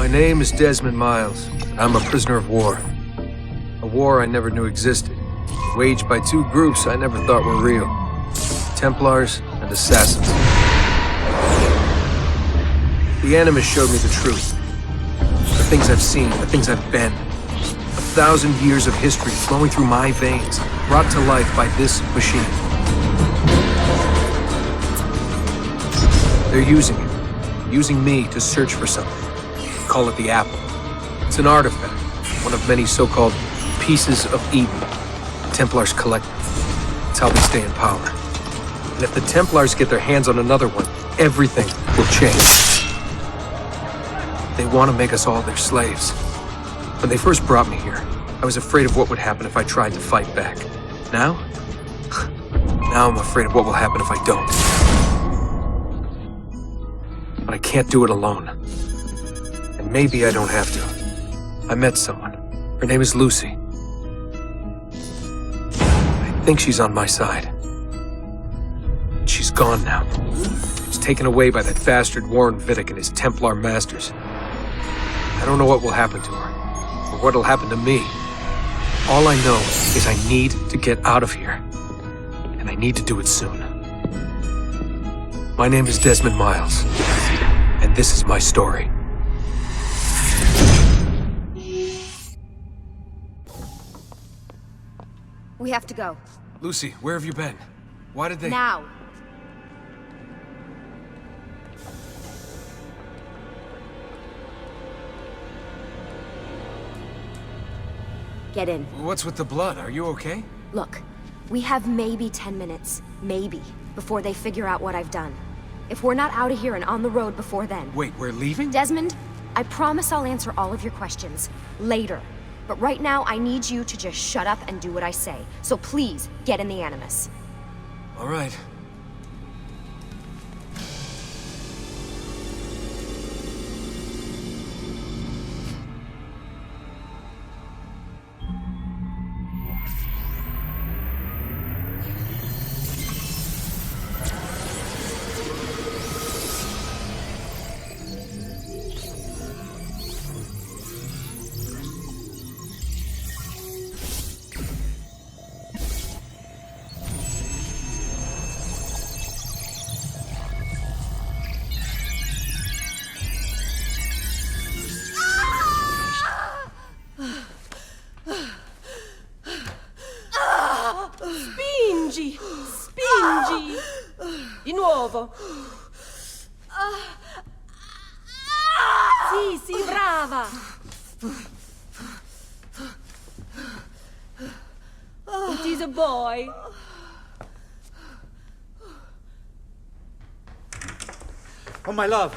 My name is Desmond Miles. I'm a prisoner of war. A war I never knew existed, waged by two groups I never thought were real. Templars and assassins. The Animus showed me the truth. The things I've seen, the things I've been. 1,000 years of history flowing through my veins, brought to life by this machine. They're using it. Using me to search for something. Call it the Apple. It's an artifact, one of many so-called pieces of Eden. Templars collect them. It's how they stay in power. And if the Templars get their hands on another one, everything will change. They want to make us all their slaves. When they first brought me here, I was afraid of what would happen if I tried to fight back. Now? Now I'm afraid of what will happen if I don't. But I can't do it alone. And maybe I don't have to. I met someone. Her name is Lucy. I think she's on my side. She's gone now. She's taken away by that bastard Warren Vidic and his Templar masters. I don't know what will happen to her, or what'll happen to me. All I know is I need to get out of here. And I need to do it soon. My name is Desmond Miles, and this is my story. We have to go. Lucy, where have you been? Why did they— Now! Get in. What's with the blood? Are you okay? Look, we have maybe 10 minutes, maybe, before they figure out what I've done. If we're not out of here and on the road before then... Wait, we're leaving? Desmond, I promise I'll answer all of your questions later. But right now, I need you to just shut up and do what I say. So please, get in the Animus. All right. Spingi! Spingi! Di nuovo! Sì, sì, brava! It is a boy. Oh, my love.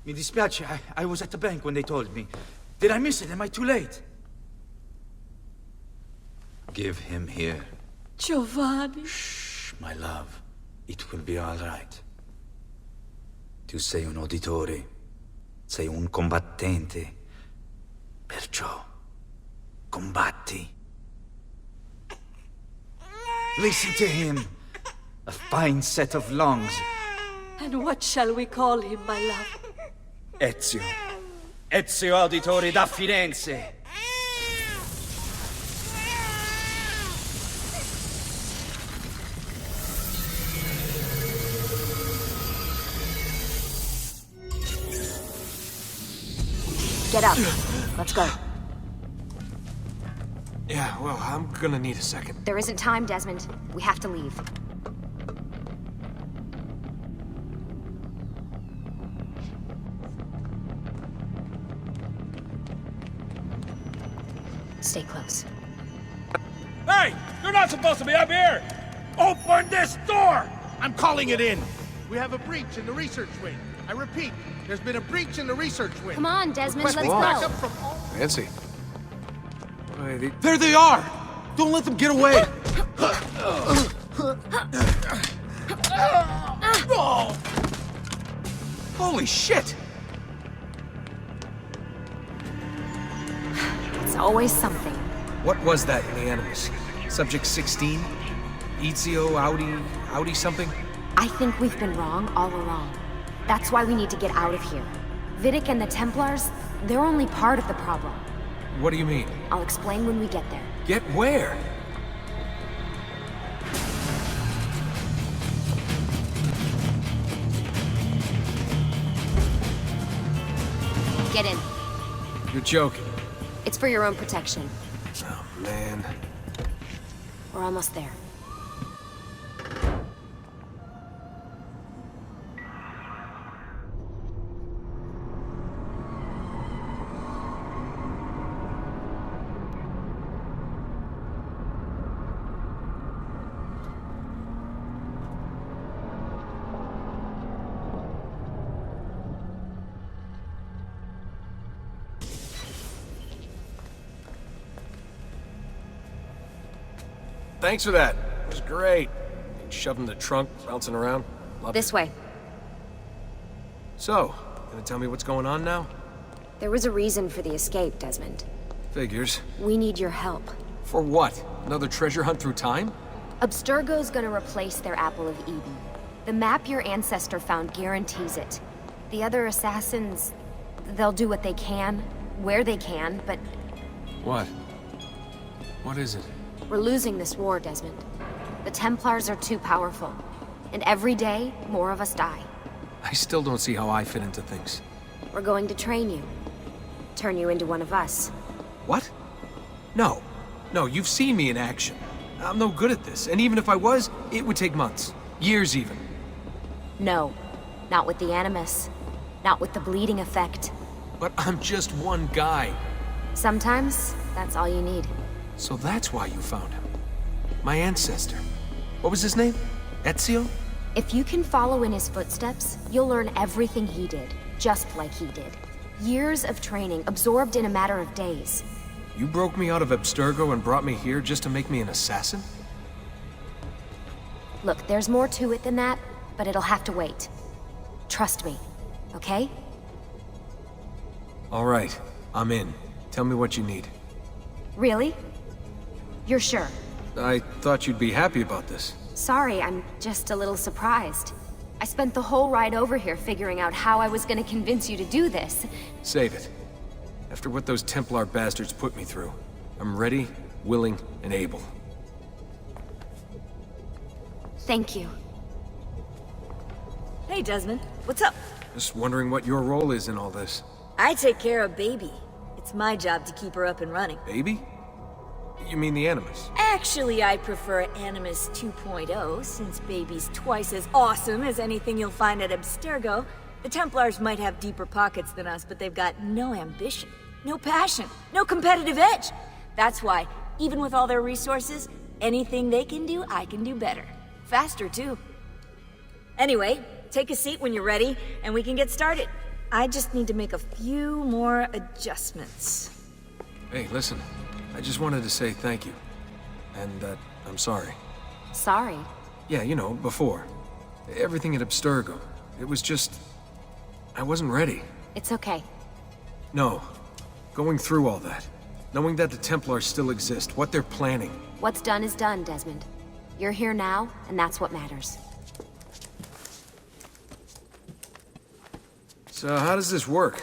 Mi dispiace. I was at the bank when they told me. Did I miss it? Am I too late? Give him here. Giovanni. Shh, my love. It will be all right. Tu sei un uditore. Sei un combattente. Perciò, combatti. Listen to him. A fine set of lungs. And what shall we call him, my love? Ezio. Ezio Auditore da Firenze. Get up. Let's go. Yeah, well, I'm gonna need a second. There isn't time, Desmond. We have to leave. Stay close. Hey! You're not supposed to be up here! Open this door! I'm calling it in! We have a breach in the research wing. I repeat, there's been a breach in the research wing. Come on, Desmond, let's Requesting go. backup from all... Fancy. Wait, There they are! Don't let them get away! Oh. Holy shit! It's always something. what was that in the Animus? Subject 16? Ezio Audi something? I think we've been wrong all along. That's why we need to get out of here. Vidic and the Templars, they're only part of the problem. What do you mean? I'll explain when we get there. Get where? Get in. You're joking. It's for your own protection. Oh, man. We're almost there. Thanks for that. It was great. Shoving the trunk, bouncing around. Loved This it. way. So, gonna tell me what's going on now? There was a reason for the escape, Desmond. Figures. We need your help. For what? Another treasure hunt through time? Abstergo's gonna replace their Apple of Eden. The map your ancestor found guarantees it. The other assassins, they'll do what they can, where they can, but What? What is it? we're losing this war, Desmond. The Templars are too powerful. And every day, more of us die. I still don't see how I fit into things. We're going to train you. Turn you into one of us. What? No. No, you've seen me in action. I'm no good at this, and even if I was, it would take months. Years even. No. Not with the Animus. Not with the bleeding effect. But I'm just one guy. Sometimes, that's all you need. So that's why you found him. My ancestor. What was his name? Ezio? If you can follow in his footsteps, you'll learn everything he did, just like he did. Years of training, absorbed in a matter of days. You broke me out of Abstergo and brought me here just to make me an assassin? Look, there's more to it than that, but it'll have to wait. Trust me, okay? All right, I'm in. Tell me what you need. Really? You're sure? I thought you'd be happy about this. Sorry, I'm just a little surprised. I spent the whole ride over here figuring out how I was gonna convince you to do this. Save it. After what those Templar bastards put me through, I'm ready, willing, and able. Thank you. Hey, Desmond. What's up? Just wondering what your role is in all this. I take care of Baby. It's my job to keep her up and running. Baby? You mean the Animus? Actually, I prefer Animus 2.0, since Baby's twice as awesome as anything you'll find at Abstergo. The Templars might have deeper pockets than us, but they've got no ambition, no passion, no competitive edge. That's why, even with all their resources, anything they can do, I can do better. Faster, too. Anyway, take a seat when you're ready, and we can get started. I just need to make a few more adjustments. Hey, listen. I just wanted to say thank you. And that I'm sorry. Sorry. Yeah, you know, before. Everything at Abstergo. It was just... I wasn't ready. It's okay. No. Going through all that. Knowing that the Templars still exist, what they're planning. What's done is done, Desmond. You're here now, and that's what matters. So how does this work?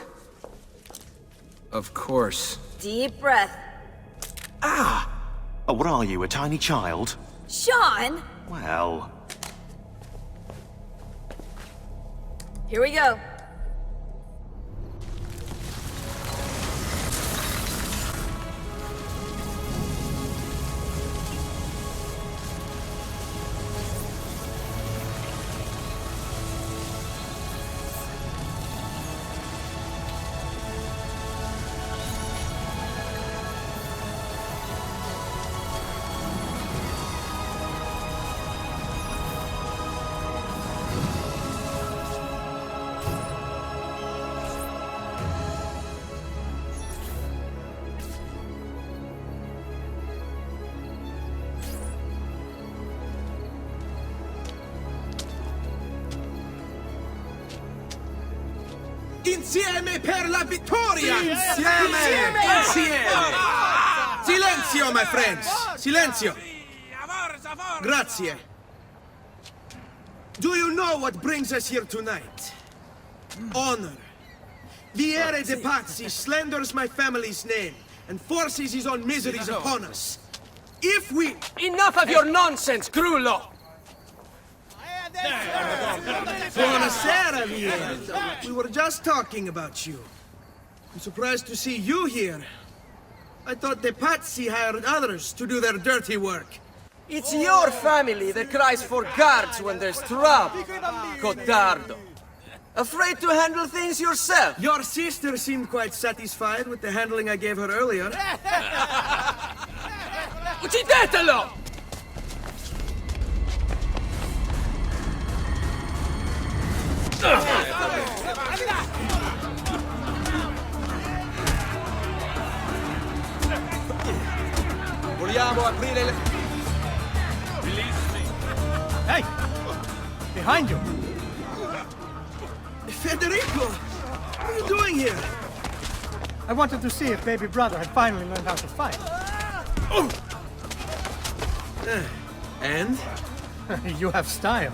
Of course. Deep breath. Oh, what are you, a tiny child? Sean! Well... Here we go. Insieme per la vittoria! Insieme! Silenzio, my friends! Silenzio! Grazie. Do you know what brings us here tonight? Honor. Viere de Pazzi slanders my family's name and forces his own miseries upon us. If we... Enough of your nonsense, Grullo! Buonasera, Viere. We were just talking about you. I'm surprised to see you here. I thought the Pazzi hired others to do their dirty work. It's your family that cries for guards when there's trouble, Codardo. Afraid to handle things yourself? Your sister seemed quite satisfied with the handling I gave her earlier. Uccidetelo! Vogliamo aprire le... Hey! Behind you! Federico! What are you doing here? I wanted to see if baby brother had finally learned how to fight. And? You have style.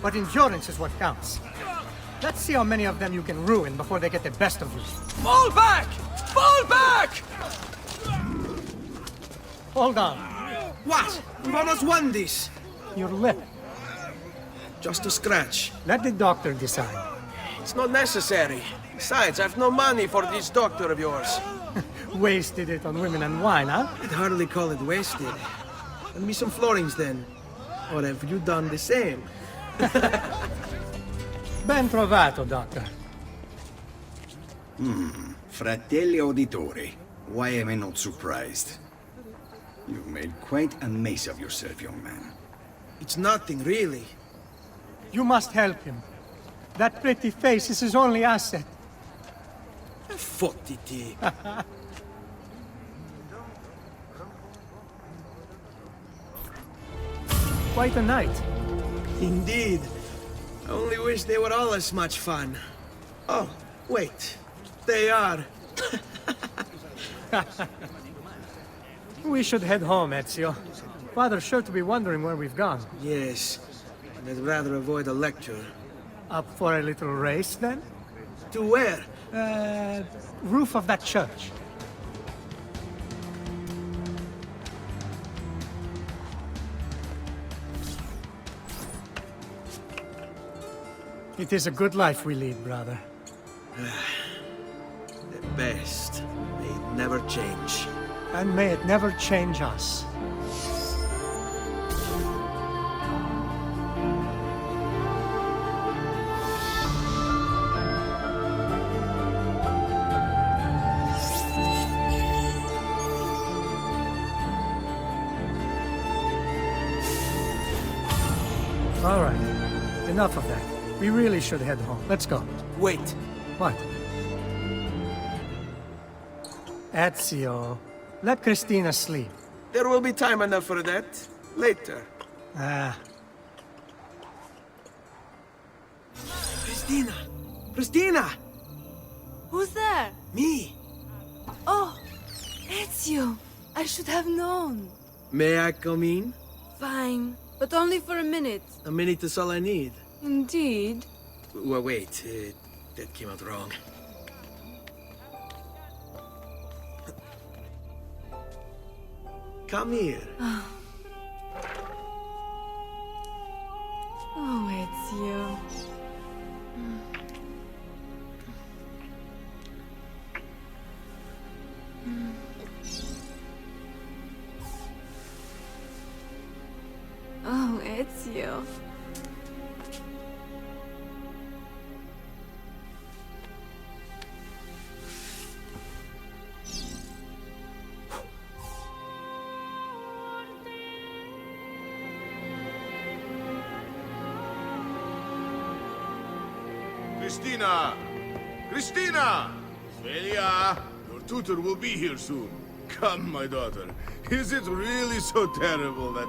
But endurance is what counts. Let's see how many of them you can ruin before they get the best of you. Fall back! Fall back! Hold on. What? We've almost won this. Your lip. Just a scratch. Let the doctor decide. It's not necessary. Besides, I've no money for this doctor of yours. Wasted it on women and wine, huh? I'd hardly call it wasted. Lend me some florins then. Or have you done the same? Ben trovato, doctor. Fratelli Auditori, why am I not surprised? You've made quite a mess of yourself, young man. It's nothing, really. You must help him. That pretty face is his only asset. Fottiti. Quite a night. Indeed. I only wish they were all as much fun. Oh, wait. They are. We should head home, Ezio. Father's sure to be wondering where we've gone. Yes. And I'd rather avoid a lecture. Up for a little race, then? To where? Roof of that church. It is a good life we lead, brother. The best. May it never change. And may it never change us. All right. Enough of that. We really should head home. Let's go. Wait. What? Ezio, let Christina sleep. There will be time enough for that. Later. Christina! Christina! Who's there? Me! Oh, Ezio. I should have known. May I come in? Fine, but only for a minute. A minute is all I need. Indeed. Well, wait. That came out wrong. Come here. Oh, Ezio. Oh, Ezio. Christina! Christina! Celia, your tutor will be here soon. Come, my daughter. Is it really so terrible that...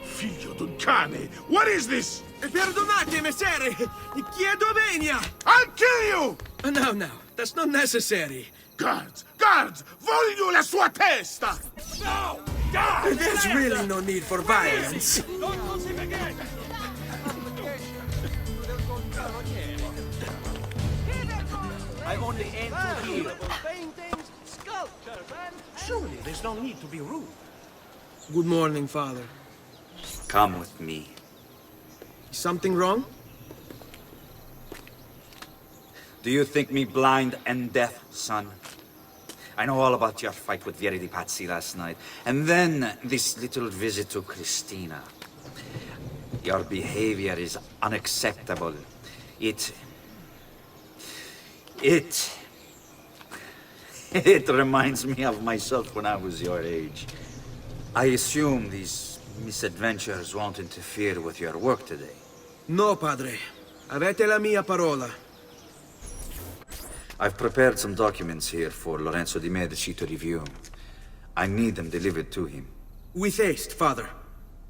Figlio d'un cane! What is this? Perdonate, messere! Chiedo venia! I'll kill you! No, that's not necessary. Guards! Guards! Voglio la sua testa! No! Guards! There's really no need for violence. I only enter here. Paintings, sculptures, and surely there's no need to be rude. Good morning, Father. Come with me. Is something wrong? Do you think me blind and deaf, son? I know all about your fight with Vieri di Pazzi last night. And then this little visit to Christina. Your behavior is unacceptable. It reminds me of myself when I was your age. I assume these misadventures won't interfere with your work today. No, Padre. Avete la mia parola. I've prepared some documents here for Lorenzo di Medici to review. I need them delivered to him. With haste, Father.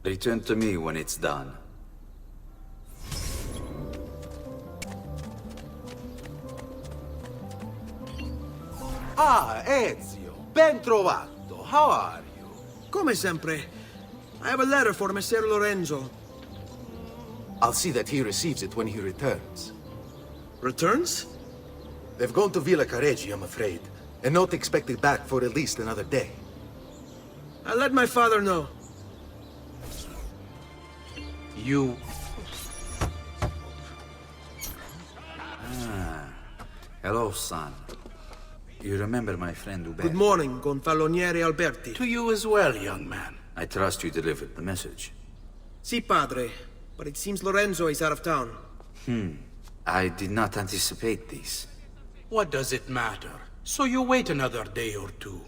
Return to me when it's done. Ah, Ezio, ben trovato. How are you? Come sempre. I have a letter for Messer Lorenzo. I'll see that he receives it when he returns. Returns? They've gone to Villa Careggi, I'm afraid, and not expected back for at least another day. I'll let my father know. You... Hello, son. You remember my friend Uber? Good morning, Gonfaloniere Alberti. To you as well, young man. I trust you delivered the message. Si, Padre. But it seems Lorenzo is out of town. I did not anticipate this. What does it matter? So you wait another day or two.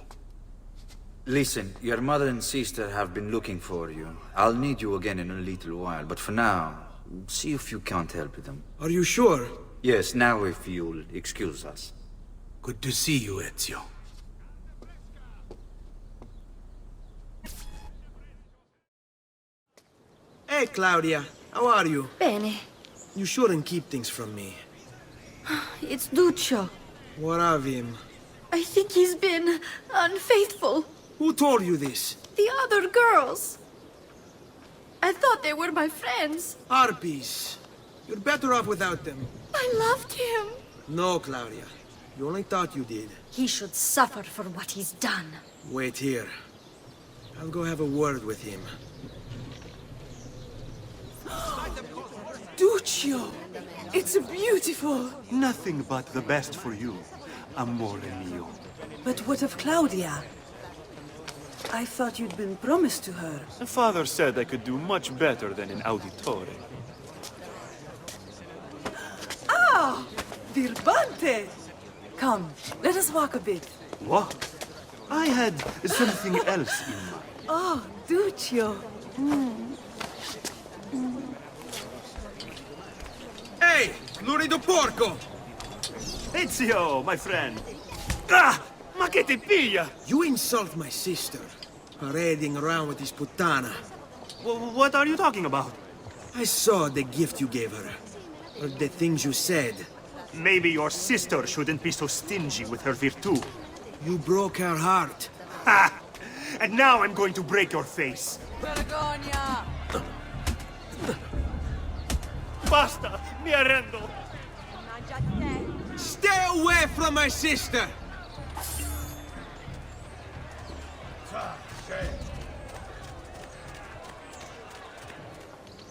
Listen, your mother and sister have been looking for you. I'll need you again in a little while, but for now, see if you can't help them. Are you sure? Yes, now if you'll excuse us. Good to see you, Ezio. Hey, Claudia. How are you? Bene. You shouldn't keep things from me. It's Duccio. What of him? I think he's been unfaithful. Who told you this? The other girls. I thought they were my friends. Harpies. You're better off without them. I loved him. No, Claudia. You only thought you did. He should suffer for what he's done. Wait here. I'll go have a word with him. Duccio! It's beautiful! Nothing but the best for you, amore mio. But what of Claudia? I thought you'd been promised to her. Father said I could do much better than an Auditore. Ah! Birbante! Come, let us walk a bit. What? I had something else in mind. Oh, Duccio. Hey! Lurido porco! Ezio, my friend. Ah! Ma che ti piglia? You insult my sister. Parading around with this puttana. What are you talking about? I saw the gift you gave her. Or the things you said. Maybe your sister shouldn't be so stingy with her virtù. You broke her heart. Ha! And now I'm going to break your face. Vergogna! Basta! Mi arrendo! Stay away from my sister!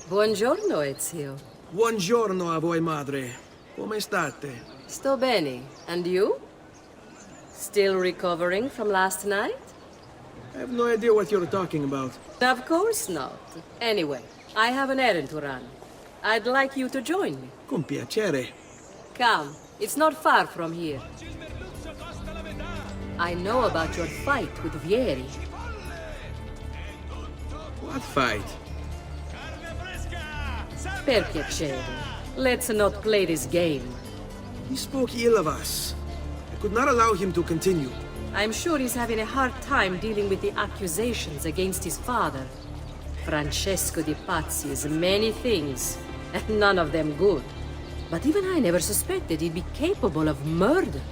Buongiorno, Ezio. Buongiorno a voi, madre. Come state? Sto bene. And you? Still recovering from last night? I have no idea what you're talking about. Of course not. Anyway, I have an errand to run. I'd like you to join me. Con piacere. Come, it's not far from here. I know about your fight with Vieri. What fight? Per piacere. Let's not play this game. He spoke ill of us. I could not allow him to continue. I'm sure he's having a hard time dealing with the accusations against his father. Francesco di Pazzi is many things, and none of them good. But even I never suspected he'd be capable of murder.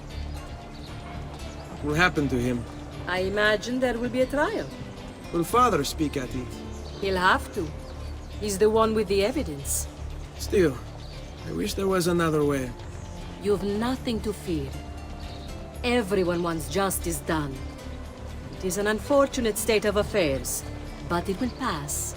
What will happen to him? I imagine there will be a trial. Will father speak at it? He'll have to. He's the one with the evidence. Still, I wish there was another way. You've nothing to fear. Everyone wants justice done. It is an unfortunate state of affairs, but it will pass.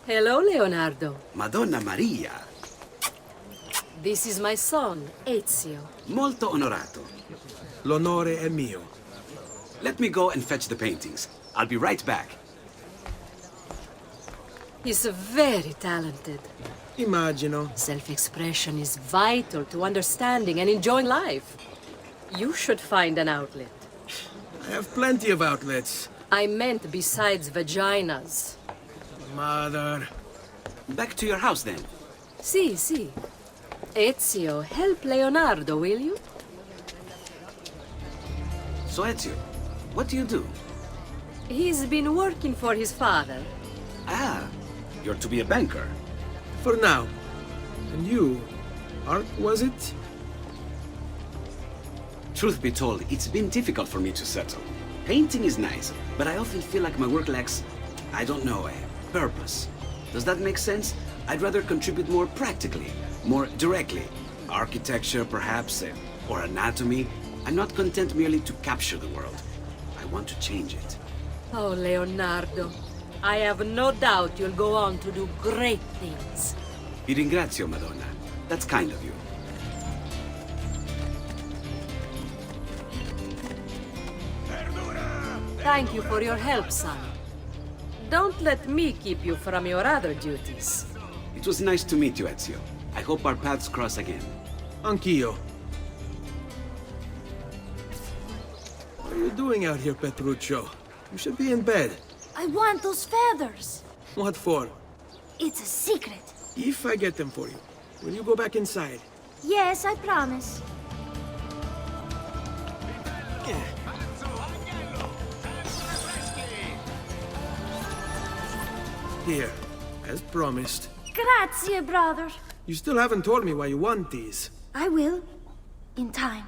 Hello, Leonardo. Madonna Maria. This is my son, Ezio. Molto onorato. L'onore è mio. Let me go and fetch the paintings. I'll be right back. He's very talented. Immagino. Self-expression is vital to understanding and enjoying life. You should find an outlet. I have plenty of outlets. I meant besides vaginas. Mother. Back to your house, then. Si. Ezio, help Leonardo, will you? So, Ezio, what do you do? He's been working for his father. Ah, you're to be a banker. For now. And you? Art, was it? Truth be told, it's been difficult for me to settle. Painting is nice, but I often feel like my work lacks, I don't know, a purpose. Does that make sense? I'd rather contribute more practically, more directly. Architecture, perhaps, or anatomy. I'm not content merely to capture the world. I want to change it. Oh, Leonardo. I have no doubt you'll go on to do great things. Vi ringrazio, Madonna. That's kind of you. Thank you for your help, son. Don't let me keep you from your other duties. It was nice to meet you, Ezio. I hope our paths cross again. Anch'io. What are you doing out here, Petruccio? You should be in bed. I want those feathers. What for? It's a secret. If I get them for you, will you go back inside? Yes, I promise. Here, as promised. Grazie, brother. You still haven't told me why you want these. I will. In time.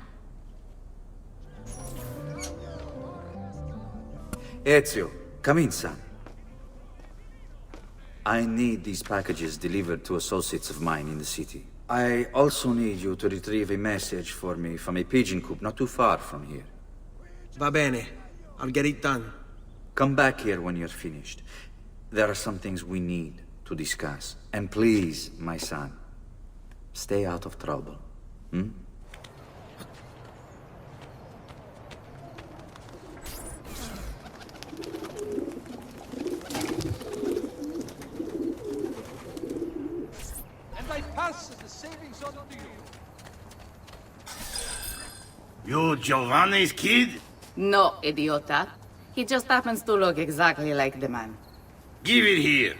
Ezio, come in, son. I need these packages delivered to associates of mine in the city. I also need you to retrieve a message for me from a pigeon coop not too far from here. Va bene. I'll get it done. Come back here when you're finished. There are some things we need to discuss. And please, my son, stay out of trouble. Hmm? And I pass the savings on to you. You Giovanni's kid? No, idiota. He just happens to look exactly like the man. Give it here.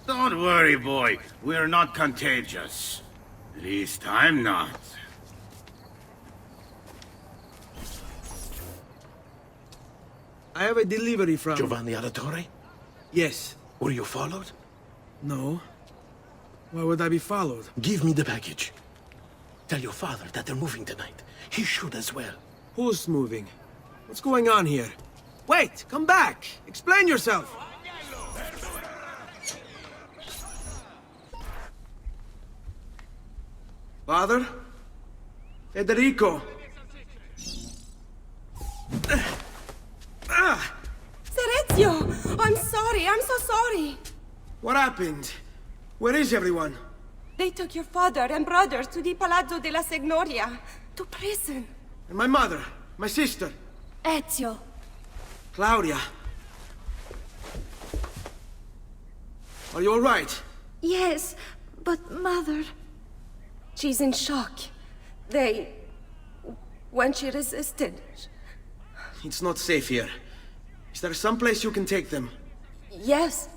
Don't worry, boy. We're not contagious. At least I'm not. I have a delivery from... Giovanni Auditore? Yes. Were you followed? No. Why would I be followed? Give me the package. Tell your father that they're moving tonight. He should as well. Who's moving? What's going on here? Wait! Come back! Explain yourself! Father? Federico! Ezio! I'm sorry, I'm so sorry! What happened? Where is everyone? They took your father and brothers to the Palazzo della Signoria, to prison. And my mother, my sister. Ezio. Claudia. Are you all right? Yes, but Mother... She's in shock. When she resisted... It's not safe here. Is there some place you can take them? Yes,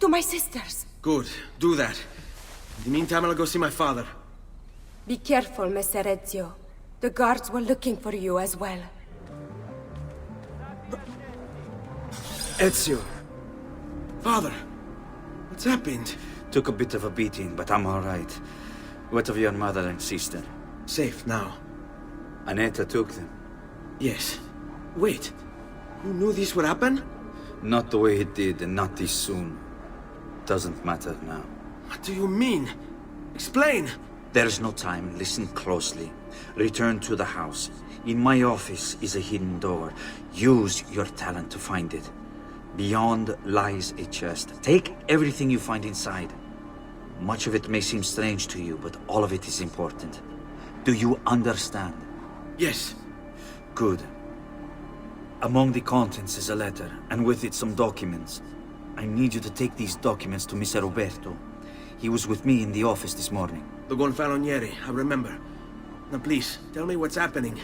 to my sisters. Good, do that. In the meantime, I'll go see my father. Be careful, Messer Ezio. The guards were looking for you as well. Ezio. Father. What's happened? Took a bit of a beating, but I'm all right. What of your mother and sister? Safe now. Annetta took them. Yes. Wait. You knew this would happen? Not the way he did, and not this soon. Doesn't matter now. What do you mean? Explain! There's no time. Listen closely. Return to the house. In my office is a hidden door. Use your talent to find it. Beyond lies a chest. Take everything you find inside. Much of it may seem strange to you, but all of it is important. Do you understand? Yes. Good. Among the contents is a letter, and with it some documents. I need you to take these documents to Mr. Roberto. He was with me in the office this morning. The Gonfalonieri, I remember. Now please, tell me what's happening.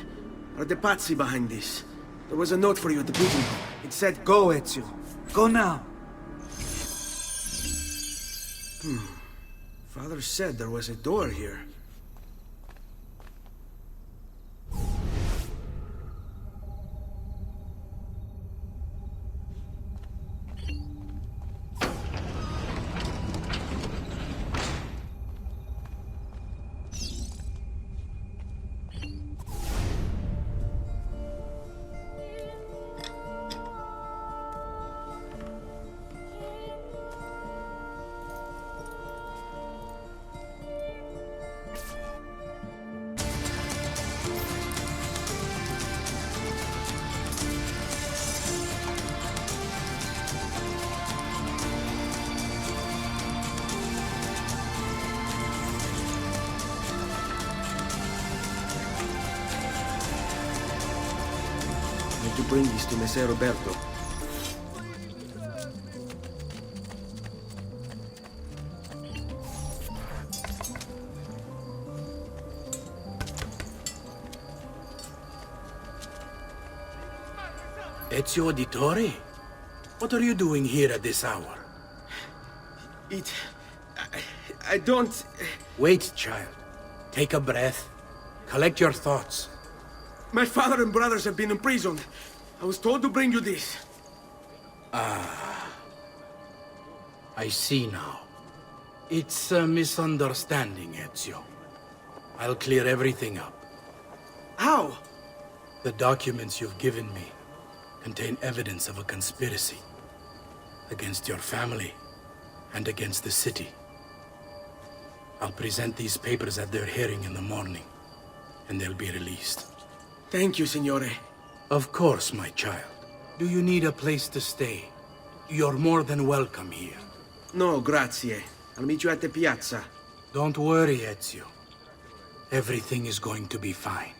Are the Pazzi behind this? There was a note for you at the booking hall. It said, "Go, Ezio. Go now." Father said there was a door here. To bring this to Messer Roberto. Ezio Auditore? What are you doing here at this hour? I don't... Wait, child. Take a breath. Collect your thoughts. My father and brothers have been imprisoned. I was told to bring you this. Ah. I see now. It's a misunderstanding, Ezio. I'll clear everything up. How? The documents you've given me contain evidence of a conspiracy against your family and against the city. I'll present these papers at their hearing in the morning, and they'll be released. Thank you, Signore. Of course, my child. Do you need a place to stay? You're more than welcome here. No, grazie. I'll meet you at the piazza. Don't worry, Ezio. Everything is going to be fine.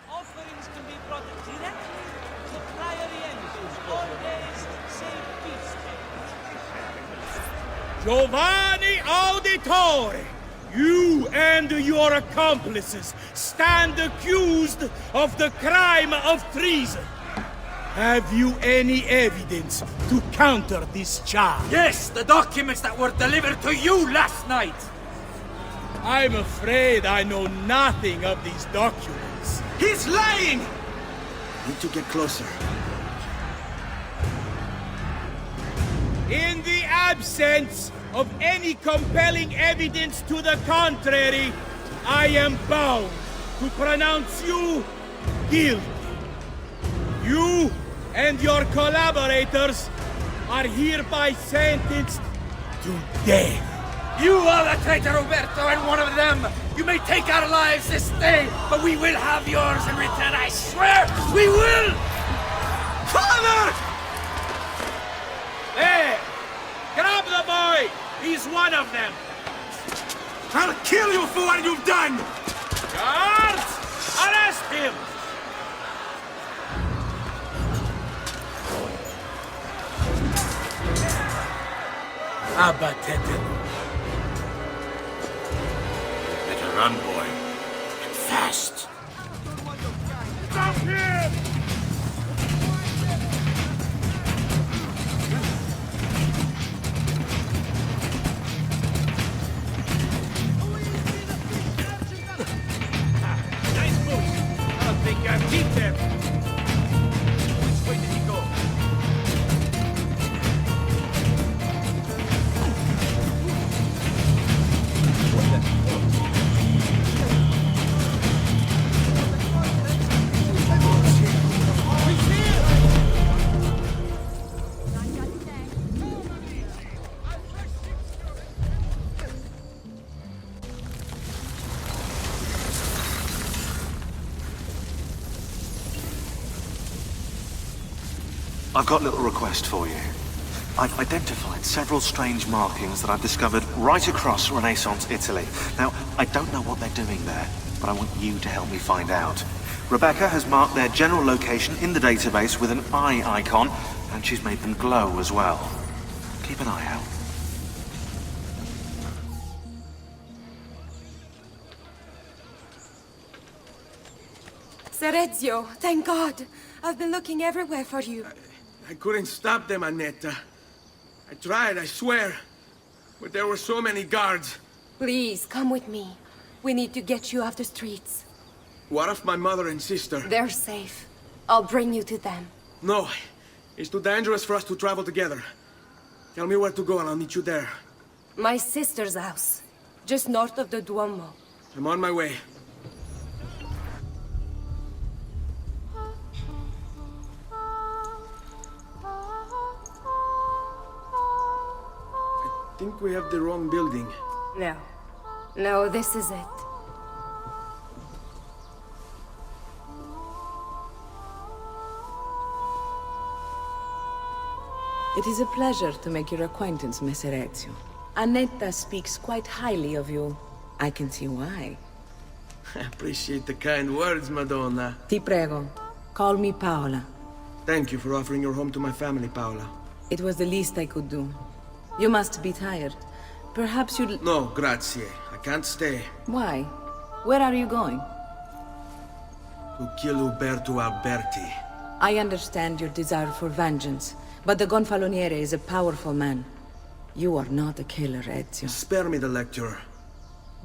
Offerings can be brought directly to the Priory Engines, all days save feast days. Giovanni Auditore! You and your accomplices stand accused of the crime of treason. Have you any evidence to counter this charge? Yes, the documents that were delivered to you last night! I'm afraid I know nothing of these documents. He's lying! Need to get closer. In the absence of any compelling evidence to the contrary, I am bound to pronounce you guilty. You and your collaborators are hereby sentenced to death. You are the traitor, Roberto, and one of them! You may take our lives this day, but we will have yours in return, I swear! We will! Father! There! Grab the boy! He's one of them! I'll kill you for what you've done! Guards! Arrest him! Abatetelo. Better run, boy. And fast. Stop him! Nice moves. I don't think I've beat them. Which way did he go? I've got a little request for you. I've identified several strange markings that I've discovered right across Renaissance Italy. Now, I don't know what they're doing there, but I want you to help me find out. Rebecca has marked their general location in the database with an eye icon, and she's made them glow as well. Keep an eye out. Sir Ezio, thank God. I've been looking everywhere for you. I couldn't stop them, Annetta. I tried, I swear. But there were so many guards. Please, come with me. We need to get you off the streets. What of my mother and sister? They're safe. I'll bring you to them. No. It's too dangerous for us to travel together. Tell me where to go and I'll meet you there. My sister's house. Just north of the Duomo. I'm on my way. I think we have the wrong building. No. No, this is it. It is a pleasure to make your acquaintance, Messer Ezio. Annetta speaks quite highly of you. I can see why. I appreciate the kind words, Madonna. Ti prego, call me Paola. Thank you for offering your home to my family, Paola. It was the least I could do. You must be tired. Perhaps you'd... No, grazie. I can't stay. Why? Where are you going? To kill Uberto Alberti. I understand your desire for vengeance, but the Gonfaloniere is a powerful man. You are not a killer, Ezio. Spare me the lecture.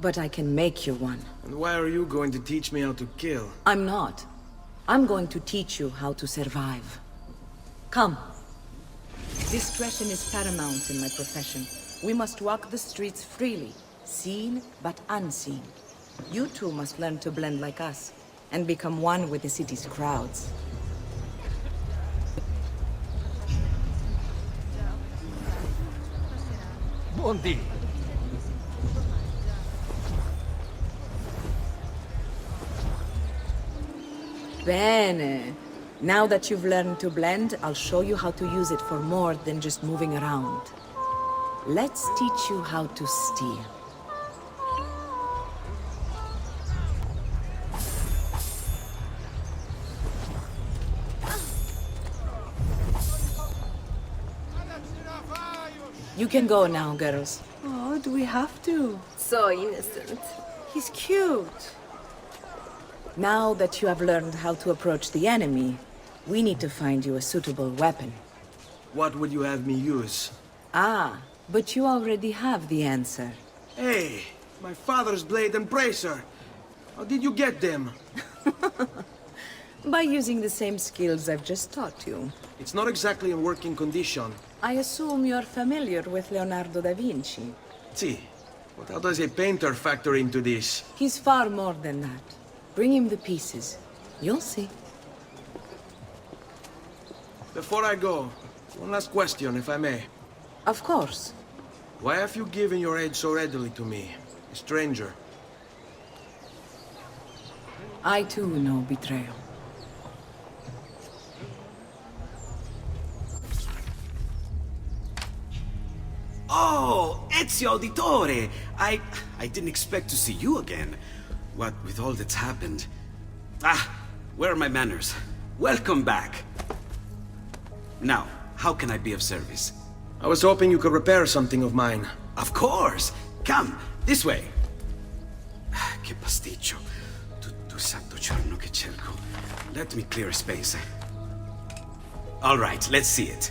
But I can make you one. And why are you going to teach me how to kill? I'm not. I'm going to teach you how to survive. Come. Discretion is paramount in my profession. We must walk the streets freely, seen but unseen. You too must learn to blend like us, and become one with the city's crowds. Buondì. Bene. Now that you've learned to blend, I'll show you how to use it for more than just moving around. Let's teach you how to steal. You can go now, girls. Oh, do we have to? So innocent. He's cute. Now that you have learned how to approach the enemy, we need to find you a suitable weapon. What would you have me use? Ah, but you already have the answer. Hey, my father's blade and bracer. How did you get them? By using the same skills I've just taught you. It's not exactly in working condition. I assume you're familiar with Leonardo da Vinci. See, but how does a painter factor into this? He's far more than that. Bring him the pieces. You'll see. Before I go, one last question, if I may. Of course. Why have you given your aid so readily to me, a stranger? I too know betrayal. Oh, Ezio Auditore! I didn't expect to see you again. What with all that's happened. Ah, where are my manners? Welcome back. Now, how can I be of service? I was hoping you could repair something of mine. Of course! Come, this way! Che pasticcio. Tutto santo giorno che cerco. Let me clear a space. Alright, let's see it.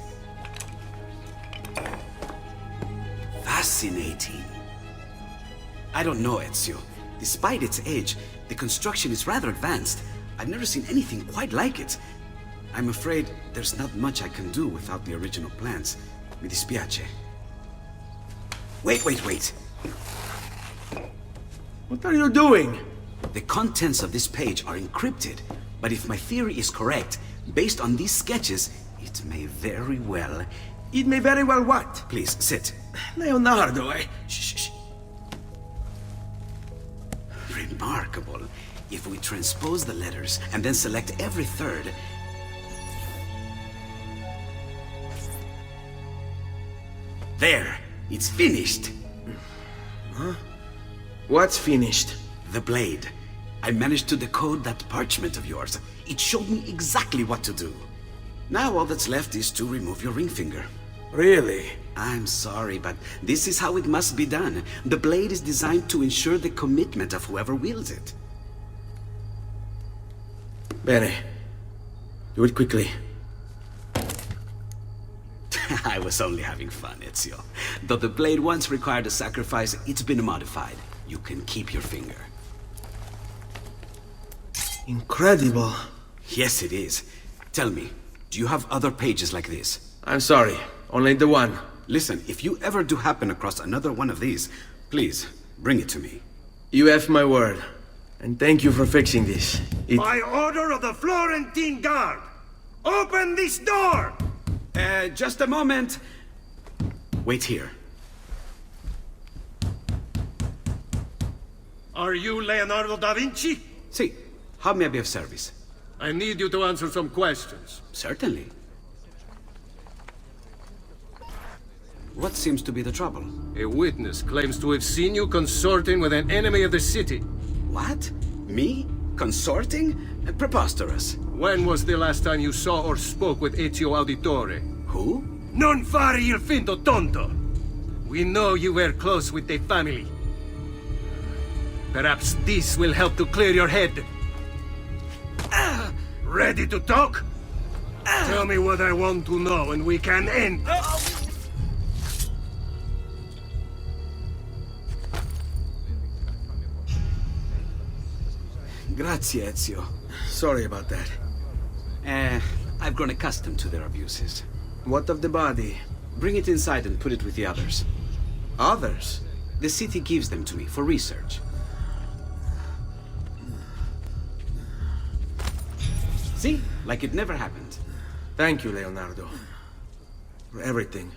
Fascinating. I don't know, Ezio. Despite its age, the construction is rather advanced. I've never seen anything quite like it. I'm afraid there's not much I can do without the original plans. Mi dispiace. Wait. What are you doing? The contents of this page are encrypted, but if my theory is correct, based on these sketches, it may very well... It may very well what? Please, sit. Leonardo, Shh. Remarkable. If we transpose the letters and then select every third... There! It's finished! Huh? What's finished? The blade. I managed to decode that parchment of yours. It showed me exactly what to do. Now all that's left is to remove your ring finger. Really? I'm sorry, but this is how it must be done. The blade is designed to ensure the commitment of whoever wields it. Bene. Do it quickly. I was only having fun, Ezio. Though the blade once required a sacrifice, it's been modified. You can keep your finger. Incredible. Yes, it is. Tell me, do you have other pages like this? I'm sorry, only the one. Listen, if you ever do happen across another one of these, please, bring it to me. You have my word. And thank you for fixing this. By order of the Florentine Guard! Open this door! Just a moment. Wait here. Are you Leonardo da Vinci? Si. How may I be of service? I need you to answer some questions. Certainly. What seems to be the trouble? A witness claims to have seen you consorting with an enemy of the city. What? Me? Consorting? Preposterous. When was the last time you saw or spoke with Ezio Auditore? Who? Non fare il finto tonto! We know you were close with the family. Perhaps this will help to clear your head. Ready to talk? Tell me what I want to know and we can end. Grazie, Ezio. Sorry about that. I've grown accustomed to their abuses. What of the body? Bring it inside and put it with the others. Others? The city gives them to me for research. See? Like it never happened. Thank you, Leonardo. For everything.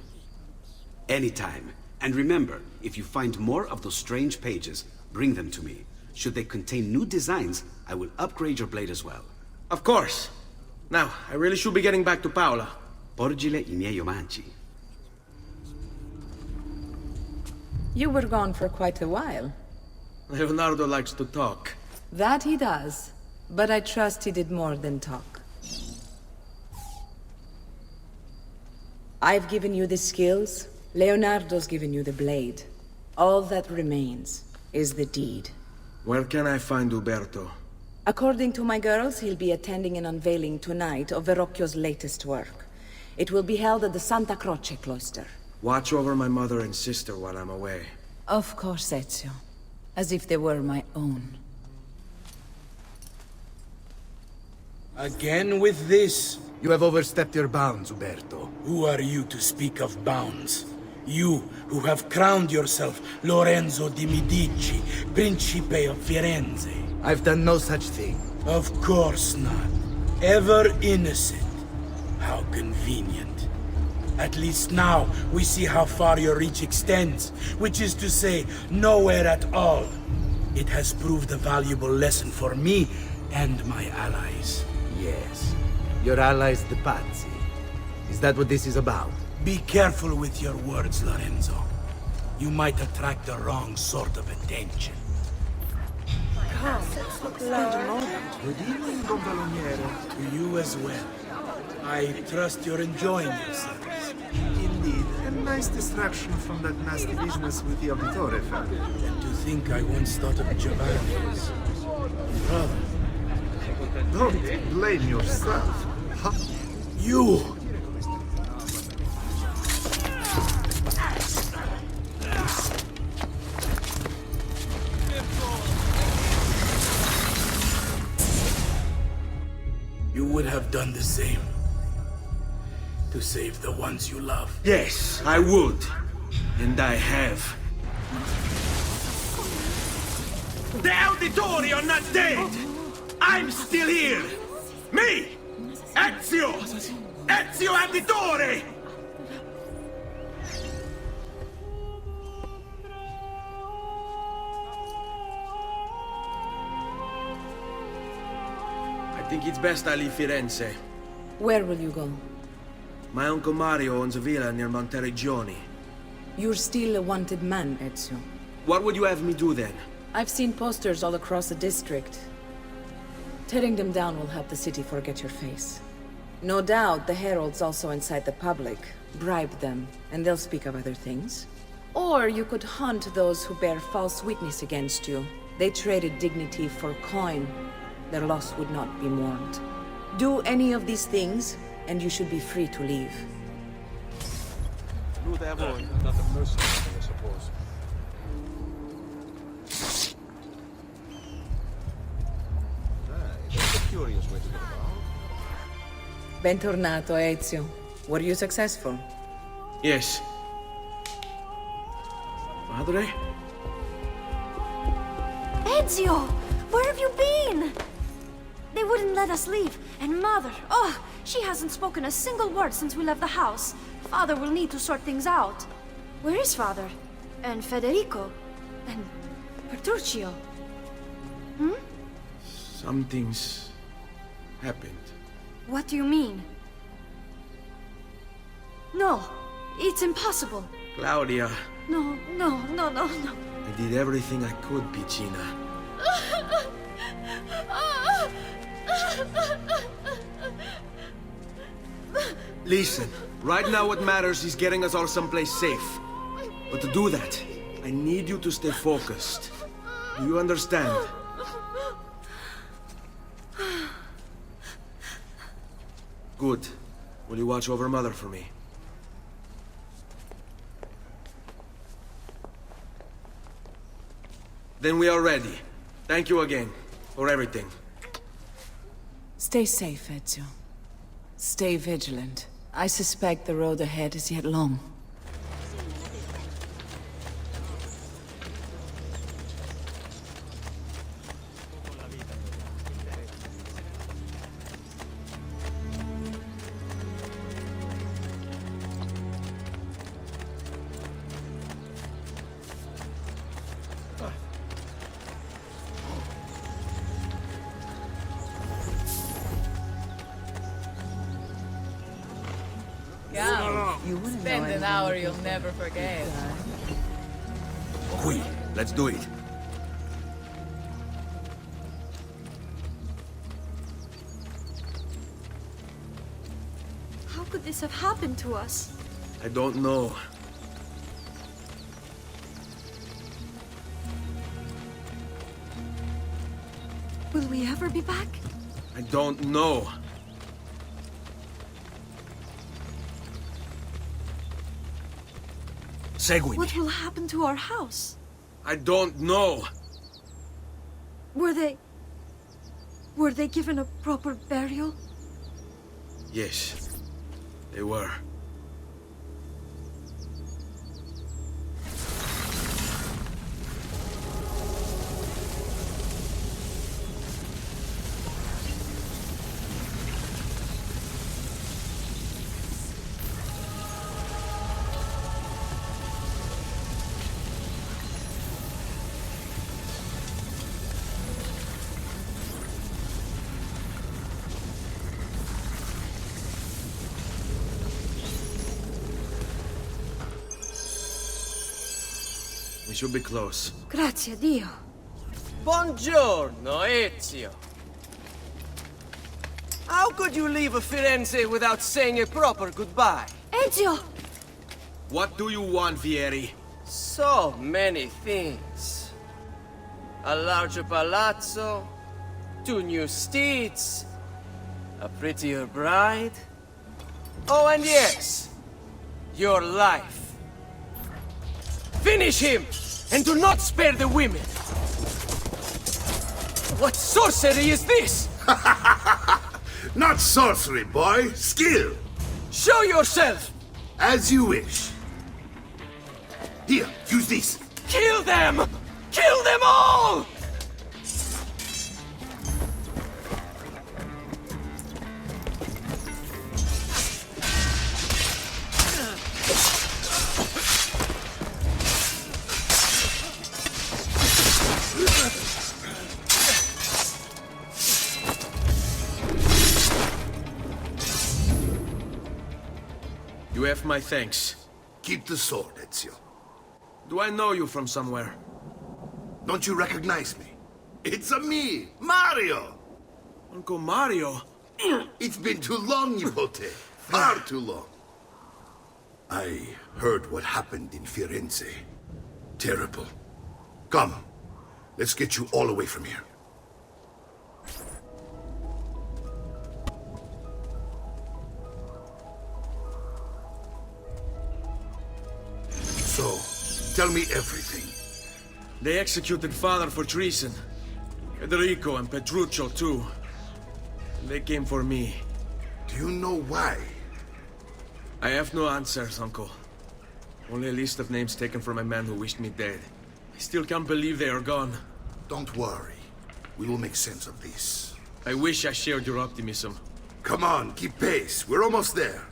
Anytime. And remember, if you find more of those strange pages, bring them to me. Should they contain new designs, I will upgrade your blade as well. Of course. Now, I really should be getting back to Paola. Porgile I miei omaggi. You were gone for quite a while. Leonardo likes to talk. That he does. But I trust he did more than talk. I've given you the skills. Leonardo's given you the blade. All that remains is the deed. Where can I find Uberto? According to my girls, he'll be attending an unveiling tonight of Verrocchio's latest work. It will be held at the Santa Croce cloister. Watch over my mother and sister while I'm away. Of course, Ezio. As if they were my own. Again with this? You have overstepped your bounds, Uberto. Who are you to speak of bounds? You, who have crowned yourself Lorenzo di Medici, Principe of Firenze. I've done no such thing. Of course not. Ever innocent. How convenient. At least now, we see how far your reach extends, which is to say, nowhere at all. It has proved a valuable lesson for me and my allies. Yes. Your allies, the Pazzi. Is that what this is about? Be careful with your words, Lorenzo. You might attract the wrong sort of attention. Good evening, Gonfaloniere. To you as well. I trust you're enjoying yourselves. Indeed. A nice distraction from that nasty business with the Auditore family. And to think I once thought of Giovanni as brother. Don't blame yourself. Huh? You! You would have done the same. To save the ones you love. Yes, I would. And I have. The Auditori are not dead! I'm still here! Me! Ezio! Ezio Auditore! I think it's best I leave Firenze. Where will you go? My Uncle Mario owns a villa near Monteriggioni. You're still a wanted man, Ezio. What would you have me do then? I've seen posters all across the district. Tearing them down will help the city forget your face. No doubt the heralds also incite the public. Bribe them, and they'll speak of other things. Or you could hunt those who bear false witness against you. They traded dignity for coin. Their loss would not be mourned. Do any of these things, and you should be free to leave. Nothing merciful, I suppose. That's a curious way to go about. Bentornato, Ezio. Were you successful? Yes. Padre? Ezio! Where have you been? They wouldn't let us leave. And Mother, oh, she hasn't spoken a single word since we left the house. Father will need to sort things out. Where is Father? And Federico? And Petruccio? Hmm? Something's happened. What do you mean? No, it's impossible. Claudia, No. I did everything I could, Piccina. Listen, right now what matters is getting us all someplace safe. But to do that, I need you to stay focused. Do you understand? Good. Will you watch over Mother for me? Then we are ready. Thank you again for everything. Stay safe, Ezio. Stay vigilant. I suspect the road ahead is yet long. Spend an hour you'll never forget. Oui, let's do it. How could this have happened to us? I don't know. Will we ever be back? I don't know. Seguimi. What will happen to our house? I don't know. Were they given a proper burial? Yes, they were. We should be close. Grazie a Dio. Buongiorno, Ezio. How could you leave Firenze without saying a proper goodbye? Ezio! What do you want, Vieri? So many things. A larger palazzo, 2 new steeds, a prettier bride. Oh, and yes, your life. Finish him, and do not spare the women. What sorcery is this? Not sorcery, boy. Skill. Show yourself. As you wish. Here, use this. Kill them! Kill them all! You have my thanks. Keep the sword, Ezio. Do I know you from somewhere? Don't you recognize me? It's me, Mario! Uncle Mario? It's been too long, Nipote. Far too long. I heard what happened in Firenze. Terrible. Come, let's get you all away from here. So, tell me everything. They executed Father for treason. Federico and Petruccio, too. They came for me. Do you know why? I have no answers, Uncle. Only a list of names taken from a man who wished me dead. I still can't believe they are gone. Don't worry. We will make sense of this. I wish I shared your optimism. Come on, keep pace. We're almost there.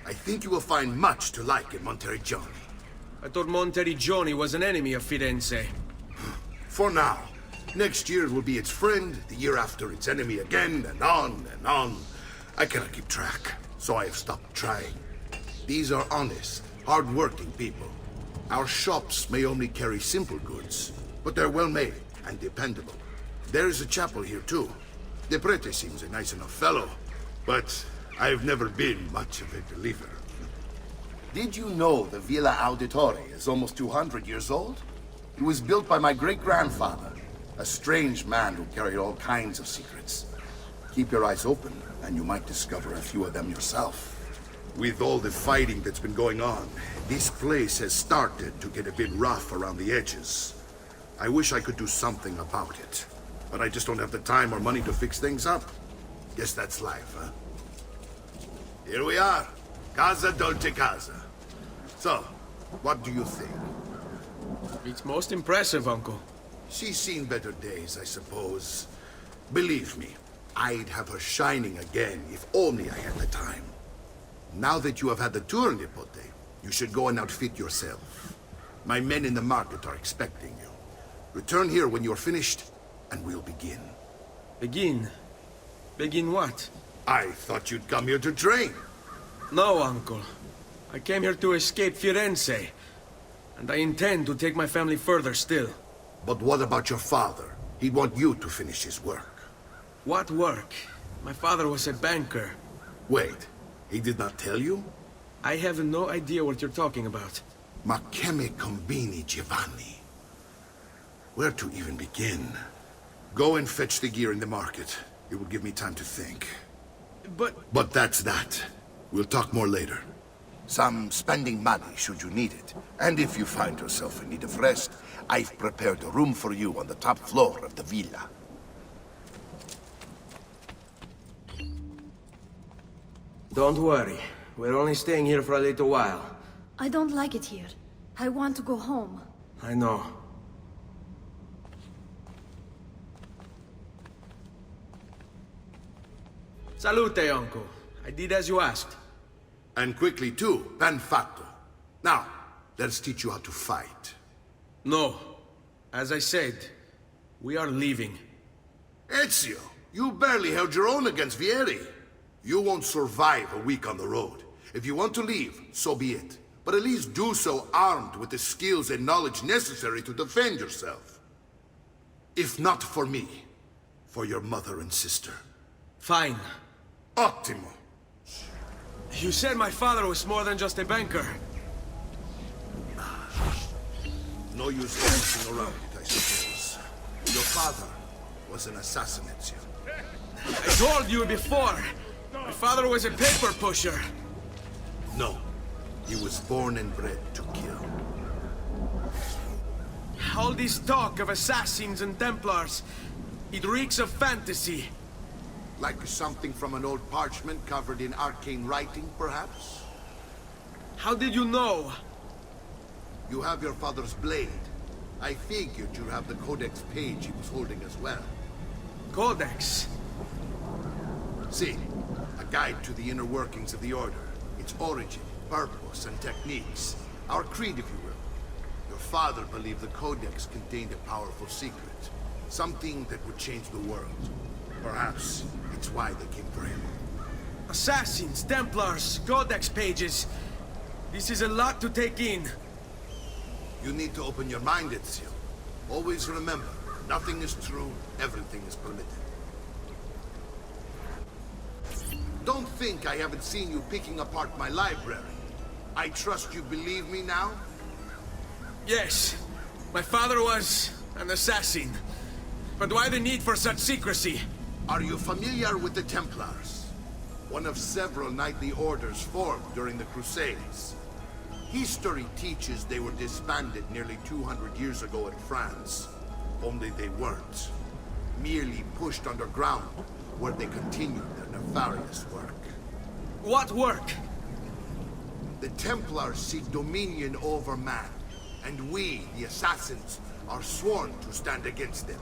I think you will find much to like in Monteriggioni. I thought Monteriggioni was an enemy of Firenze. For now. Next year it will be its friend, the year after its enemy again, and on and on. I cannot keep track, so I have stopped trying. These are honest, hard-working people. Our shops may only carry simple goods, but they're well-made and dependable. There is a chapel here, too. The prete seems a nice enough fellow, but I've never been much of a believer. Did you know the Villa Auditore is almost 200 years old? It was built by my great-grandfather, a strange man who carried all kinds of secrets. Keep your eyes open, and you might discover a few of them yourself. With all the fighting that's been going on, this place has started to get a bit rough around the edges. I wish I could do something about it, but I just don't have the time or money to fix things up. Guess that's life, huh? Here we are. Casa Dolce Casa. So, what do you think? It's most impressive, Uncle. She's seen better days, I suppose. Believe me, I'd have her shining again if only I had the time. Now that you have had the tour, Nipote, you should go and outfit yourself. My men in the market are expecting you. Return here when you're finished, and we'll begin. Begin? Begin what? I thought you'd come here to train. No, Uncle. I came here to escape Firenze. And I intend to take my family further still. But what about your father? He'd want you to finish his work. What work? My father was a banker. Wait, he did not tell you? I have no idea what you're talking about. Ma che me combini, Giovanni? Where to even begin? Go and fetch the gear in the market. It will give me time to think. But that's that. We'll talk more later. Some spending money should you need it. And if you find yourself in need of rest, I've prepared a room for you on the top floor of the villa. Don't worry. We're only staying here for a little while. I don't like it here. I want to go home. I know. Salute, Uncle. I did as you asked. And quickly too, ben fatto. Now, let's teach you how to fight. No. As I said, we are leaving. Ezio, you barely held your own against Vieri. You won't survive a week on the road. If you want to leave, so be it. But at least do so armed with the skills and knowledge necessary to defend yourself. If not for me, for your mother and sister. Fine. Ottimo. You said my father was more than just a banker. No use dancing around it, I suppose. Your father was an assassin, Ezio. I told you before. My father was a paper pusher. No. He was born and bred to kill. All this talk of assassins and Templars, it reeks of fantasy. Like something from an old parchment covered in arcane writing, perhaps? How did you know? You have your father's blade. I figured you'd have the codex page he was holding as well. Codex? See, a guide to the inner workings of the Order. Its origin, purpose, and techniques. Our creed, if you will. Your father believed the codex contained a powerful secret. Something that would change the world. Perhaps it's why they came for him. Assassins, Templars, Codex pages. This is a lot to take in. You need to open your mind, Ezio. Always remember, nothing is true, everything is permitted. Don't think I haven't seen you picking apart my library. I trust you believe me now? Yes. My father was an assassin. But why the need for such secrecy? Are you familiar with the Templars? One of several knightly orders formed during the Crusades. History teaches they were disbanded nearly 200 years ago in France. Only they weren't. Merely pushed underground, where they continued their nefarious work. What work? The Templars seek dominion over man, and we, the assassins, are sworn to stand against them.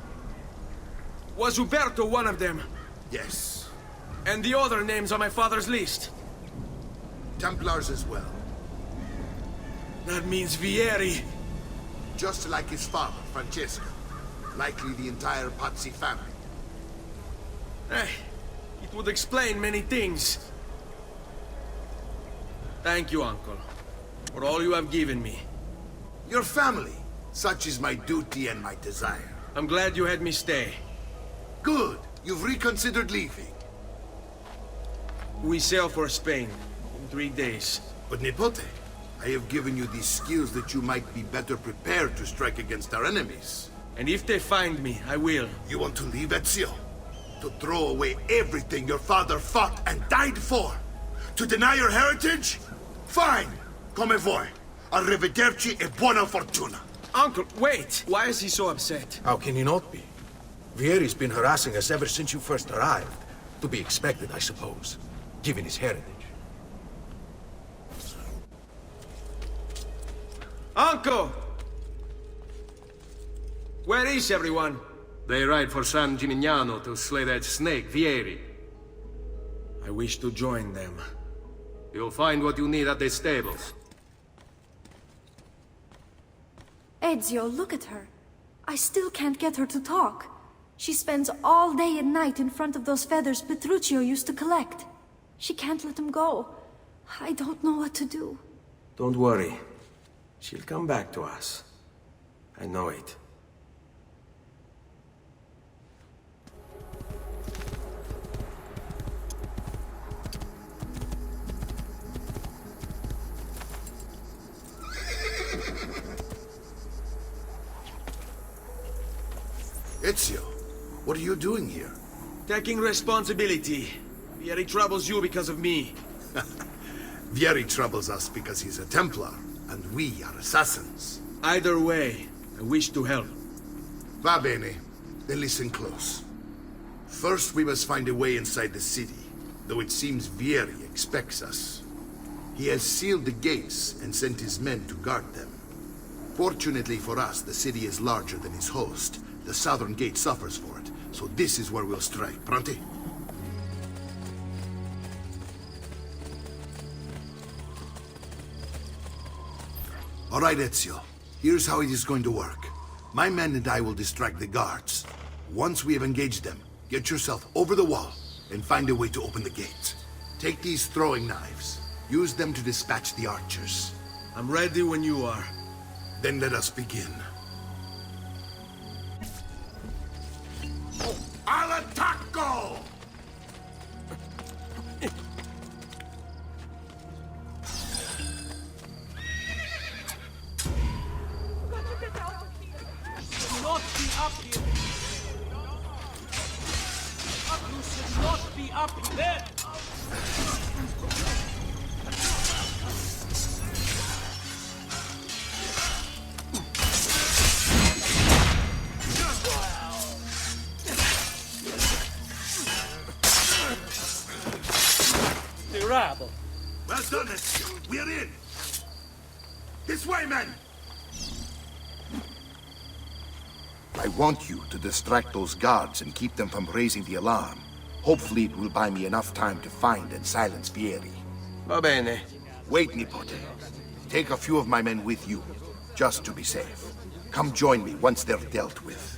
Was Uberto one of them? Yes. And the other names on my father's list? Templars as well. That means Vieri. Just like his father, Francesco. Likely the entire Pazzi family. It would explain many things. Thank you, Uncle, for all you have given me. Your family. Such is my duty and my desire. I'm glad you had me stay. Good. You've reconsidered leaving. We sail for Spain in 3 days. But Nipote, I have given you these skills that you might be better prepared to strike against our enemies. And if they find me, I will. You want to leave, Ezio? To throw away everything your father fought and died for? To deny your heritage? Fine! Come vuoi. Arrivederci e buona fortuna. Uncle, wait! Why is he so upset? How can he not be? Vieri's been harassing us ever since you first arrived. To be expected, I suppose, given his heritage. Uncle! Where is everyone? They ride for San Gimignano to slay that snake, Vieri. I wish to join them. You'll find what you need at the stables. Ezio, look at her. I still can't get her to talk. She spends all day and night in front of those feathers Petruchio used to collect. She can't let them go. I don't know what to do. Don't worry. She'll come back to us. I know it. Ezio, what are you doing here? Taking responsibility. Vieri troubles you because of me. Vieri troubles us because he's a Templar, and we are assassins. Either way, I wish to help. Va bene. Then listen close. First, we must find a way inside the city, though it seems Vieri expects us. He has sealed the gates and sent his men to guard them. Fortunately for us, the city is larger than its host. The southern gate suffers for it, so this is where we'll strike. Pronti? All right, Ezio. Here's how it is going to work. My men and I will distract the guards. Once we have engaged them, get yourself over the wall and find a way to open the gate. Take these throwing knives. Use them to dispatch the archers. I'm ready when you are. Then let us begin. Al attacco! Not be up here. You should not be up there. Bravo. Well done, Ezio. We're in. This way, men! I want you to distract those guards and keep them from raising the alarm. Hopefully it will buy me enough time to find and silence Vieri. Va bene. Wait, Nipote. Take a few of my men with you, just to be safe. Come join me once they're dealt with.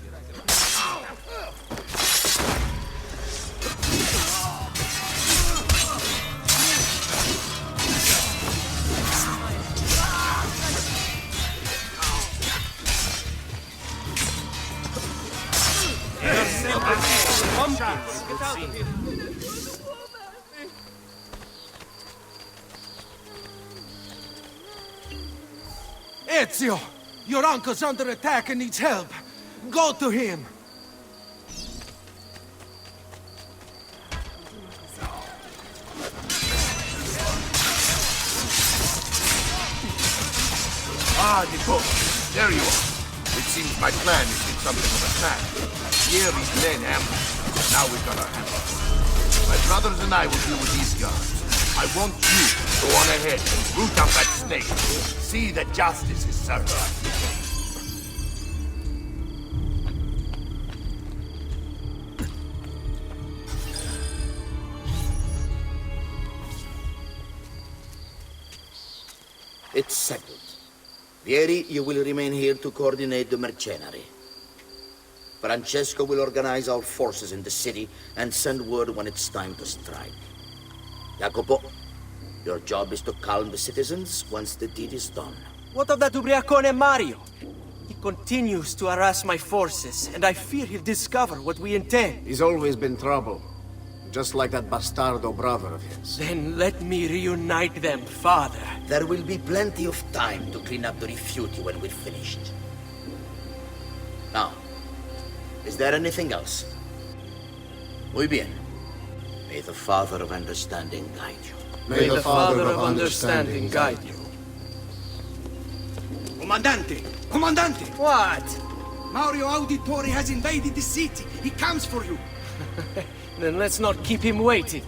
pumpkins, it seems. Ezio! Your uncle's under attack and needs help. Go to him! Ah, Nico, there you are. It seems my plan is in something of a snag. Here is men ambushed. Now we got our hands on. My brothers and I will deal with these guards. I want you to go on ahead and root out that snake. See that justice is served. It's settled. Vieri, you will remain here to coordinate the mercenary. Francesco will organize our forces in the city and send word when it's time to strike. Jacopo, your job is to calm the citizens once the deed is done. What of that ubriacone Mario? He continues to harass my forces, and I fear he'll discover what we intend. He's always been trouble. Just like that bastardo brother of his. Then let me reunite them, father. There will be plenty of time to clean up the rifiuti when we're finished. Now, is there anything else? Muy bien. May the Father of Understanding guide you. May the Father of Understanding guide you. Comandante! Comandante! What? Mario Auditore has invaded the city. He comes for you. Then let's not keep him waiting.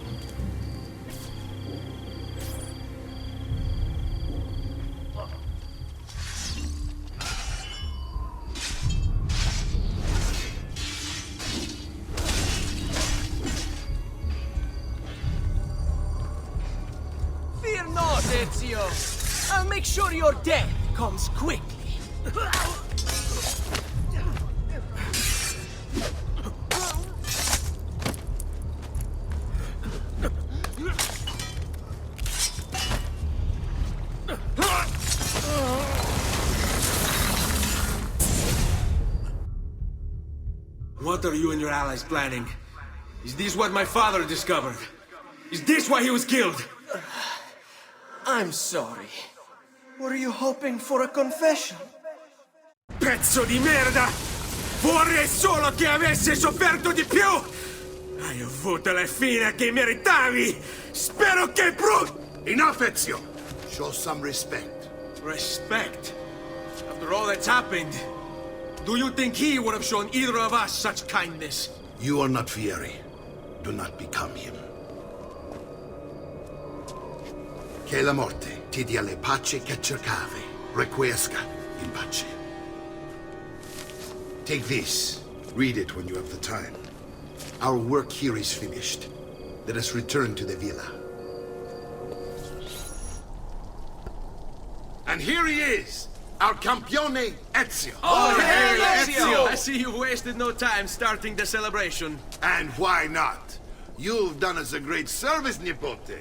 Fear not, Ezio. I'll make sure your death comes quickly. What are you and your allies planning? Is this what my father discovered? Is this why he was killed? I'm sorry. Were you hoping for a confession? Pezzo di merda! Vorrei solo che avesse sofferto di più! Hai avuto la fine che meritavi! Spero che Enough, Ezio! Show some respect. Respect? After all that's happened, do you think he would have shown either of us such kindness? You are not Fieri. Do not become him. Che la morte ti dia le pace che cercavi. Requiesca in pace. Take this. Read it when you have the time. Our work here is finished. Let us return to the villa. And here he is! Our campione, Ezio. Oh, hey, Ezio! I see you've wasted no time starting the celebration. And why not? You've done us a great service, Nipote.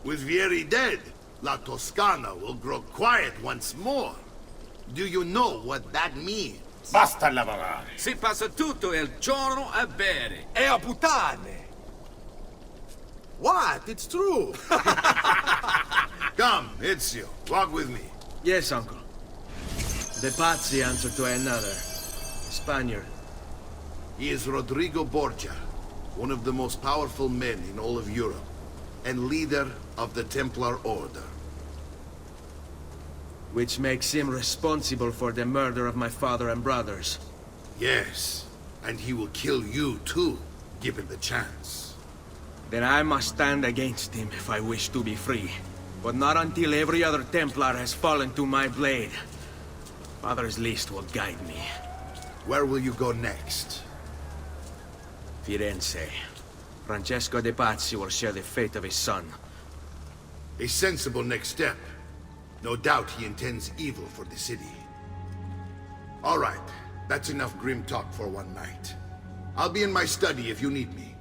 With Vieri dead, La Toscana will grow quiet once more. Do you know what that means? Basta lavorare. Si passa tutto il giorno a bere. E a puttane! What? It's true! Come, Ezio, walk with me. Yes, uncle. The Pazzi answer to another. Spaniard. He is Rodrigo Borgia, one of the most powerful men in all of Europe, and leader of the Templar Order. Which makes him responsible for the murder of my father and brothers. Yes, and he will kill you too, given the chance. Then I must stand against him if I wish to be free. But not until every other Templar has fallen to my blade. Father's list will guide me. Where will you go next? Firenze. Francesco de Pazzi will share the fate of his son. A sensible next step. No doubt he intends evil for the city. All right, that's enough grim talk for one night. I'll be in my study if you need me.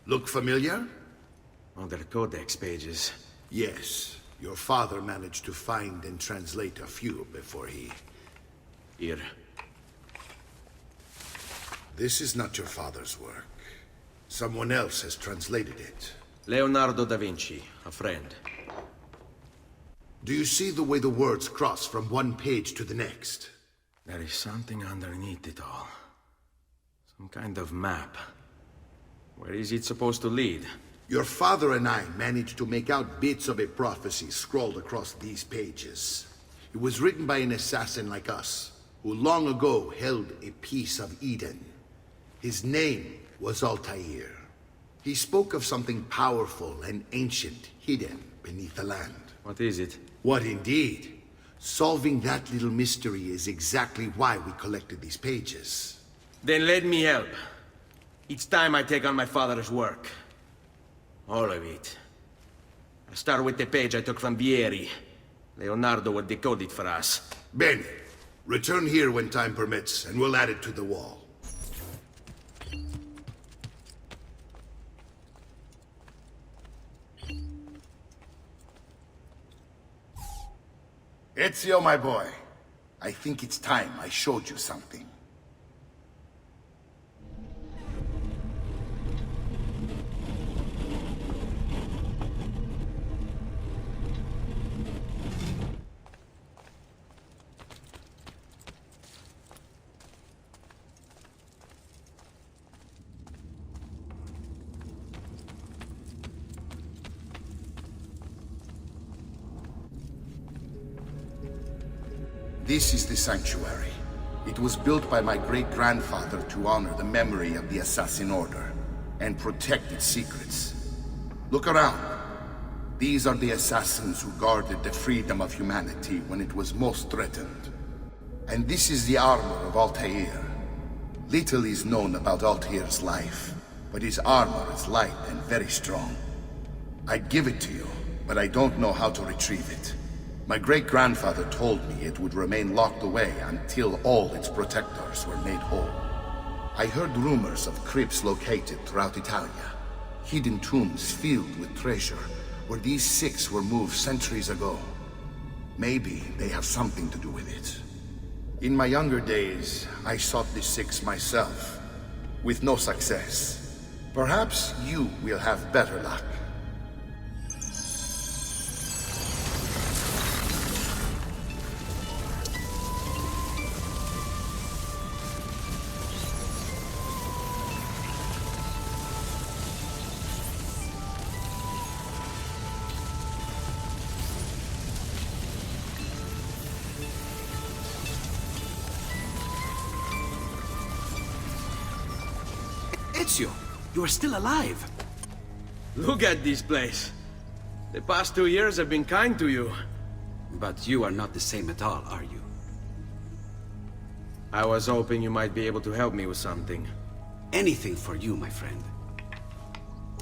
Look familiar? On their codex pages. Yes. Your father managed to find and translate a few before he... Here. This is not your father's work. Someone else has translated it. Leonardo da Vinci, a friend. Do you see the way the words cross from one page to the next? There is something underneath it all. Some kind of map. Where is it supposed to lead? Your father and I managed to make out bits of a prophecy scrawled across these pages. It was written by an assassin like us, who long ago held a piece of Eden. His name was Altair. He spoke of something powerful and ancient hidden beneath the land. What is it? What indeed? Solving that little mystery is exactly why we collected these pages. Then let me help. It's time I take on my father's work. All of it. I'll start with the page I took from Vieri. Leonardo will decode it for us. Bene. Return here when time permits, and we'll add it to the wall. Ezio, my boy. I think it's time I showed you something. This is the sanctuary. It was built by my great-grandfather to honor the memory of the Assassin Order and protect its secrets. Look around. These are the assassins who guarded the freedom of humanity when it was most threatened. And this is the armor of Altair. Little is known about Altair's life, but his armor is light and very strong. I'd give it to you, but I don't know how to retrieve it. My great-grandfather told me it would remain locked away until all its protectors were made whole. I heard rumors of crypts located throughout Italia, hidden tombs filled with treasure, where these six were moved centuries ago. Maybe they have something to do with it. In my younger days, I sought the six myself, with no success. Perhaps you will have better luck. Ezio, you are still alive. Look at this place. The past 2 years have been kind to you. But you are not the same at all, are you? I was hoping you might be able to help me with something. Anything for you, my friend.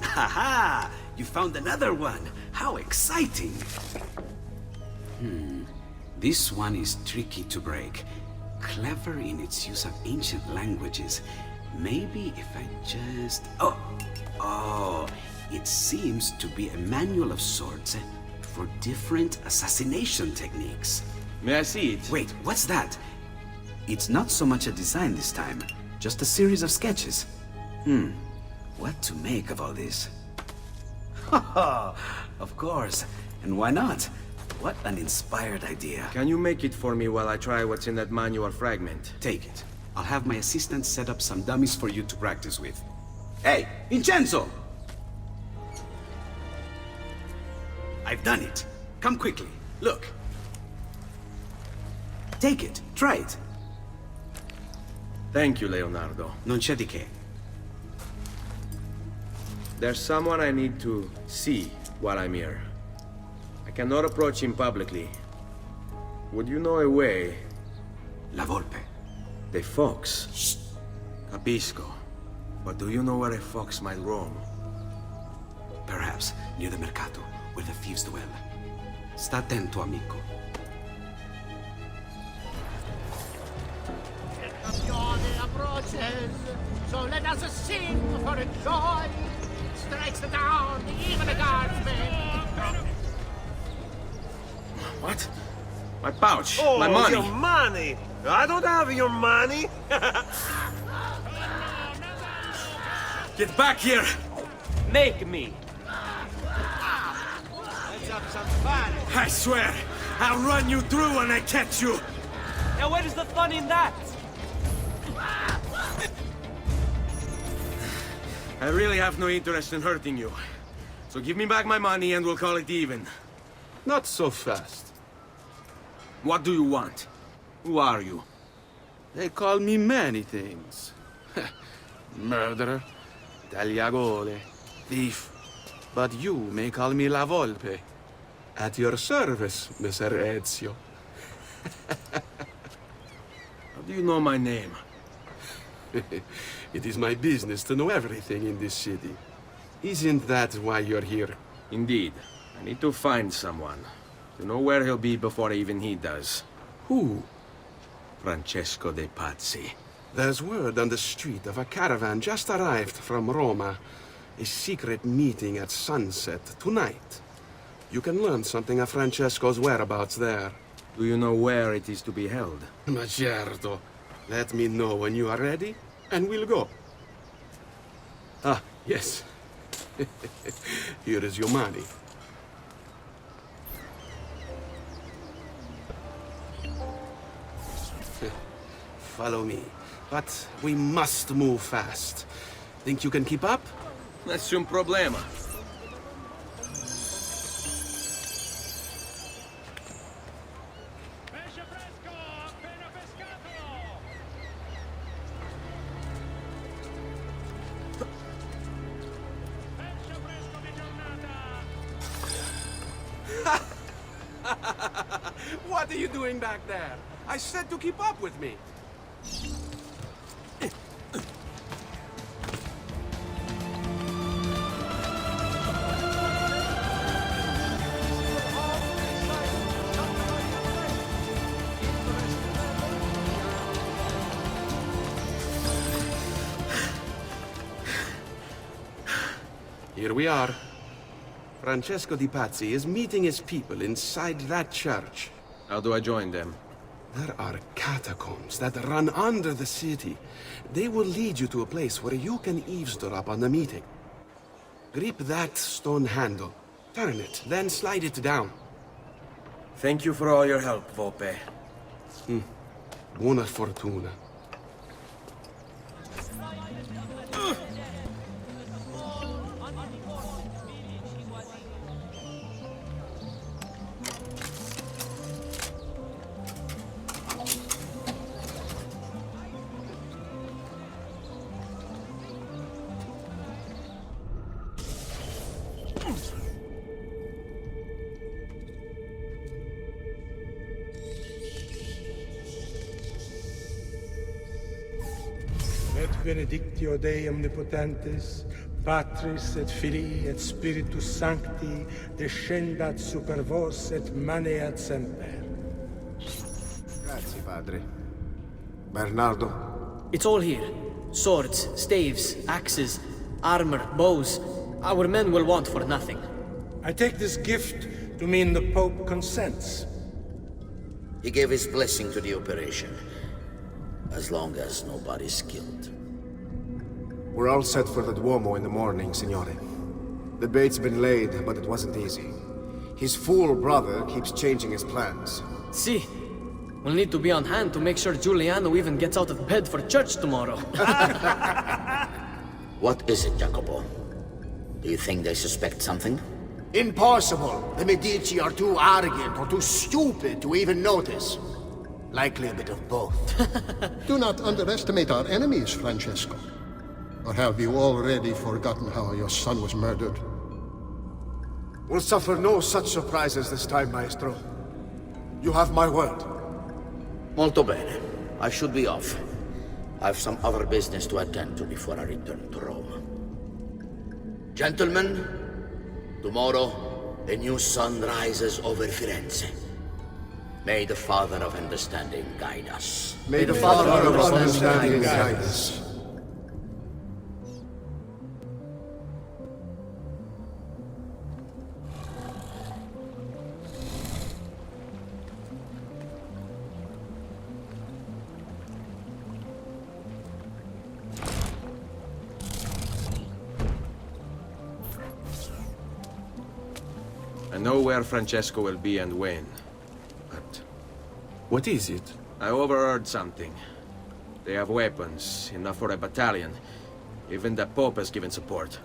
Ha-ha! You found another one! How exciting! This one is tricky to break. Clever in its use of ancient languages. Maybe if I just... Oh, it seems to be a manual of sorts for different assassination techniques. May I see it? Wait, what's that? It's not so much a design this time, just a series of sketches. What to make of all this? Of course, and why not? What an inspired idea. Can you make it for me while I try what's in that manual fragment? Take it. I'll have my assistant set up some dummies for you to practice with. Hey, Vincenzo! I've done it. Come quickly. Look. Take it. Try it. Thank you, Leonardo. Non c'è di che. There's someone I need to see while I'm here. I cannot approach him publicly. Would you know a way? La Volpe. The fox. Shh. Capisco. But do you know where a fox might roam? Perhaps near the mercato, where the thieves dwell. Sta attento, amico. The Campione approaches, so let us sing for joy. Strikes down even a guardsman. What? My pouch. Oh, my money. Your money. I don't have your money. Get back here! Make me. Let's have some fun. I swear, I'll run you through when I catch you! Now where's the fun in that? I really have no interest in hurting you. So give me back my money and we'll call it even. Not so fast. What do you want? Who are you? They call me many things. Murderer, tagliagole, thief. But you may call me La Volpe. At your service, Messer Ezio. How do you know my name? It is my business to know everything in this city. Isn't that why you're here? Indeed. I need to find someone. To know where he'll be before even he does. Who? Francesco de Pazzi. There's word on the street of a caravan just arrived from Roma. A secret meeting at sunset tonight. You can learn something of Francesco's whereabouts there. Do you know where it is to be held? Ma certo. Let me know when you are ready, and we'll go. Ah, yes. Here is your money. Follow me. But we must move fast. Think you can keep up? Nessun problema. What are you doing back there? I said to keep up with me. Here we are. Francesco di Pazzi is meeting his people inside that church. How do I join them? There are catacombs that run under the city. They will lead you to a place where you can eavesdrop on the meeting. Grip that stone handle. Turn it, then slide it down. Thank you for all your help, Volpe. Buona fortuna. Et benedictio Dei omnipotentes, Patris et Filii et Spiritus Sancti, descendat super vos et maneat semper. Grazie, padre. Bernardo? It's all here. Swords, staves, axes, armor, bows. Our men will want for nothing. I take this gift to mean the Pope consents. He gave his blessing to the operation. As long as nobody's killed. We're all set for the Duomo in the morning, Signore. The bait's been laid, but it wasn't easy. His fool brother keeps changing his plans. See, we'll need to be on hand to make sure Giuliano even gets out of bed for church tomorrow. What is it, Jacopo? Do you think they suspect something? Impossible! The Medici are too arrogant or too stupid to even notice. Likely a bit of both. Do not underestimate our enemies, Francesco. Or have you already forgotten how your son was murdered? We'll suffer no such surprises this time, Maestro. You have my word. Molto bene. I should be off. I've some other business to attend to before I return to Rome. Gentlemen, tomorrow, a new sun rises over Firenze. May the Father of Understanding guide us. May the Father of Understanding guide us. know where Francesco will be and when. But... What is it? I overheard something. They have weapons, enough for a battalion. Even the Pope has given support.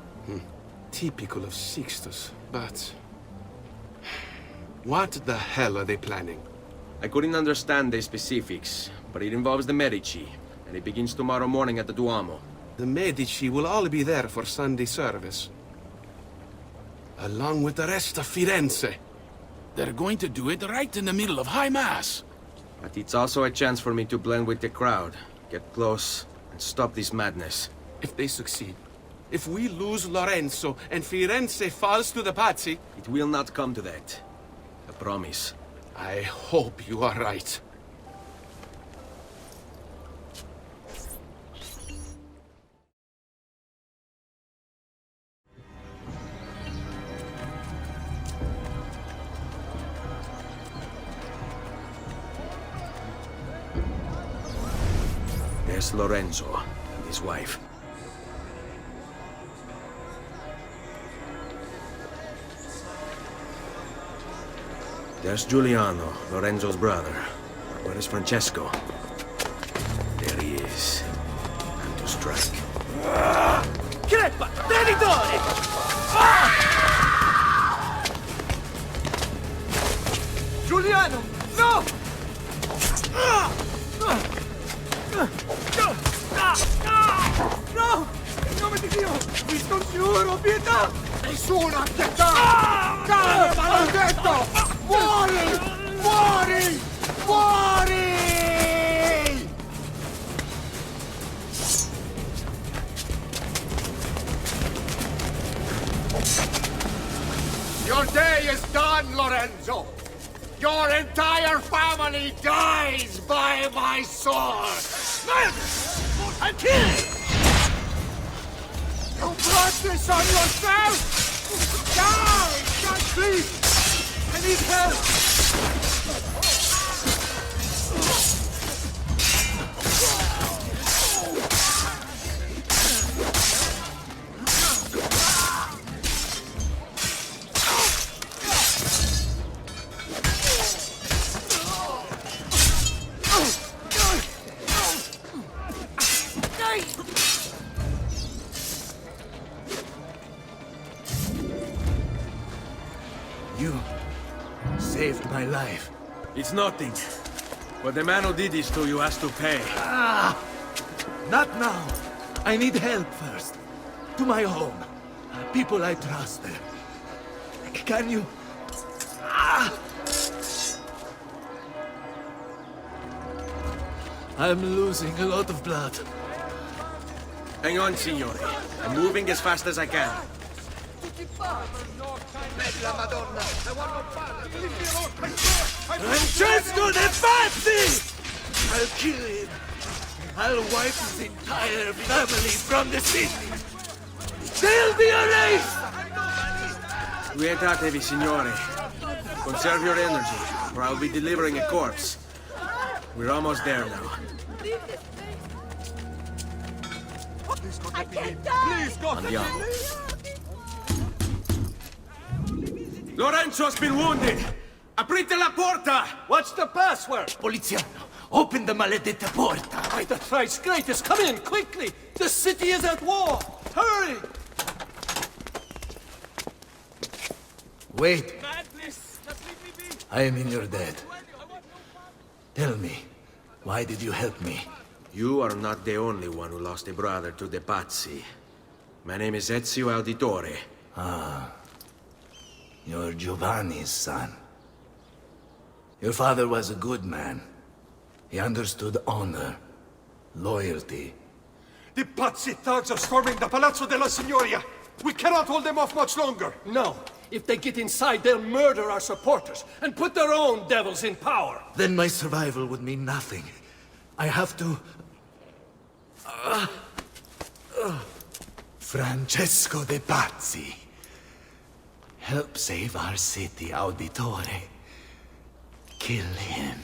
Typical of Sixtus, but... What the hell are they planning? I couldn't understand the specifics, but it involves the Medici, and it begins tomorrow morning at the Duomo. The Medici will all be there for Sunday service. Along with the rest of Firenze. They're going to do it right in the middle of High Mass. But it's also a chance for me to blend with the crowd, get close, and stop this madness. If they succeed, if we lose Lorenzo and Firenze falls to the Pazzi... It will not come to that. I promise. I hope you are right. There's Lorenzo and his wife. There's Giuliano, Lorenzo's brother. Where is Francesco? There he is. Time to strike. Crepa! Traditore! Giuliano! No! No! In nome di Dio! Vi scongiuro, pietà! Nessuna pietà! Cane maledetto! Muori! Muori! Muori! Your day is done, Lorenzo! Your entire family dies by my sword! I'm killing! You brought this on yourself! Die! God, please! I need help! You saved my life. It's nothing. But the man who did this to you has to pay. Not now. I need help first. To my home. People I trust. Can you... I'm losing a lot of blood. Hang on, signore. I'm moving as fast as I can. Francesco de Pazzi! I'll kill him. I'll wipe his entire family from the city. They'll be erased! Quietatevi, signore. Conserve your energy, or I'll be delivering a corpse. We're almost there now. I can't die! Please, God! Andiamo. Lorenzo has been wounded! Aprite la porta! What's the password? Poliziano, open the maledetta porta. By the thrice greatest, come in, quickly! The city is at war! Hurry! Wait. I am in your debt. Tell me, why did you help me? You are not the only one who lost a brother to the Pazzi. My name is Ezio Auditore. Ah. You're Giovanni's son. Your father was a good man. He understood honor, loyalty. The Pazzi thugs are storming the Palazzo della Signoria! We cannot hold them off much longer! No. If they get inside, they'll murder our supporters and put their own devils in power. Then my survival would mean nothing. I have to... Francesco de Pazzi. Help save our city, Auditore. Kill him.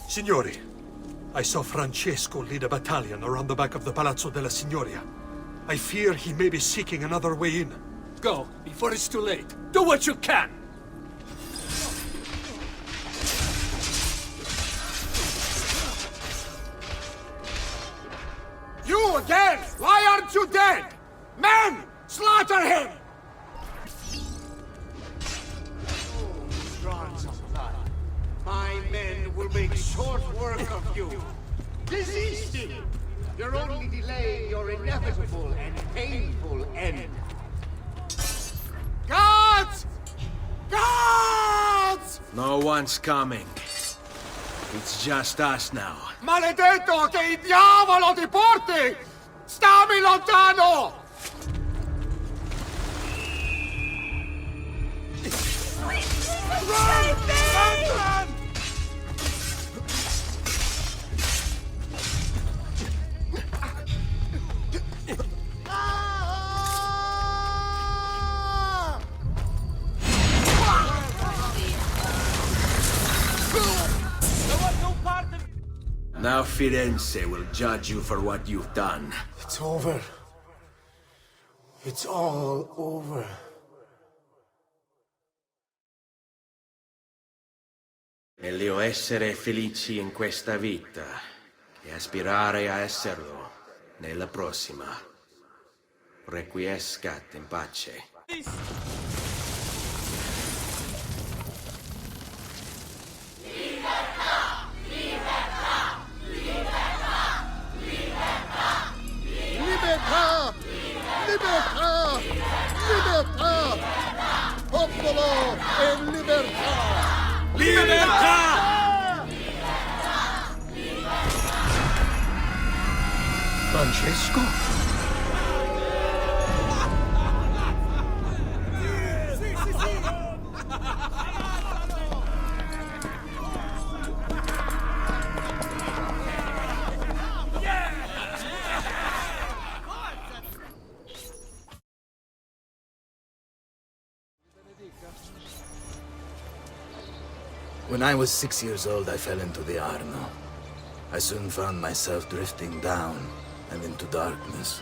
Signori, I saw Francesco lead a battalion around the back of the Palazzo della Signoria. I fear he may be seeking another way in. Go, before it's too late. Do what you can! You again! Why aren't you dead? Men! Slaughter him! My men will make short work of you. Desisting! You're only delaying your inevitable and painful end. Guards! Guards! No one's coming. It's just us now. Maledetto che il diavolo ti porti! Stammi lontano! Run! Run! Now Firenze will judge you for what you've done. It's over. It's all over. Meglio essere felici in questa vita che aspirare a esserlo nella prossima. Requiescat in pace. Libertà! Libertà! Libertà! Popolo e libertà! Libertà! Francesco? When I was 6 years old, I fell into the Arno. I soon found myself drifting down and into darkness.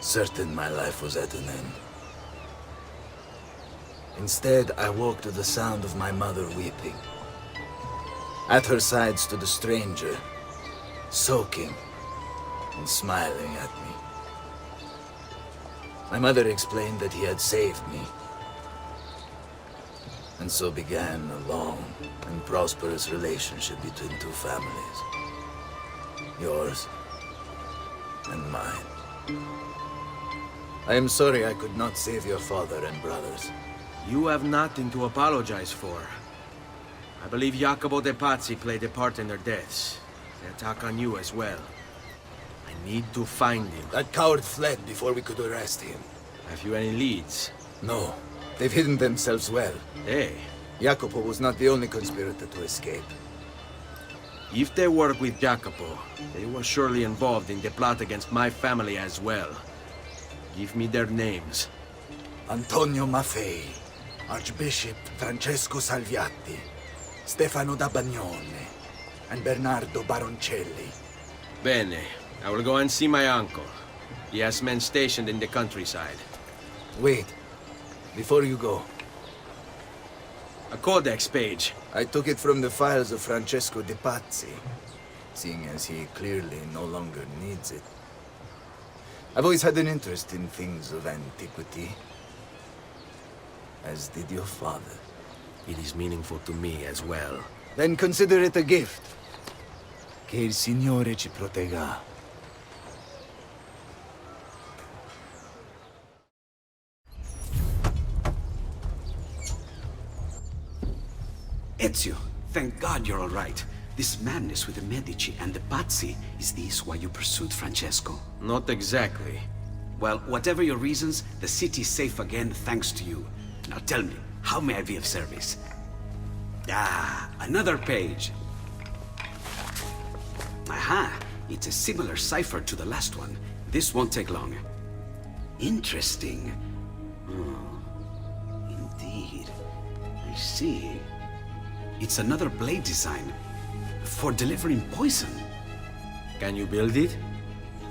Certain my life was at an end. Instead, I woke to the sound of my mother weeping. At her side stood a stranger, soaking and smiling at me. My mother explained that he had saved me. And so began a long and prosperous relationship between two families. Yours and mine. I am sorry I could not save your father and brothers. You have nothing to apologize for. I believe Jacopo de Pazzi played a part in their deaths. They attack on you as well. I need to find him. That coward fled before we could arrest him. Have you any leads? No. They've hidden themselves well. Hey. Jacopo was not the only conspirator to escape. If they work with Jacopo, they were surely involved in the plot against my family as well. Give me their names. Antonio Maffei, Archbishop Francesco Salviati, Stefano da Bagnone, and Bernardo Baroncelli. Bene. I will go and see my uncle. He has men stationed in the countryside. Wait. Before you go. A codex page. I took it from the files of Francesco de Pazzi, seeing as he clearly no longer needs it. I've always had an interest in things of antiquity, as did your father. It is meaningful to me as well. Then consider it a gift. Che il Signore ci protegga. Ezio, thank God you're all right. This madness with the Medici and the Pazzi, is this why you pursued Francesco? Not exactly. Well, whatever your reasons, the city's safe again thanks to you. Now tell me, how may I be of service? Ah, another page. Aha, it's a similar cipher to the last one. This won't take long. Interesting. Oh, indeed. I see. It's another blade design. For delivering poison. Can you build it?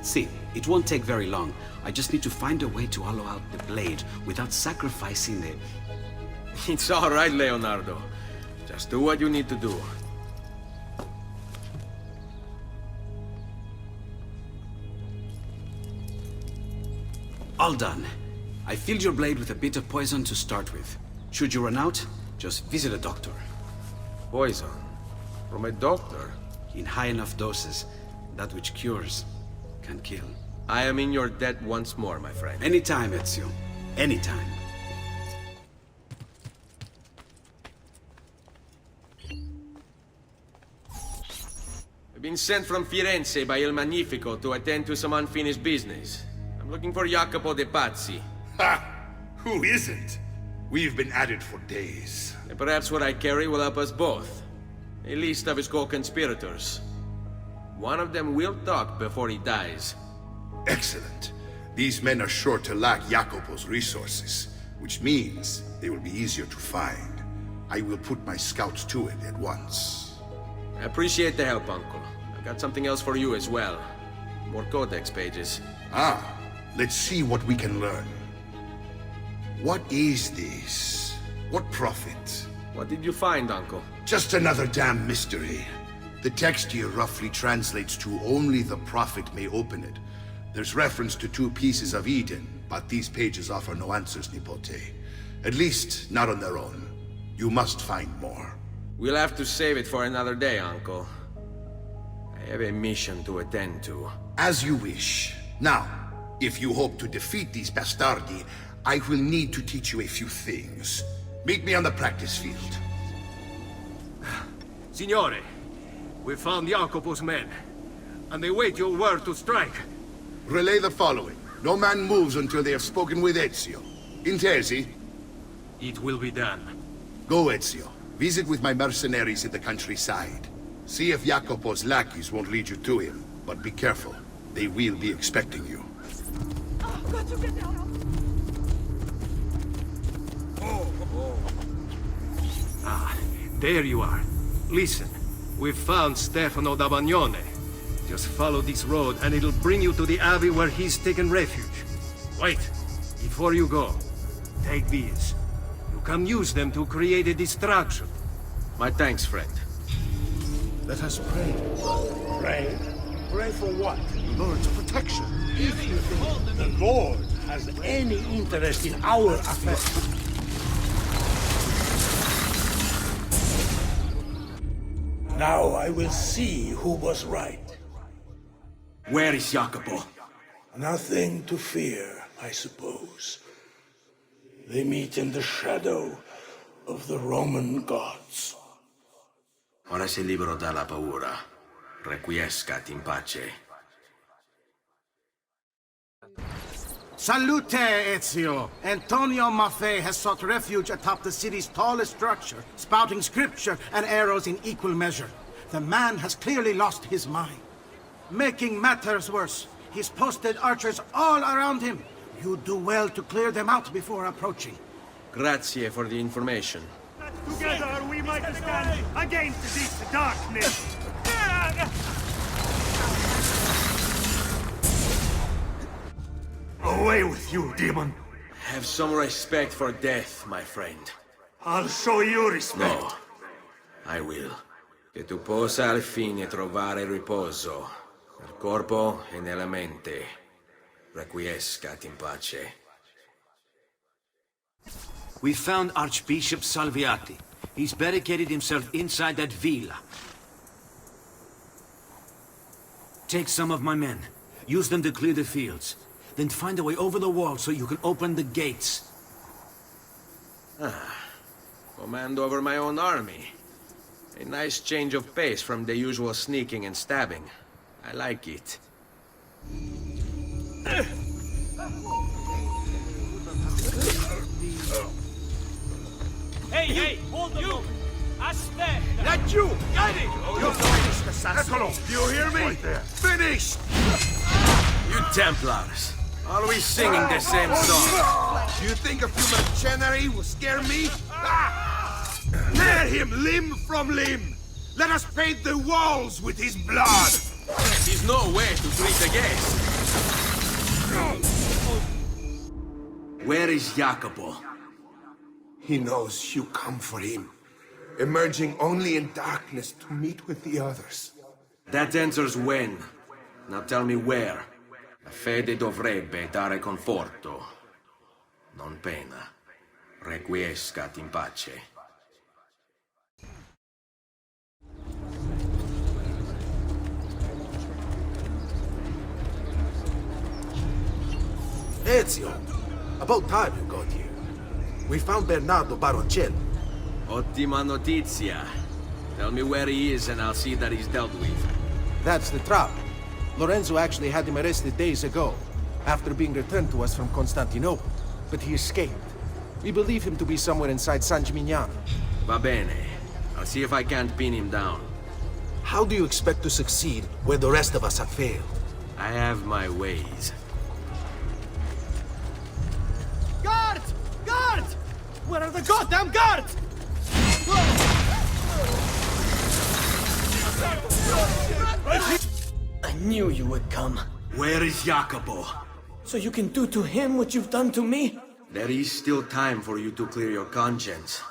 See, it won't take very long. I just need to find a way to hollow out the blade without sacrificing the... It's all right, Leonardo. Just do what you need to do. All done. I filled your blade with a bit of poison to start with. Should you run out, just visit a doctor. Poison? From a doctor? In high enough doses, that which cures can kill. I am in your debt once more, my friend. Anytime, Ezio. Anytime. I've been sent from Firenze by Il Magnifico to attend to some unfinished business. I'm looking for Jacopo de Pazzi. Ha! Who isn't? We've been at it for days. And perhaps what I carry will help us both. A list of his co-conspirators. One of them will talk before he dies. Excellent. These men are sure to lack Jacopo's resources, which means they will be easier to find. I will put my scouts to it at once. I appreciate the help, Uncle. I've got something else for you as well. More codex pages. Ah, let's see what we can learn. What is this? What prophet? What did you find, Uncle? Just another damn mystery. The text here roughly translates to only the prophet may open it. There's reference to 2 pieces of Eden, but these pages offer no answers, Nipote. At least, not on their own. You must find more. We'll have to save it for another day, Uncle. I have a mission to attend to. As you wish. Now, if you hope to defeat these bastardi, I will need to teach you a few things. Meet me on the practice field. Signore, we found Jacopo's men, and they wait your word to strike. Relay the following. No man moves until they have spoken with Ezio. Intesi? It will be done. Go, Ezio. Visit with my mercenaries in the countryside. See if Jacopo's lackeys won't lead you to him, but be careful. They will be expecting you. Ah, there you are. Listen, we've found Stefano da Bagnone. Just follow this road and it'll bring you to the abbey where he's taken refuge. Wait, before you go, take these. You can use them to create a distraction. My thanks, friend. Let us pray. Pray? Pray for what? Lord's protection. If you think the Lord has any interest in our affairs. Now I will see who was right. Where is Jacopo? Nothing to fear, I suppose. They meet in the shadow of the Roman gods. Ora sei libero dalla paura. Requiescat in pace. Salute, Ezio! Antonio Maffei has sought refuge atop the city's tallest structure, spouting scripture and arrows in equal measure. The man has clearly lost his mind. Making matters worse, he's posted archers all around him. You do well to clear them out before approaching. Grazie for the information. Together we might stand against this darkness. Away with you, demon! Have some respect for death, my friend. I'll show you respect. No, I will. Che tu possa al fine trovare riposo, nel corpo e nella mente. Requiescat in pace. We found Archbishop Salviati. He's barricaded himself inside that villa. Take some of my men. Use them to clear the fields. Then find a way over the wall so you can open the gates. Command over my own army. A nice change of pace from the usual sneaking and stabbing. I like it. Hey, hold on! You! Aspetta! Let you! Get it! You finished, assassin! Do you hear me? Finished! You Templars! Always singing the same song. Do you think a few mercenary will scare me? Tear him limb from limb! Let us paint the walls with his blood! There's no way to treat a guest. Where is Jacopo? He knows you come for him, emerging only in darkness to meet with the others. That answers when. Now tell me where. La fede dovrebbe dare conforto, non pena. Requiescat in pace. Ezio, about time you got here. We found Bernardo Baroncelli. Ottima notizia. Tell me where he is and I'll see that he's dealt with. That's the trap. Lorenzo actually had him arrested days ago, after being returned to us from Constantinople. But he escaped. We believe him to be somewhere inside San Gimignano. Va bene. I'll see if I can't pin him down. How do you expect to succeed where the rest of us have failed? I have my ways. Guards! Guards! Where are the goddamn guards? I knew you would come. Where is Jacopo? So you can do to him what you've done to me? There is still time for you to clear your conscience.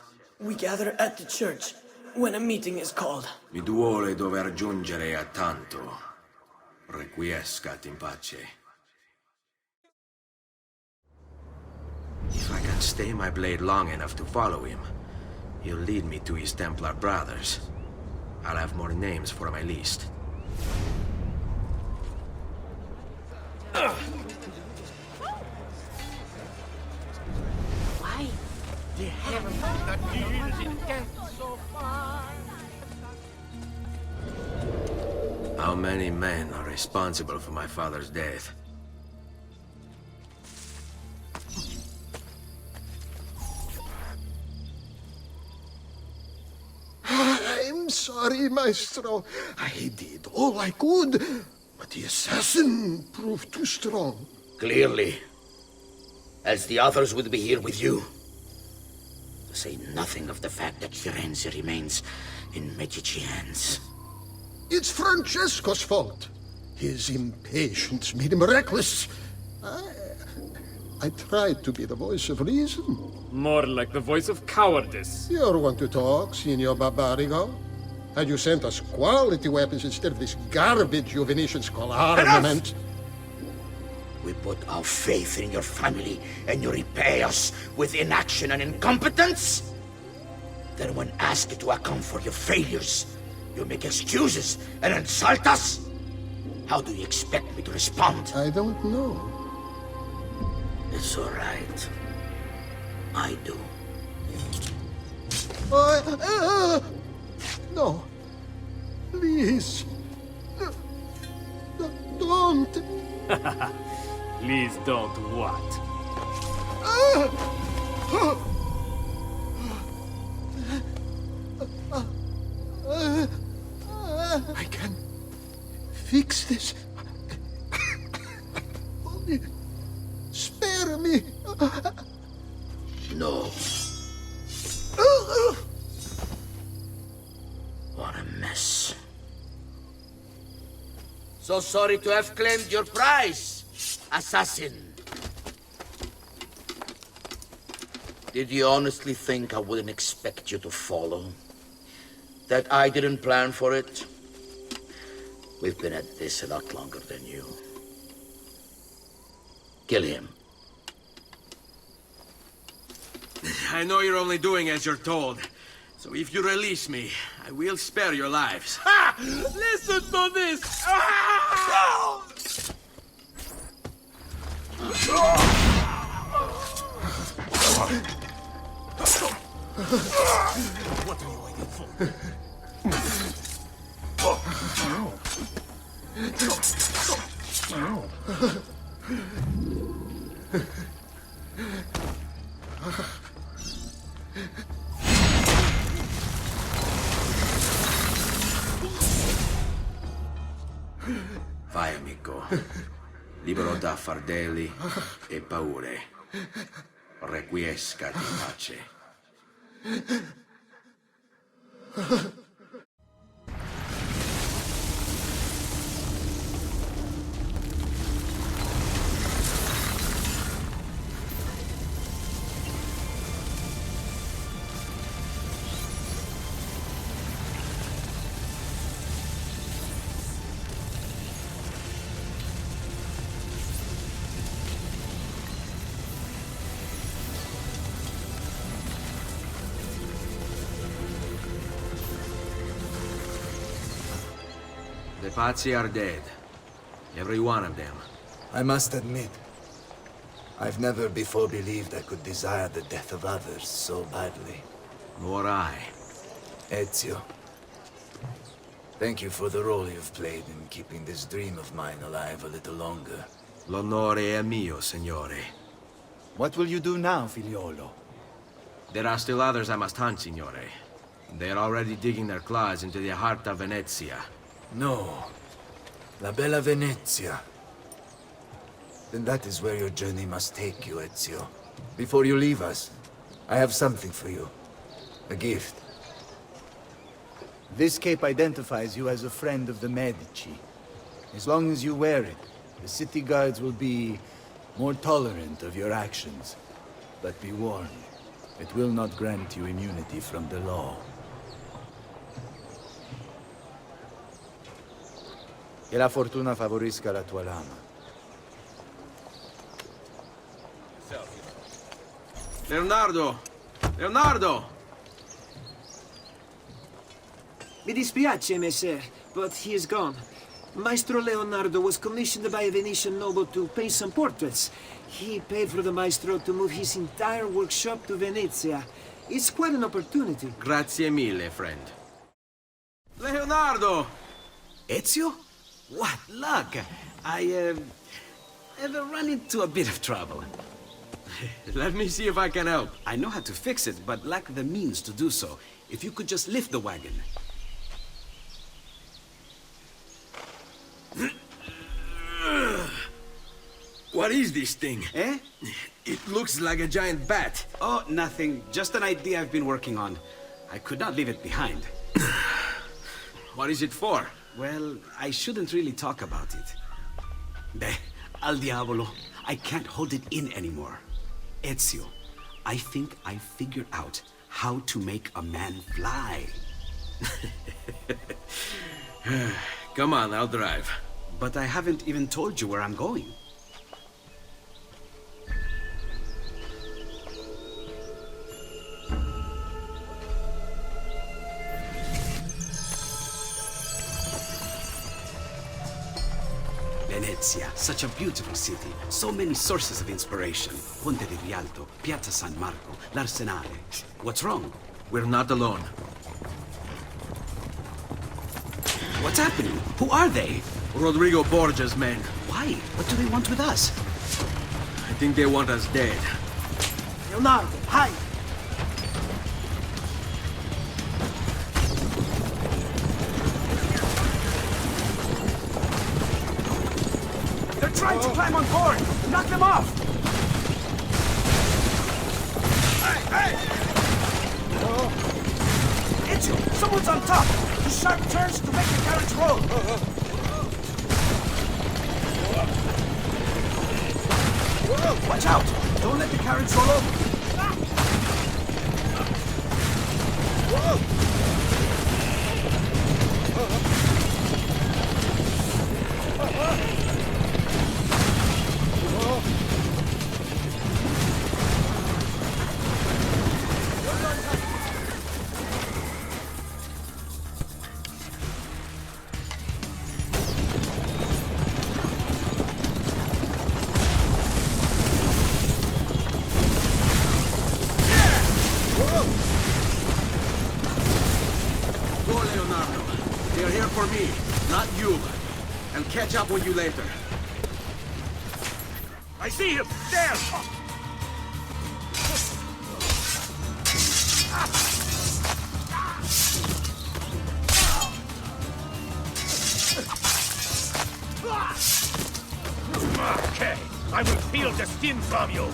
We gather at the church when a meeting is called. Mi duole dover giungere a tanto. Requiescat in pace. If I can stay my blade long enough to follow him, he'll lead me to his Templar brothers. I'll have more names for my list. Why? The heaven that deals in death so far. How many men are responsible for my father's death? I'm sorry, Maestro. I did all I could, but the assassin proved too strong. Clearly. Else the others would be here with you. To say nothing of the fact that Firenze remains in Medici hands. It's Francesco's fault. His impatience made him reckless. I tried to be the voice of reason. More like the voice of cowardice. You're one to talk, Signor Barbarigo. Had you sent us quality weapons instead of this garbage you Venetians call armament... We put our faith in your family, and you repay us with inaction and incompetence? Then when asked to account for your failures, you make excuses and insult us? How do you expect me to respond? I don't know. It's all right. I do. No. Please. Don't. Please don't what? I can fix this. Only spare me. No. What a mess. So sorry to have claimed your prize, assassin. Did you honestly think I wouldn't expect you to follow? That I didn't plan for it? We've been at this a lot longer than you. Kill him. I know you're only doing as you're told. So if you release me, I will spare your lives. Ha! Listen to this! Ah! What are you waiting for? Vai, amico. Libero da fardelli e paure. Requiescat in pace. The Pazzi are dead. Every one of them. I must admit, I've never before believed I could desire the death of others so badly. Nor I. Ezio, thank you for the role you've played in keeping this dream of mine alive a little longer. L'onore è mio, signore. What will you do now, figliolo? There are still others I must hunt, signore. They are already digging their claws into the heart of Venezia. No. La bella Venezia. Then that is where your journey must take you, Ezio. Before you leave us, I have something for you. A gift. This cape identifies you as a friend of the Medici. As long as you wear it, the city guards will be more tolerant of your actions. But be warned, it will not grant you immunity from the law. Che la fortuna favorisca la tua lama. Leonardo! Leonardo! Mi dispiace, messer, but he is gone. Maestro Leonardo was commissioned by a Venetian noble to paint some portraits. He paid for the maestro to move his entire workshop to Venezia. It's quite an opportunity. Grazie mille, friend. Leonardo! Ezio? What luck! I have run into a bit of trouble. Let me see if I can help. I know how to fix it, but lack the means to do so. If you could just lift the wagon. What is this thing? Eh? It looks like a giant bat. Oh, nothing. Just an idea I've been working on. I could not leave it behind. What is it for? Well, I shouldn't really talk about it. Beh, al diavolo. I can't hold it in anymore. Ezio, I think I figured out how to make a man fly. Come on, I'll drive. But I haven't even told you where I'm going. Venezia, such a beautiful city. So many sources of inspiration. Ponte di Rialto, Piazza San Marco, l'Arsenale. What's wrong? We're not alone. What's happening? Who are they? Rodrigo Borgia's men. Why? What do they want with us? I think they want us dead. Leonardo, hide! They're trying to climb on board! Knock them off! Hey, hey! Ezio, someone's on top! Do sharp turns to make the carriage roll! Watch out! Don't let the carriage roll over! Catch up with you later. I see him! There! Okay, I will peel the skin from you!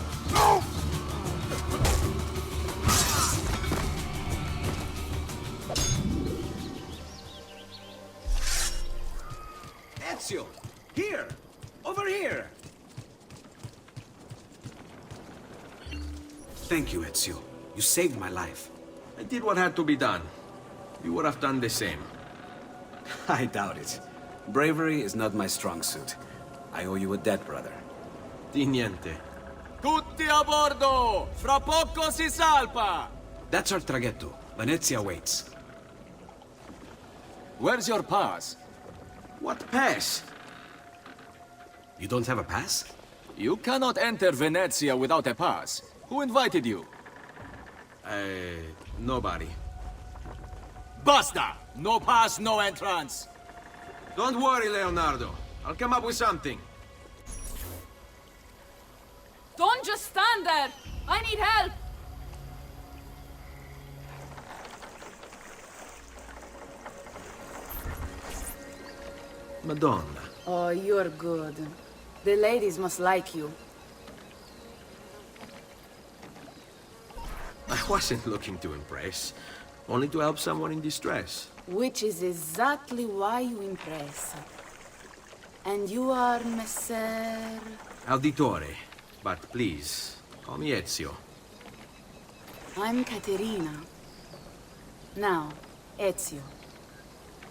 Ezio! Here! Over here! Thank you, Ezio. You saved my life. I did what had to be done. You would have done the same. I doubt it. Bravery is not my strong suit. I owe you a debt, brother. Di niente. Tutti a bordo! Fra poco si salpa! That's our traghetto. Venezia waits. Where's your pass? What pass? You don't have a pass? You cannot enter Venezia without a pass. Who invited you? Nobody. Basta! No pass, no entrance! Don't worry, Leonardo. I'll come up with something. Don't just stand there! I need help! Madonna. Oh, you're good. The ladies must like you. I wasn't looking to impress, only to help someone in distress. Which is exactly why you impress. And you are Messer... Auditore, but please, call me Ezio. I'm Caterina. Now, Ezio,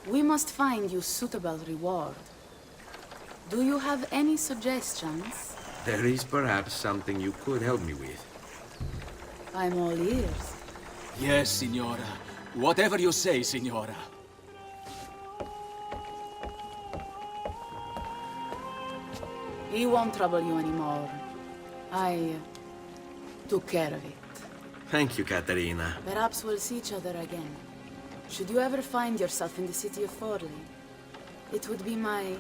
we must find you suitable reward. Do you have any suggestions? There is perhaps something you could help me with. I'm all ears. Yes, Signora. Whatever you say, Signora. He won't trouble you anymore. I took care of it. Thank you, Caterina. Perhaps we'll see each other again. Should you ever find yourself in the city of Forli, it would be my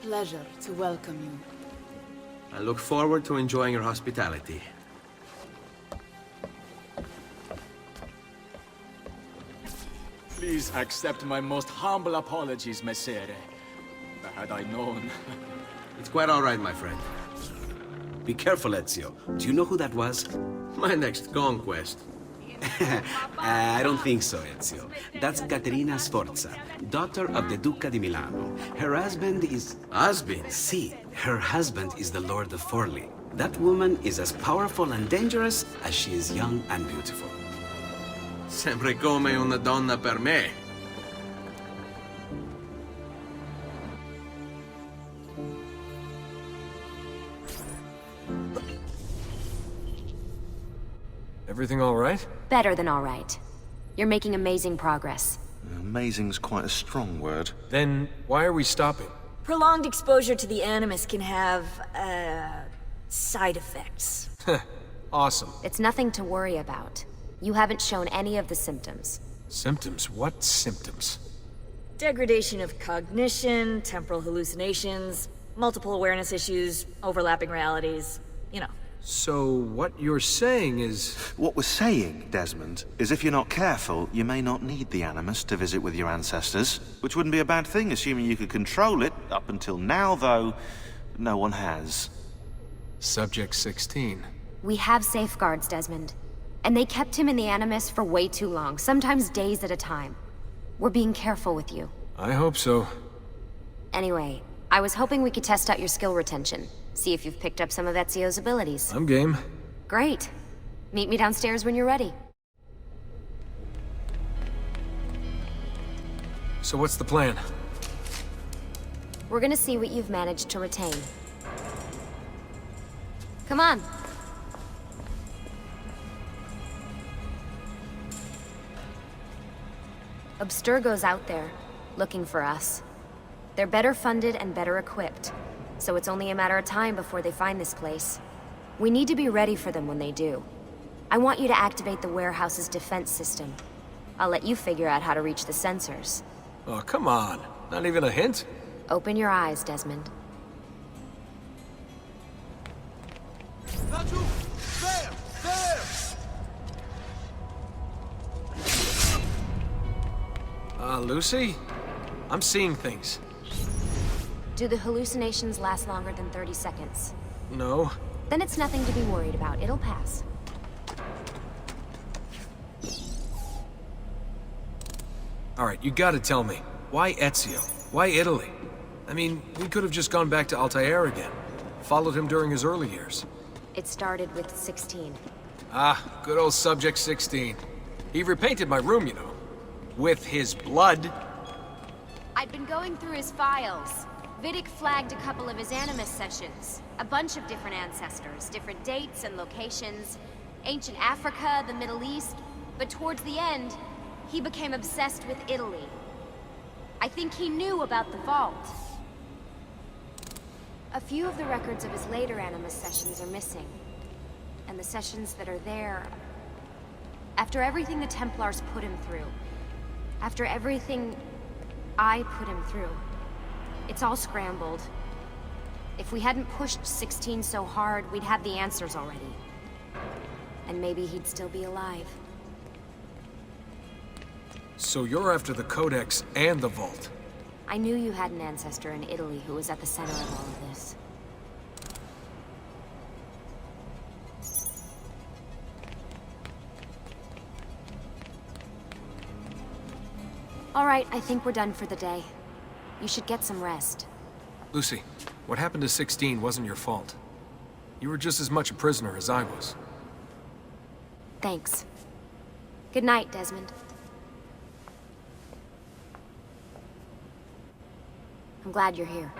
pleasure to welcome you. I look forward to enjoying your hospitality. Please accept my most humble apologies, Messere. Had I known... It's quite all right, my friend. Be careful, Ezio. Do you know who that was? My next conquest. I don't think so, Ezio. That's Caterina Sforza, daughter of the Duca di Milano. Her husband is... Husband? Si, her husband is the Lord of Forli. That woman is as powerful and dangerous as she is young and beautiful. Sempre come una donna per me. Everything all right? Better than all right. You're making amazing progress. Amazing's quite a strong word. Then why are we stopping? Prolonged exposure to the Animus can have, side effects. Awesome. It's nothing to worry about. You haven't shown any of the symptoms. Symptoms? What symptoms? Degradation of cognition, temporal hallucinations, multiple awareness issues, overlapping realities, you know. So what you're saying is... What we're saying, Desmond, is if you're not careful, you may not need the Animus to visit with your ancestors. Which wouldn't be a bad thing, assuming you could control it. Up until now, though, no one has. Subject 16. We have safeguards, Desmond. And they kept him in the Animus for way too long, sometimes days at a time. We're being careful with you. I hope so. Anyway, I was hoping we could test out your skill retention. See if you've picked up some of Ezio's abilities. I'm game. Great. Meet me downstairs when you're ready. So what's the plan? We're gonna see what you've managed to retain. Come on. Abstergo's out there, looking for us. They're better funded and better equipped. So it's only a matter of time before they find this place. We need to be ready for them when they do. I want you to activate the warehouse's defense system. I'll let you figure out how to reach the sensors. Oh, come on. Not even a hint? Open your eyes, Desmond. Raju! There! There! Lucy? I'm seeing things. Do the hallucinations last longer than 30 seconds? No. Then it's nothing to be worried about. It'll pass. Alright, you gotta tell me. Why Ezio? Why Italy? I mean, we could have just gone back to Altair again. Followed him during his early years. It started with 16. Ah, good old Subject 16. He repainted my room, you know. With his blood. I'd been going through his files. Vidic flagged a couple of his Animus sessions. A bunch of different ancestors, different dates and locations. Ancient Africa, the Middle East. But towards the end, he became obsessed with Italy. I think he knew about the vault. A few of the records of his later Animus sessions are missing. And the sessions that are there... After everything the Templars put him through, after everything I put him through, it's all scrambled. If we hadn't pushed 16 so hard, we'd have the answers already. And maybe he'd still be alive. So you're after the Codex and the Vault? I knew you had an ancestor in Italy who was at the center of all of this. All right, I think we're done for the day. You should get some rest. Lucy, what happened to 16 wasn't your fault. You were just as much a prisoner as I was. Thanks. Good night, Desmond. I'm glad you're here.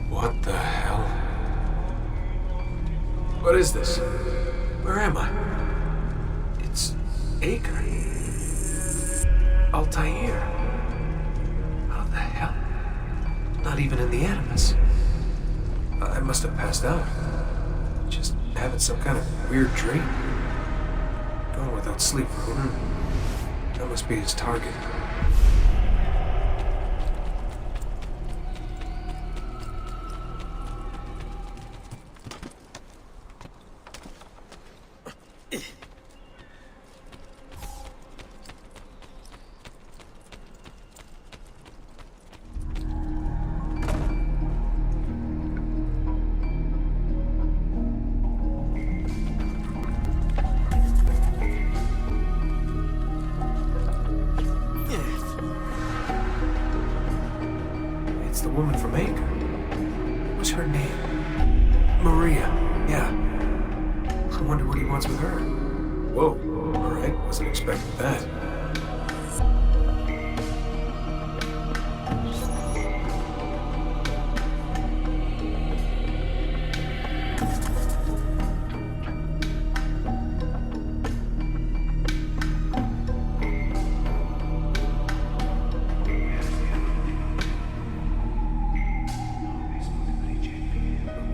What the hell? What is this? Where am I? It's Acre. Altair. How the hell? Not even in the Animus. I must have passed out. Just having some kind of weird dream. Going without sleep for Odin. That must be his target. It's the woman from Acre. What's her name? Maria. Yeah. I wonder what he wants with her. Whoa. All right. Wasn't expecting that.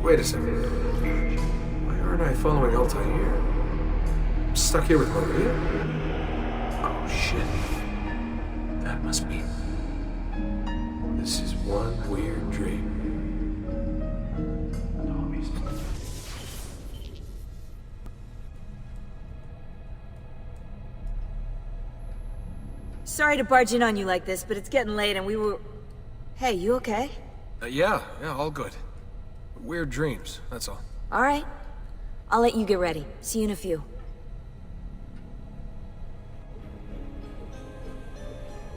Wait a second. Why aren't I following Altair? I'm stuck here with Maria? Oh, shit. That must be... This is one weird dream. Sorry to barge in on you like this, but it's getting late and we were... Hey, you okay? Yeah, all good. Weird dreams, that's all. All right. I'll let you get ready. See you in a few.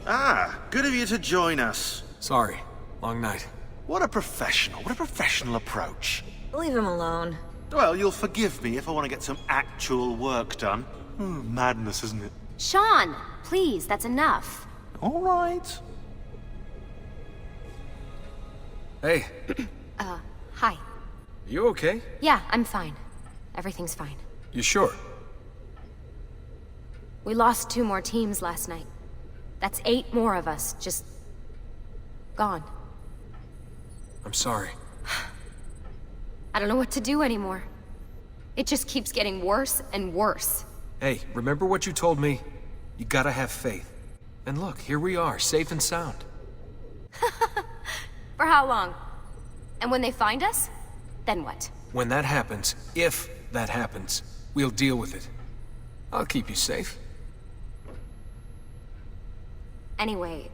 Ah, good of you to join us. Sorry, long night. What a professional approach. Leave him alone. Well, you'll forgive me if I want to get some actual work done. Madness, isn't it? Sean, please, that's enough. All right. Hey. Hi. You okay? Yeah, I'm fine. Everything's fine. You sure? We lost 2 more teams last night. That's 8 more of us, just... gone. I'm sorry. I don't know what to do anymore. It just keeps getting worse and worse. Hey, remember what you told me? You gotta have faith. And look, here we are, safe and sound. For how long? And when they find us, then what? When that happens, if that happens, we'll deal with it. I'll keep you safe. Anyway,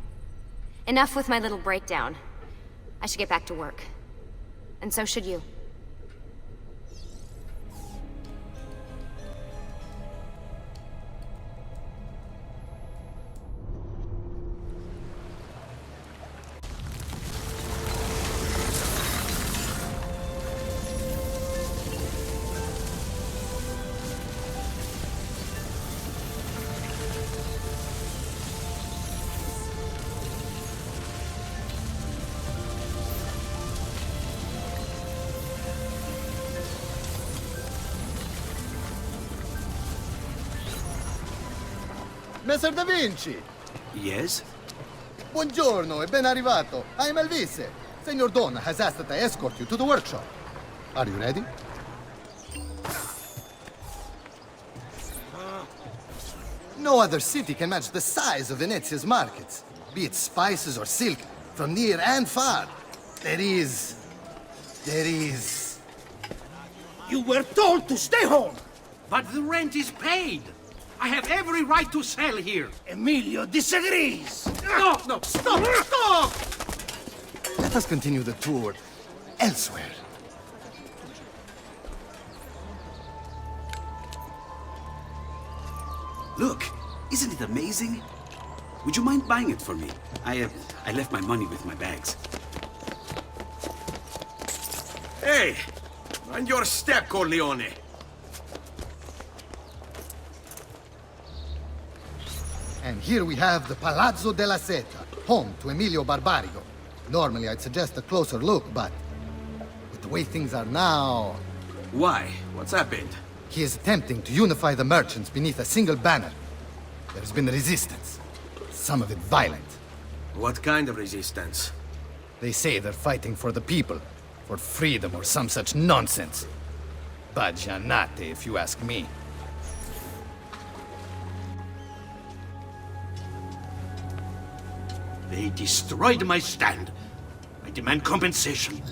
enough with my little breakdown. I should get back to work. And so should you. Messer Da Vinci! Yes? Buongiorno e ben arrivato. I'm Elvise. Senor Don has asked that I escort you to the workshop. Are you ready? No other city can match the size of Venezia's markets, be it spices or silk, from near and far. There is... You were told to stay home! But the rent is paid! I have every right to sell here! Emilio disagrees! No, stop! Let us continue the tour elsewhere. Look, isn't it amazing? Would you mind buying it for me? I left my money with my bags. Hey! Mind your step, Corleone! And here we have the Palazzo della Seta, home to Emilio Barbarigo. Normally I'd suggest a closer look, but with the way things are now... Why? What's happened? He is attempting to unify the merchants beneath a single banner. There's been resistance, some of it violent. What kind of resistance? They say they're fighting for the people, for freedom or some such nonsense. Baggianate, if you ask me. They destroyed my stand. I demand compensation.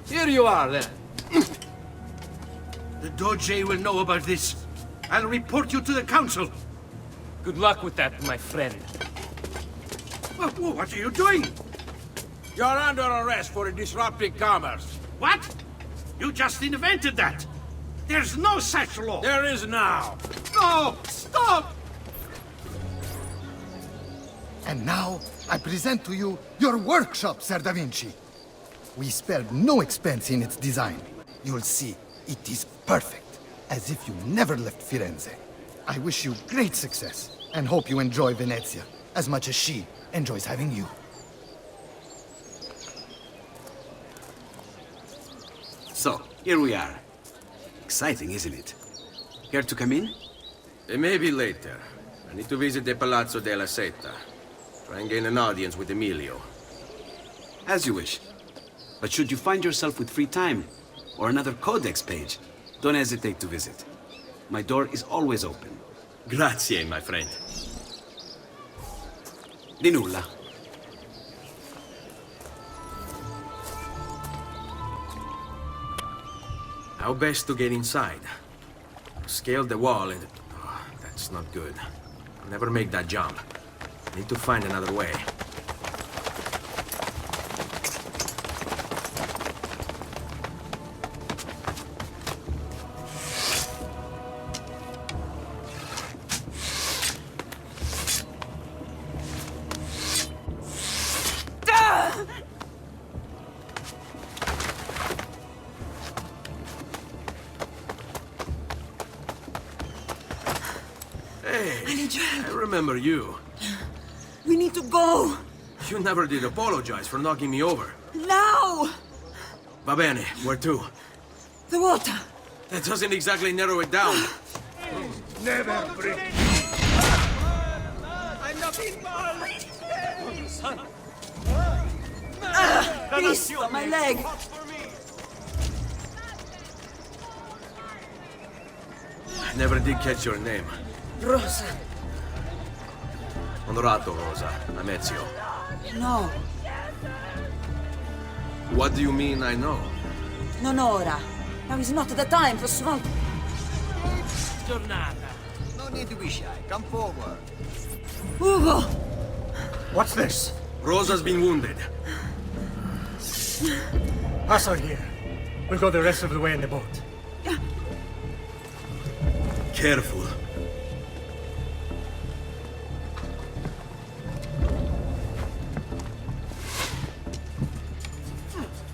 Here you are, then. The Doge will know about this. I'll report you to the council. Good luck with that, my friend. What are you doing? You're under arrest for disrupting commerce. What? You just invented that. There's no such law. There is now. No! Stop! And now, I present to you your workshop, Sir Da Vinci. We spared no expense in its design. You'll see, it is perfect, as if you never left Firenze. I wish you great success, and hope you enjoy Venezia, as much as she enjoys having you. So, here we are. Exciting, isn't it? Care to come in? Maybe later. I need to visit the Palazzo della Seta. Try and gain an audience with Emilio. As you wish. But should you find yourself with free time, or another codex page, don't hesitate to visit. My door is always open. Grazie, my friend. Di nulla. How best to get inside? Scale the wall and... Oh, that's not good. I'll never make that jump. Need to find another way. I remember you. We need to go. You never did apologize for knocking me over. Now! Va bene, where to? The water. That doesn't exactly narrow it down. Never bring... I'm not involved. Cristo, my leg. I never did catch your name. Rosa. Onorato, Rosa. I'm Ezio. No. What do you mean I know? Non ora. Now is not the time for small... Giornata. No need to be shy. Come forward. Ugo! What's this? Rosa's been wounded. Pass on here. We'll go the rest of the way in the boat. Careful.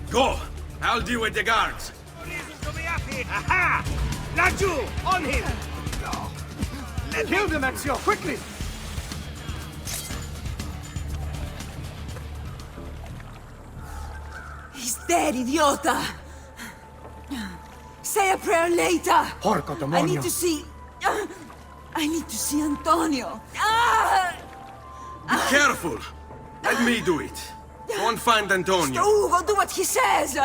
Go! I'll deal with the guards. Aha! Laggiù! On him! Kill them, Ezio! Quickly! He's dead, idiota! Say a prayer later! Porco I demonio! need to see... I need to see Antonio. Be careful! Let me do it. Go and find Antonio. Ugo, do what he says!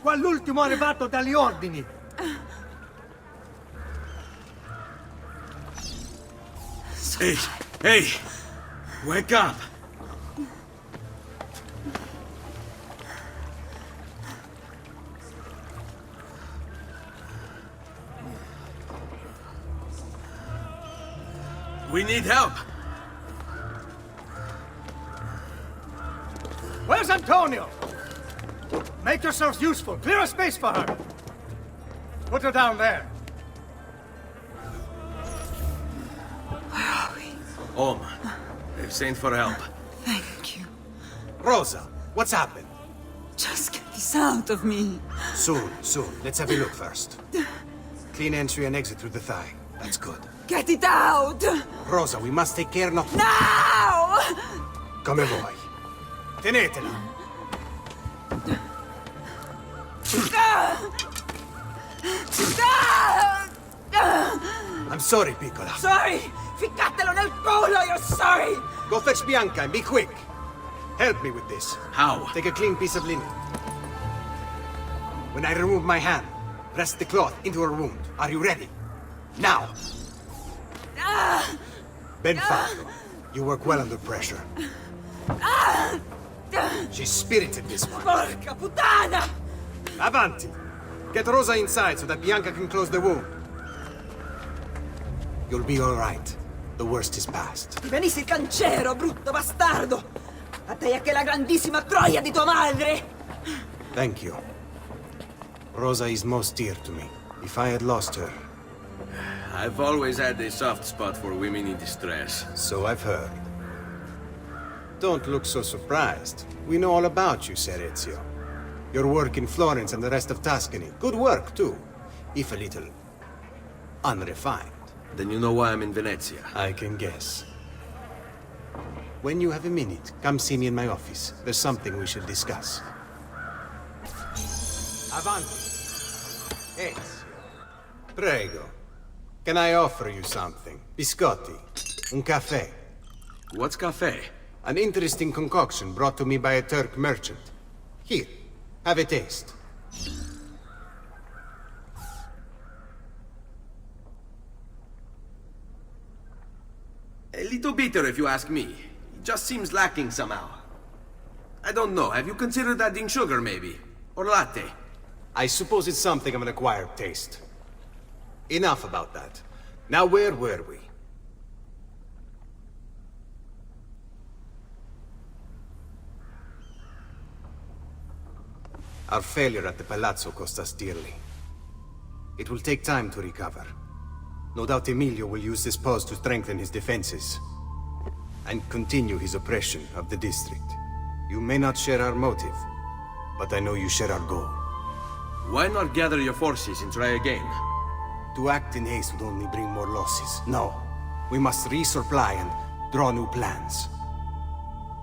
Qua l'ultimo arrivato dagli ordini. Hey, hey! Wake up! We need help! Where's Antonio? Make yourselves useful. Clear a space for her. Put her down there. Home. They've sent for help. Thank you. Rosa, what's happened? Just get this out of me. Soon. Let's have a look first. Clean entry and exit through the thigh. That's good. Get it out! Rosa, we must take care not... Now! Come vuoi. Tenetela. I'm sorry, piccola. Sorry! Ficcatelo nel culo, you're sorry! Go fetch Bianca and be quick. Help me with this. How? Take a clean piece of linen. When I remove my hand, press the cloth into her wound. Are you ready? Now! Ben fatto. You work well under pressure. She's spirited this one. Porca puttana! Avanti! Get Rosa inside so that Bianca can close the wound. You'll be all right. The worst is past. Ti venissi il cancero, brutto bastardo! A te e che la grandissima troia di tua madre! Thank you. Rosa is most dear to me. If I had lost her... I've always had a soft spot for women in distress. So I've heard. Don't look so surprised. We know all about you, Ser Ezio. Your work in Florence and the rest of Tuscany. Good work, too. If a little... unrefined. Then you know why I'm in Venezia. I can guess. When you have a minute, come see me in my office. There's something we should discuss. Avanti. Ezio. Prego. Can I offer you something? Biscotti. Un caffè. What's caffè? An interesting concoction brought to me by a Turk merchant. Here, have a taste. A little bitter if you ask me. It just seems lacking somehow. I don't know, have you considered adding sugar maybe? Or latte? I suppose it's something of an acquired taste. Enough about that. Now where were we? Our failure at the Palazzo cost us dearly. It will take time to recover. No doubt Emilio will use this pause to strengthen his defenses. And continue his oppression of the district. You may not share our motive, but I know you share our goal. Why not gather your forces and try again? To act in haste would only bring more losses. No. We must resupply and draw new plans.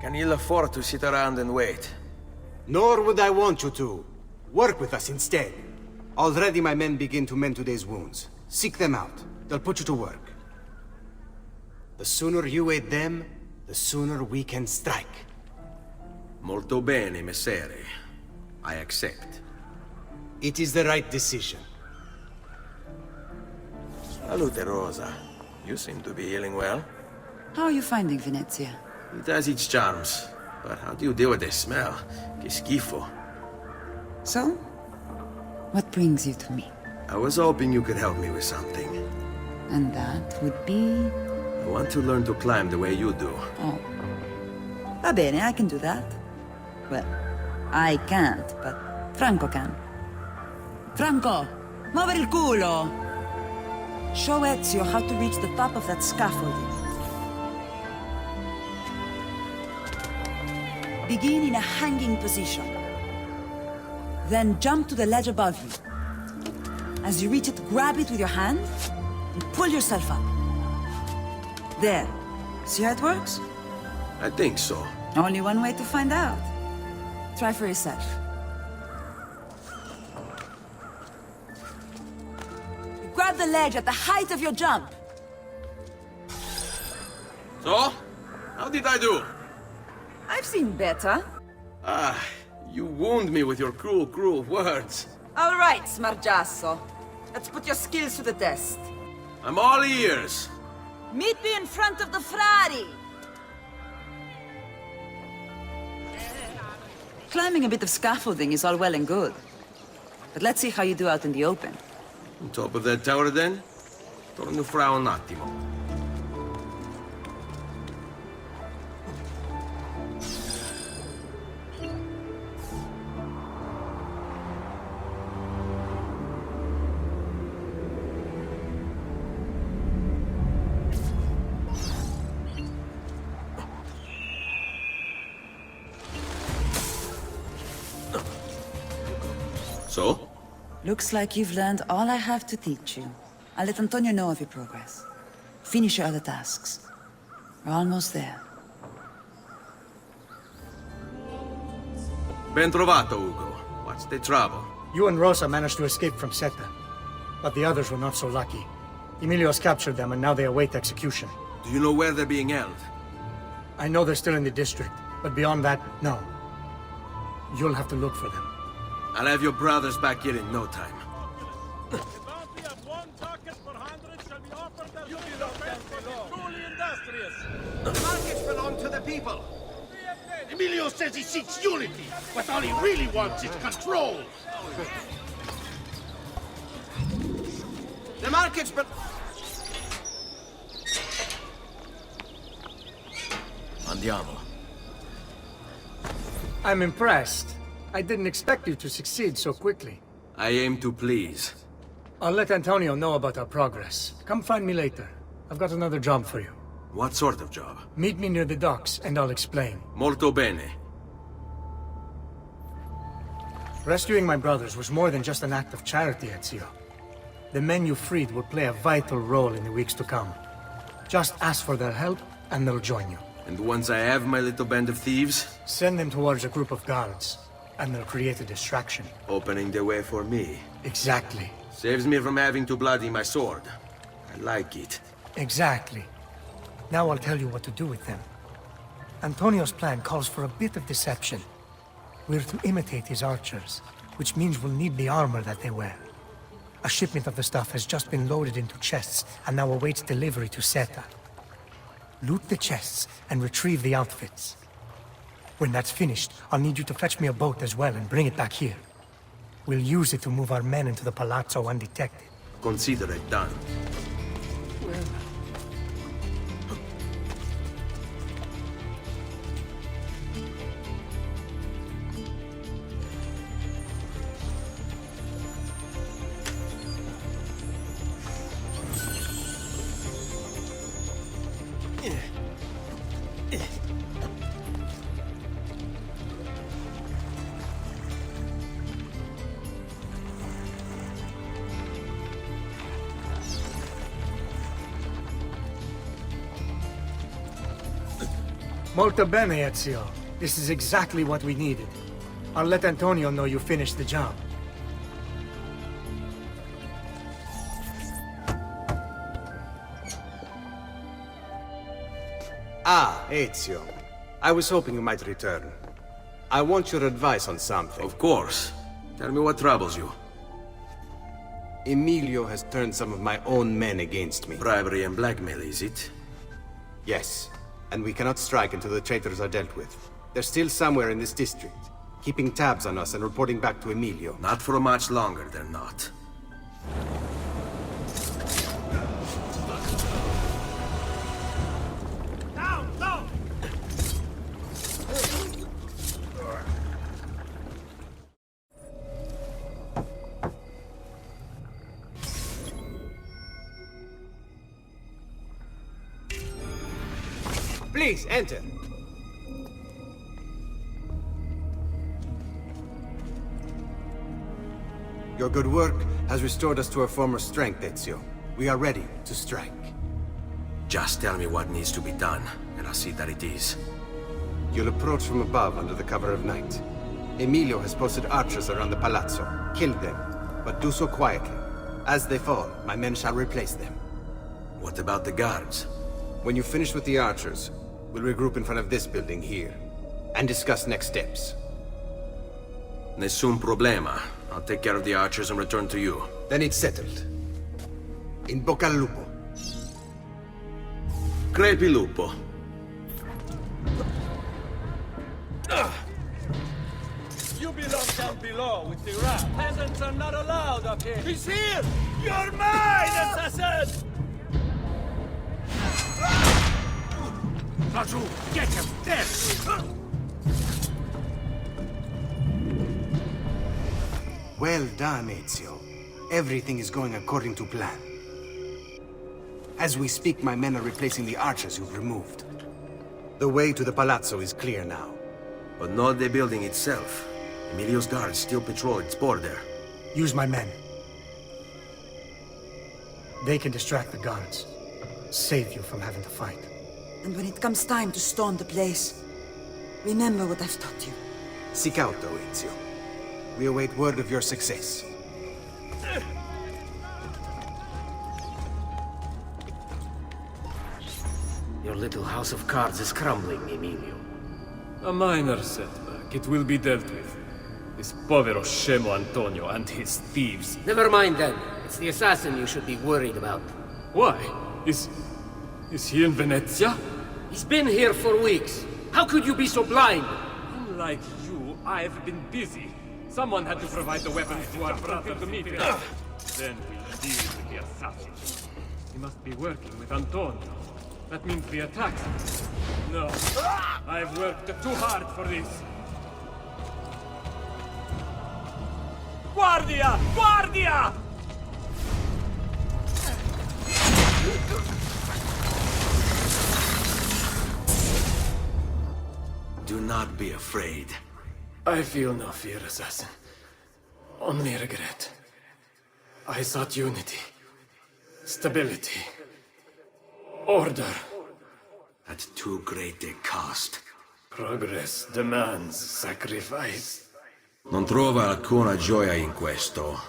Can you afford to sit around and wait? Nor would I want you to. Work with us instead. Already my men begin to mend today's wounds. Seek them out. They'll put you to work. The sooner you aid them, the sooner we can strike. Molto bene, messere. I accept. It is the right decision. Salute, Rosa. You seem to be healing well. How are you finding Venezia? It has its charms. But how do you deal with the smell? Che schifo. So? What brings you to me? I was hoping you could help me with something. And that would be... I want to learn to climb the way you do. Oh. Va bene, I can do that. Well, I can't, but Franco can. Franco, muovere il culo! Show Ezio how to reach the top of that scaffolding. Begin in a hanging position. Then jump to the ledge above you. As you reach it, grab it with your hand and pull yourself up. There. See how it works? I think so. Only one way to find out. Try for yourself. Grab the ledge at the height of your jump. So? How did I do? I've seen better. Ah, you wound me with your cruel, cruel words. All right, Smargiasso. Let's put your skills to the test. I'm all ears. Meet me in front of the Frari! Climbing a bit of scaffolding is all well and good. But let's see how you do out in the open. On top of that tower, then? Torno fra un attimo. So? Looks like you've learned all I have to teach you. I'll let Antonio know of your progress. Finish your other tasks. We're almost there. Ben trovato, Ugo. What's the trouble? You and Rosa managed to escape from Seta. But the others were not so lucky. Emilio's captured them and now they await execution. Do you know where they're being held? I know they're still in the district, but beyond that, no. You'll have to look for them. I'll have your brothers back here in no time. The markets belong to the people. Emilio says he seeks unity, but all he really wants is control. The markets Andiamo. I'm impressed. I didn't expect you to succeed so quickly. I aim to please. I'll let Antonio know about our progress. Come find me later. I've got another job for you. What sort of job? Meet me near the docks, and I'll explain. Molto bene. Rescuing my brothers was more than just an act of charity, Ezio. The men you freed will play a vital role in the weeks to come. Just ask for their help, and they'll join you. And once I have my little band of thieves? Send them towards a group of guards, and they'll create a distraction. Opening the way for me. Exactly. Saves me from having to bloody my sword. I like it. Exactly. Now I'll tell you what to do with them. Antonio's plan calls for a bit of deception. We're to imitate his archers, which means we'll need the armor that they wear. A shipment of the stuff has just been loaded into chests and now awaits delivery to Seta. Loot the chests and retrieve the outfits. When that's finished, I'll need you to fetch me a boat as well and bring it back here. We'll use it to move our men into the palazzo undetected. Consider it done. Molto bene, Ezio. This is exactly what we needed. I'll let Antonio know you finished the job. Ah, Ezio. I was hoping you might return. I want your advice on something. Of course. Tell me what troubles you. Emilio has turned some of my own men against me. Bribery and blackmail, is it? Yes. And we cannot strike until the traitors are dealt with. They're still somewhere in this district, keeping tabs on us and reporting back to Emilio. Not for much longer, they're not. Down, down! Please, enter. Your good work has restored us to our former strength, Ezio. We are ready to strike. Just tell me what needs to be done, and I'll see that it is. You'll approach from above under the cover of night. Emilio has posted archers around the palazzo. Kill them, but do so quietly. As they fall, my men shall replace them. What about the guards? When you finish with the archers, we'll regroup in front of this building here, and discuss next steps. Nessun problema. I'll take care of the archers and return to you. Then it's settled. In bocca al lupo. Crepi lupo. You belong down below with the rat. Peasants are not allowed up here. He's here! You're mine, assassin! Raju, get him! There! Well done, Ezio. Everything is going according to plan. As we speak, my men are replacing the archers you've removed. The way to the palazzo is clear now. But not the building itself. Emilio's guards still patrol its border. Use my men. They can distract the guards. Save you from having to fight. And when it comes time to storm the place, remember what I've taught you. Seek out, though, Ezio. We await word of your success. Your little house of cards is crumbling, Emilio. A minor setback. It will be dealt with. This povero scemo Antonio and his thieves. Never mind then. It's the assassin you should be worried about. Why? Is he in Venezia? He's been here for weeks. How could you be so blind? Unlike you, I've been busy. Someone had to provide the weapons to our brother Demetrius. Then we'll deal with the assassin. He must be working with Antonio. That means the attacks. No. I've worked too hard for this. Guardia! Guardia! Do not be afraid. I feel no fear, assassin. Only regret. I sought unity, stability, order. At too great a cost. Progress demands sacrifice. Non trova alcuna gioia in questo,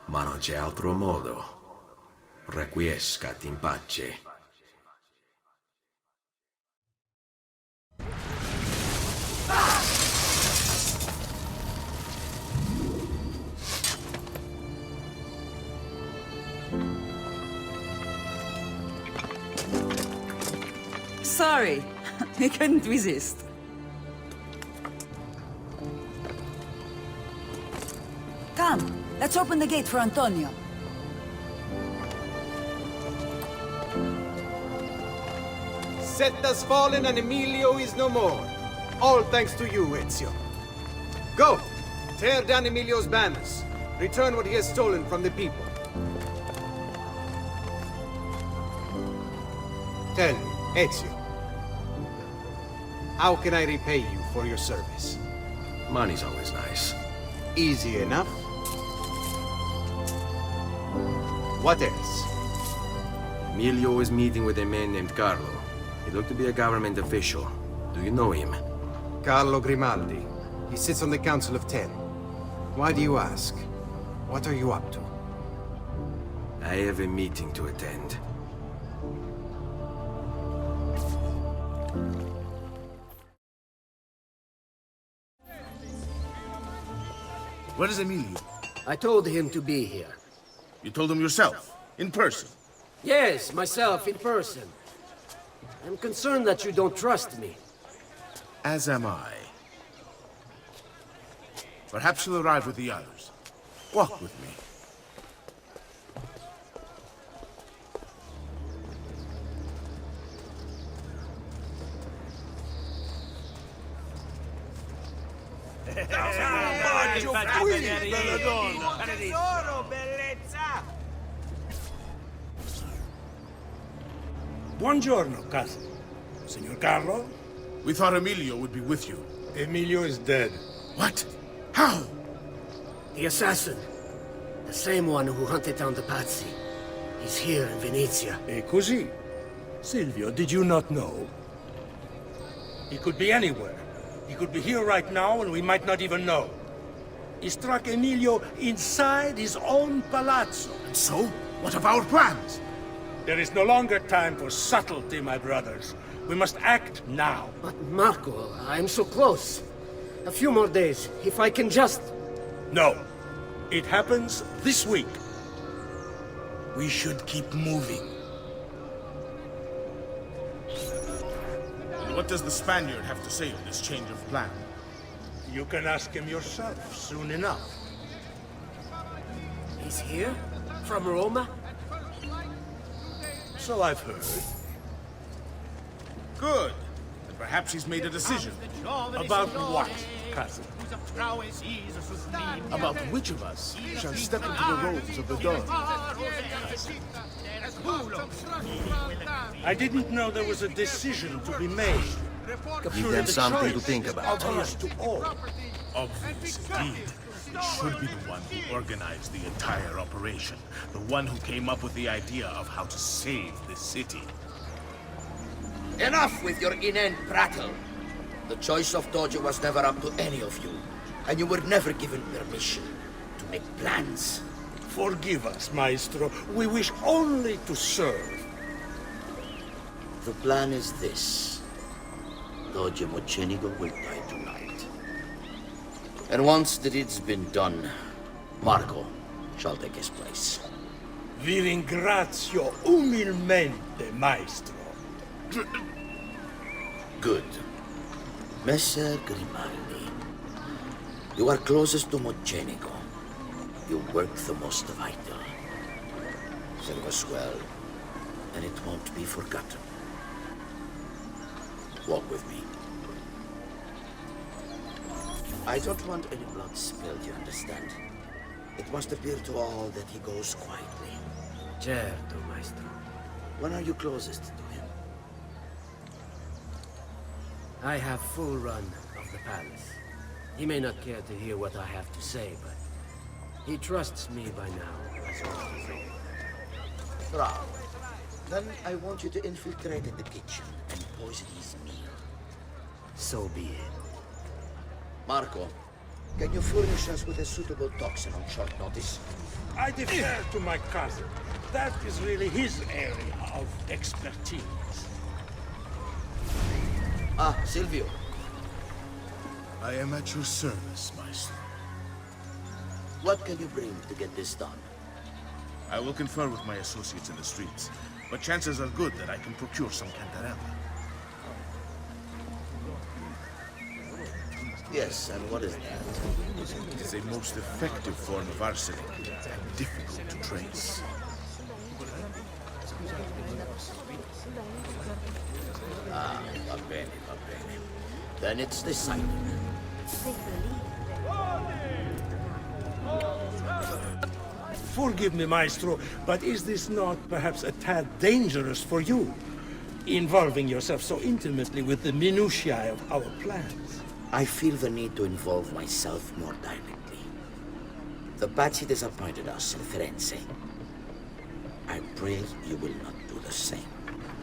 ma non c'è altro modo. Requiescat in pace. Sorry, I couldn't resist. Come, let's open the gate for Antonio. Set has fallen and Emilio is no more. All thanks to you, Ezio. Go! Tear down Emilio's banners. Return what he has stolen from the people. Tell me, Ezio. How can I repay you for your service? Money's always nice. Easy enough. What else? Emilio is meeting with a man named Carlo. He looked to be a government official. Do you know him? Carlo Grimaldi. He sits on the Council of Ten. Why do you ask? What are you up to? I have a meeting to attend. Where is Emilio? I told him to be here. You told him yourself? In person? Yes, myself, in person. I'm concerned that you don't trust me. As am I. Perhaps you'll arrive with the others. Walk with me. Buongiorno, cousin. Signor Carlo? We thought Emilio would be with you. Emilio is dead. What? How? The assassin. The same one who hunted down the Pazzi. He's here in Venezia. E così? Silvio, did you not know? He could be anywhere. He could be here right now and we might not even know. He struck Emilio inside his own palazzo. And so? What of our plans? There is no longer time for subtlety, my brothers. We must act now. But Marco, I'm so close. A few more days, if I can just... No. It happens this week. We should keep moving. What does the Spaniard have to say of this change of plan? You can ask him yourself soon enough. He's here? From Roma? So I've heard. Good. And perhaps he's made a decision. About what, cousin? About which of us shall step into the robes of the Don? I didn't know there was a decision to be made. Give them something to think about. Obvious to all. Obvious indeed. It should be the one who organized the entire operation. The one who came up with the idea of how to save the city. Enough with your inane prattle. The choice of Doge was never up to any of you, and you were never given permission to make plans. Forgive us, Maestro. We wish only to serve. The plan is this. Doge Mocenigo will die tonight. And once the deed's been done, Marco shall take his place. Vi ringrazio umilmente, Maestro. Good. Messer Grimaldi, you are closest to Mocenigo. You work the most vital. Serve us well, and it won't be forgotten. Walk with me. I don't want any blood spilled, you understand? It must appear to all that he goes quietly. Certo, Maestro. When are you closest to him? I have full run of the palace. He may not care to hear what I have to say, but he trusts me by now, as well as you. Bravo. Then I want you to infiltrate the kitchen and poison his meal. So be it. Marco, can you furnish us with a suitable toxin on short notice? I defer to my cousin. That is really his area of expertise. Ah, Silvio. I am at your service, Maestro. What can you bring to get this done? I will confer with my associates in the streets, but chances are good that I can procure some cantarella. Yes, and what is that? It is a most effective form of arsenic, and difficult to trace. Ah, va bene, va bene. Then it's decided. Forgive me, Maestro, but is this not perhaps a tad dangerous for you? Involving yourself so intimately with the minutiae of our plans. I feel the need to involve myself more directly. The Pazzi disappointed us in Firenze. I pray you will not do the same.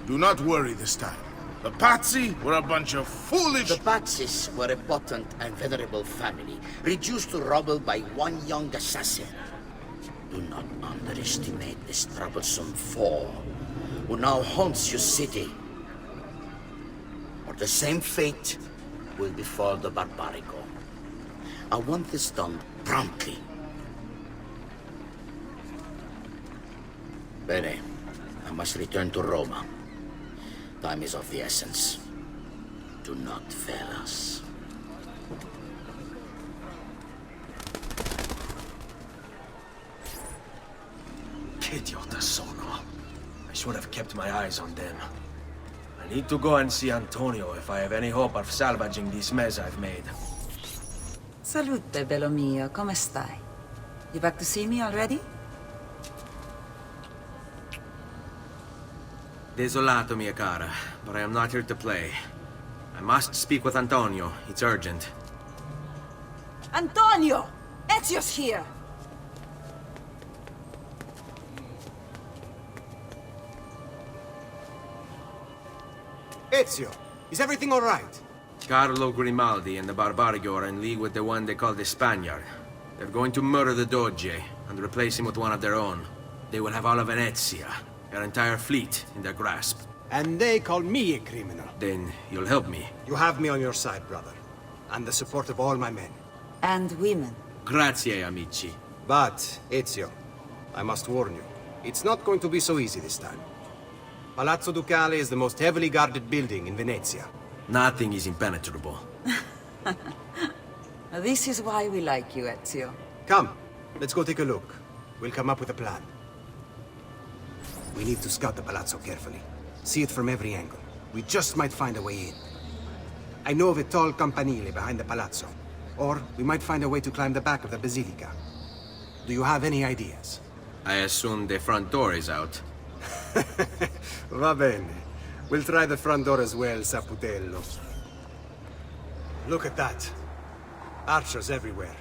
Do not worry this time. The Pazzi were a bunch of foolish... The Pazzis were a potent and venerable family, reduced to rubble by one young assassin. Do not underestimate this troublesome foe, who now haunts your city. Or the same fate will befall the Barbarico. I want this done promptly. Bene, I must return to Roma. Time is of the essence. Do not fail us. Che idiota sono. I should have kept my eyes on them. I need to go and see Antonio if I have any hope of salvaging this mess I've made. Salute, bello mio. Come stai? You back to see me already? Desolato, mia cara, but I am not here to play. I must speak with Antonio. It's urgent. Antonio! Ezio's here! Ezio, is everything all right? Carlo Grimaldi and the Barbarigo are in league with the one they call the Spaniard. They're going to murder the Doge and replace him with one of their own. They will have all of Venezia Their entire fleet in their grasp. And they call me a criminal. Then you'll help me. You have me on your side, brother. And the support of all my men. And women. Grazie, amici. But, Ezio, I must warn you. It's not going to be so easy this time. Palazzo Ducale is the most heavily guarded building in Venezia. Nothing is impenetrable. This is why we like you, Ezio. Come, let's go take a look. We'll come up with a plan. We need to scout the palazzo carefully. See it from every angle. We just might find a way in. I know of a tall campanile behind the palazzo. Or we might find a way to climb the back of the basilica. Do you have any ideas? I assume the front door is out. Va bene. We'll try the front door as well, Saputello. Look at that. Archers everywhere.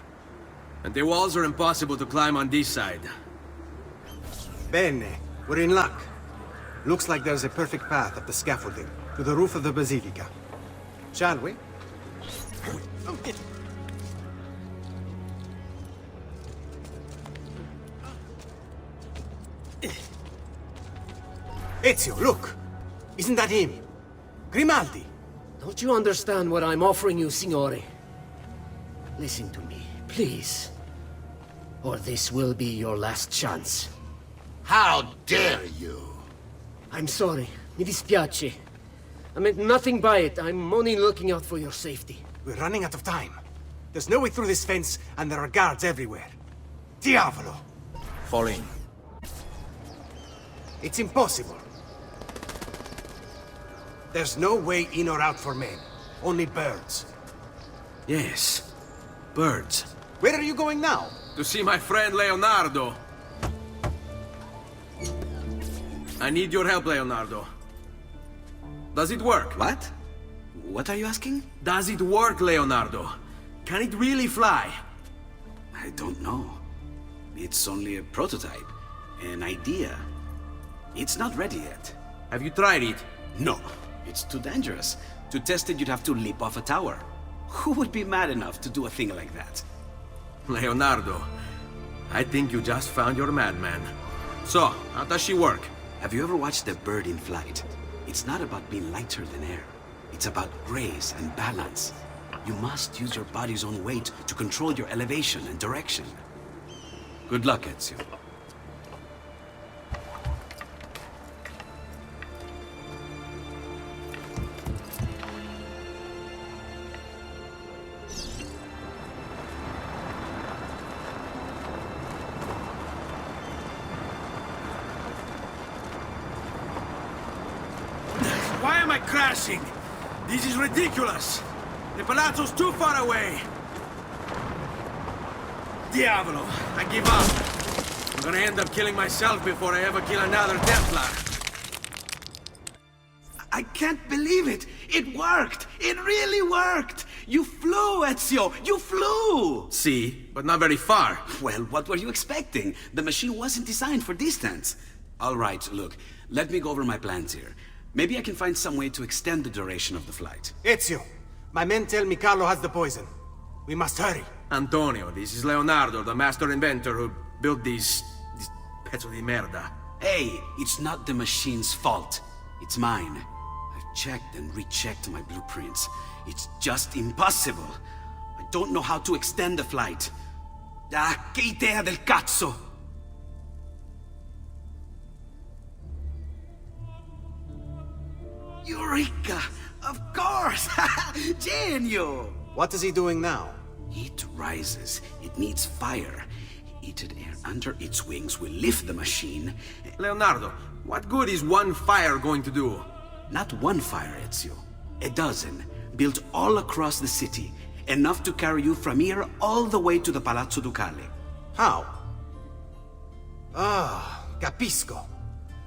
And the walls are impossible to climb on this side. Bene. We're in luck. Looks like there's a perfect path up the scaffolding to the roof of the basilica. Shall we? Ezio, look! Isn't that him? Grimaldi! Don't you understand what I'm offering you, Signore? Listen to me, please. Or this will be your last chance. How dare you? I'm sorry. Mi dispiace. I meant nothing by it. I'm only looking out for your safety. We're running out of time. There's no way through this fence, and there are guards everywhere. Diavolo! Fall in. It's impossible. There's no way in or out for men. Only birds. Yes. Birds. Where are you going now? To see my friend Leonardo. I need your help, Leonardo. Does it work? What? What are you asking? Does it work, Leonardo? Can it really fly? I don't know. It's only a prototype. An idea. It's not ready yet. Have you tried it? No. It's too dangerous. To test it, you'd have to leap off a tower. Who would be mad enough to do a thing like that? Leonardo, I think you just found your madman. So, how does she work? Have you ever watched a bird in flight? It's not about being lighter than air. It's about grace and balance. You must use your body's own weight to control your elevation and direction. Good luck, Ezio. Why am I crashing? This is ridiculous. The palazzo's too far away. Diavolo, I give up. I'm gonna end up killing myself before I ever kill another Templar. I can't believe it! It worked! It really worked! You flew, Ezio! You flew! See, but not very far. Well, what were you expecting? The machine wasn't designed for distance. All right, look, let me go over my plans here. Maybe I can find some way to extend the duration of the flight. Ezio, my men tell me Carlo has the poison. We must hurry. Antonio, this is Leonardo, the master inventor who built this pezzo di merda. Hey, it's not the machine's fault. It's mine. I've checked and rechecked my blueprints. It's just impossible. I don't know how to extend the flight. Ah, che idea del cazzo! Eureka! Of course! Genio! What is he doing now? It rises. It needs fire. Heated air under its wings will lift the machine. Leonardo, what good is one fire going to do? Not one fire, Ezio. A dozen, built all across the city. Enough to carry you from here all the way to the Palazzo Ducale. How? Ah, capisco.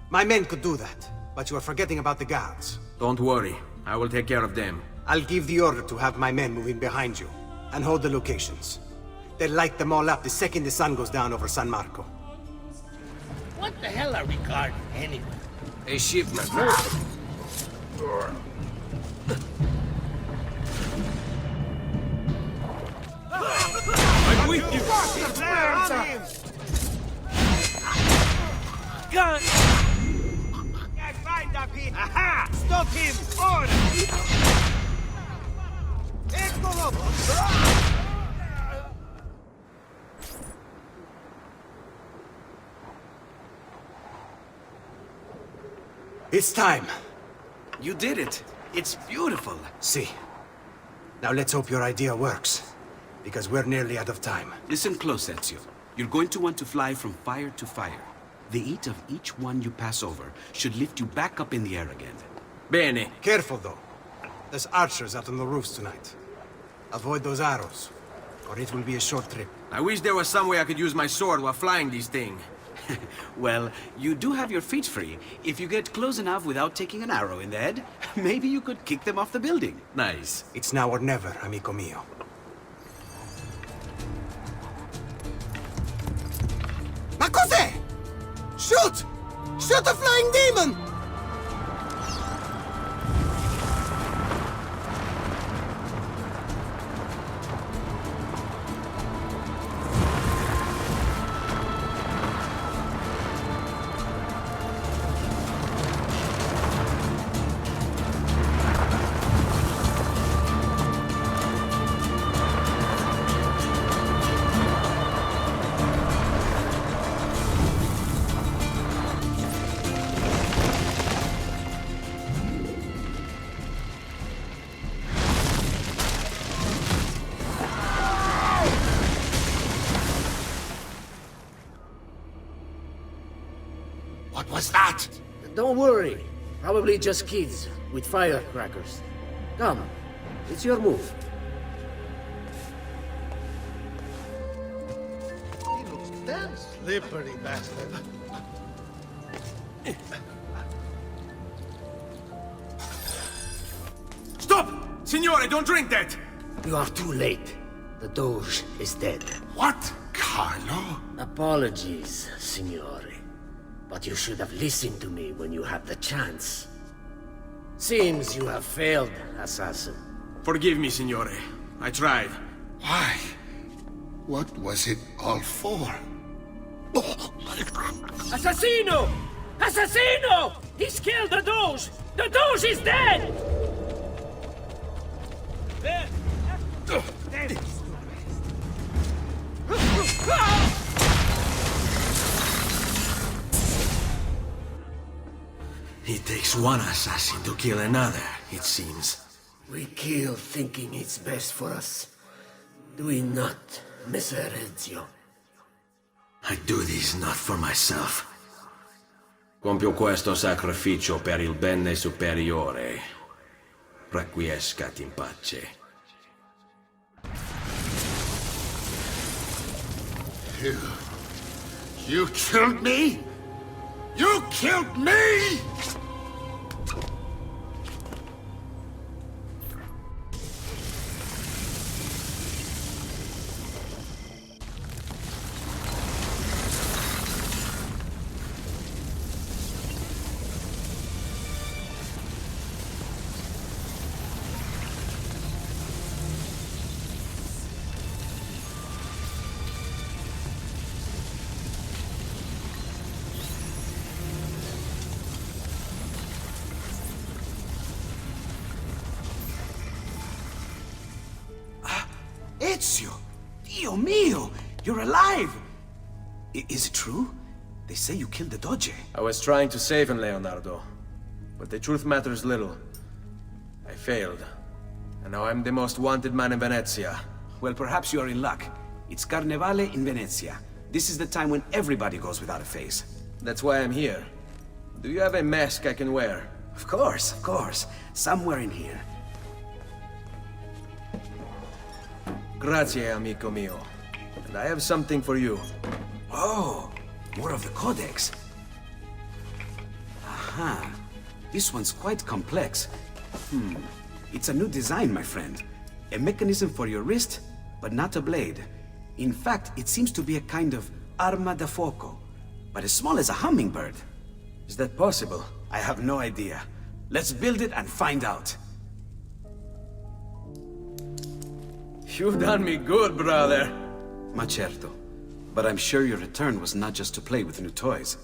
My men could do that, but you are forgetting about the guards. Don't worry, I will take care of them. I'll give the order to have my men move in behind you, and hold the locations. They'll light them all up the second the sun goes down over San Marco. What the hell are we guarding anyway? A shipment. I'm with you! Gun! Aha! Stop him! Ora! Eccolo! It's time. You did it. It's beautiful. See. Now let's hope your idea works. Because we're nearly out of time. Listen close, Ezio. You're going to want to fly from fire to fire. The heat of each one you pass over should lift you back up in the air again. Bene. Careful, though. There's archers out on the roofs tonight. Avoid those arrows, or it will be a short trip. I wish there was some way I could use my sword while flying these things. Well, you do have your feet free. If you get close enough without taking an arrow in the head, maybe you could kick them off the building. Nice. It's now or never, amico mio. Ma cos'è? Shoot! Shoot a flying demon! What was that? Don't worry. Probably just kids with firecrackers. Come, it's your move. He looks damn slippery, bastard. Stop! Signore, don't drink that! You are too late. The Doge is dead. What? Carlo? Apologies, Signore. But you should have listened to me when you had the chance. Seems you have failed, assassin. Forgive me, Signore. I tried. Why? What was it all for? Assassino! Assassino! He's killed the Doge! The Doge is dead! There! It takes one assassin to kill another, it seems. We kill thinking it's best for us. Do we not, Messer Ezio? I do this not for myself. Compio questo sacrificio per il bene superiore. Requiescat in pace. You killed me? You killed me? Ezio! Dio mio! You're alive! Is it true? They say you killed the Doge. I was trying to save him, Leonardo. But the truth matters little. I failed. And now I'm the most wanted man in Venezia. Well, perhaps you're in luck. It's Carnevale in Venezia. This is the time when everybody goes without a face. That's why I'm here. Do you have a mask I can wear? Of course, of course. Somewhere in here. Grazie, amico mio. And I have something for you. Oh, more of the Codex. Aha. This one's quite complex. It's a new design, my friend. A mechanism for your wrist, but not a blade. In fact, it seems to be a kind of arma da fuoco, but as small as a hummingbird. Is that possible? I have no idea. Let's build it and find out. You've done me good, brother. Ma certo. But I'm sure your return was not just to play with new toys.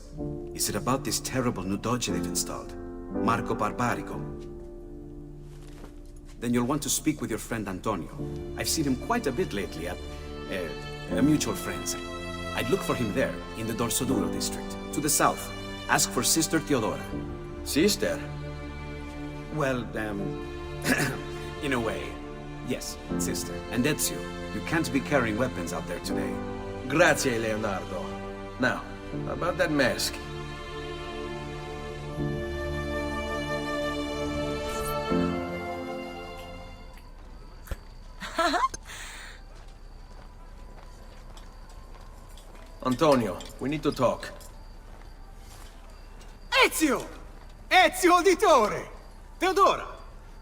Is it about this terrible new Doge they've installed? Marco Barbarigo. Then you'll want to speak with your friend Antonio. I've seen him quite a bit lately at a mutual friend's. I'd look for him there, in the Dorsoduro district, to the south. Ask for Sister Theodora. Sister? Well, in a way, yes, sister. And Ezio, you can't be carrying weapons out there today. Grazie, Leonardo. Now, about that mask. Antonio, we need to talk. Ezio! Ezio Auditore! Theodora!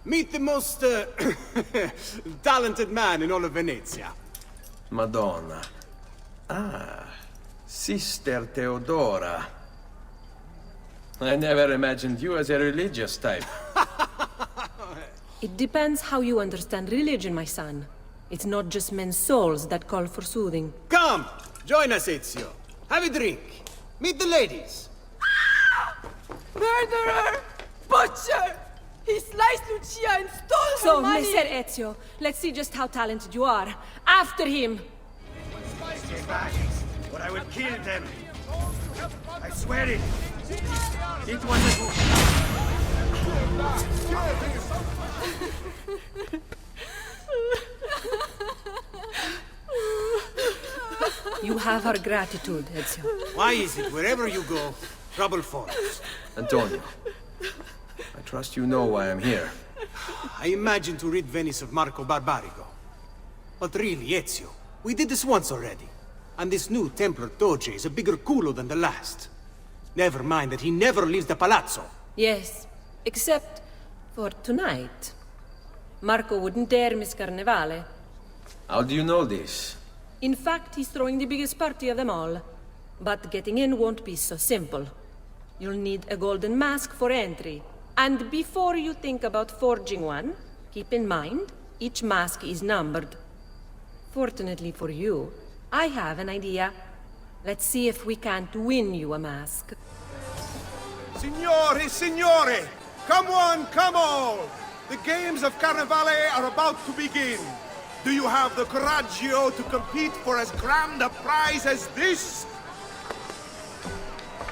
Meet the most, talented man in all of Venezia. Madonna. Ah, Sister Theodora. I never imagined you as a religious type. It depends how you understand religion, my son. It's not just men's souls that call for soothing. Come! Join us, Ezio. Have a drink. Meet the ladies. Murderer! Butcher! He sliced Lucia and stole her money! So, Messer Ezio, let's see just how talented you are. After him! But I will kill them. I swear it. It was You have our gratitude, Ezio. Why is it wherever you go, trouble follows? Antonio, I trust you know why I'm here. I imagine to rid Venice of Marco Barbarigo. But really, Ezio, we did this once already. And this new Templar Doge is a bigger culo than the last. Never mind that he never leaves the palazzo. Yes, except for tonight. Marco wouldn't dare miss Carnevale. How do you know this? In fact, he's throwing the biggest party of them all. But getting in won't be so simple. You'll need a golden mask for entry. And before you think about forging one, keep in mind, each mask is numbered. Fortunately for you, I have an idea. Let's see if we can't win you a mask. Signori, signore! Come on, come on! The games of Carnevale are about to begin. Do you have the coraggio to compete for as grand a prize as this?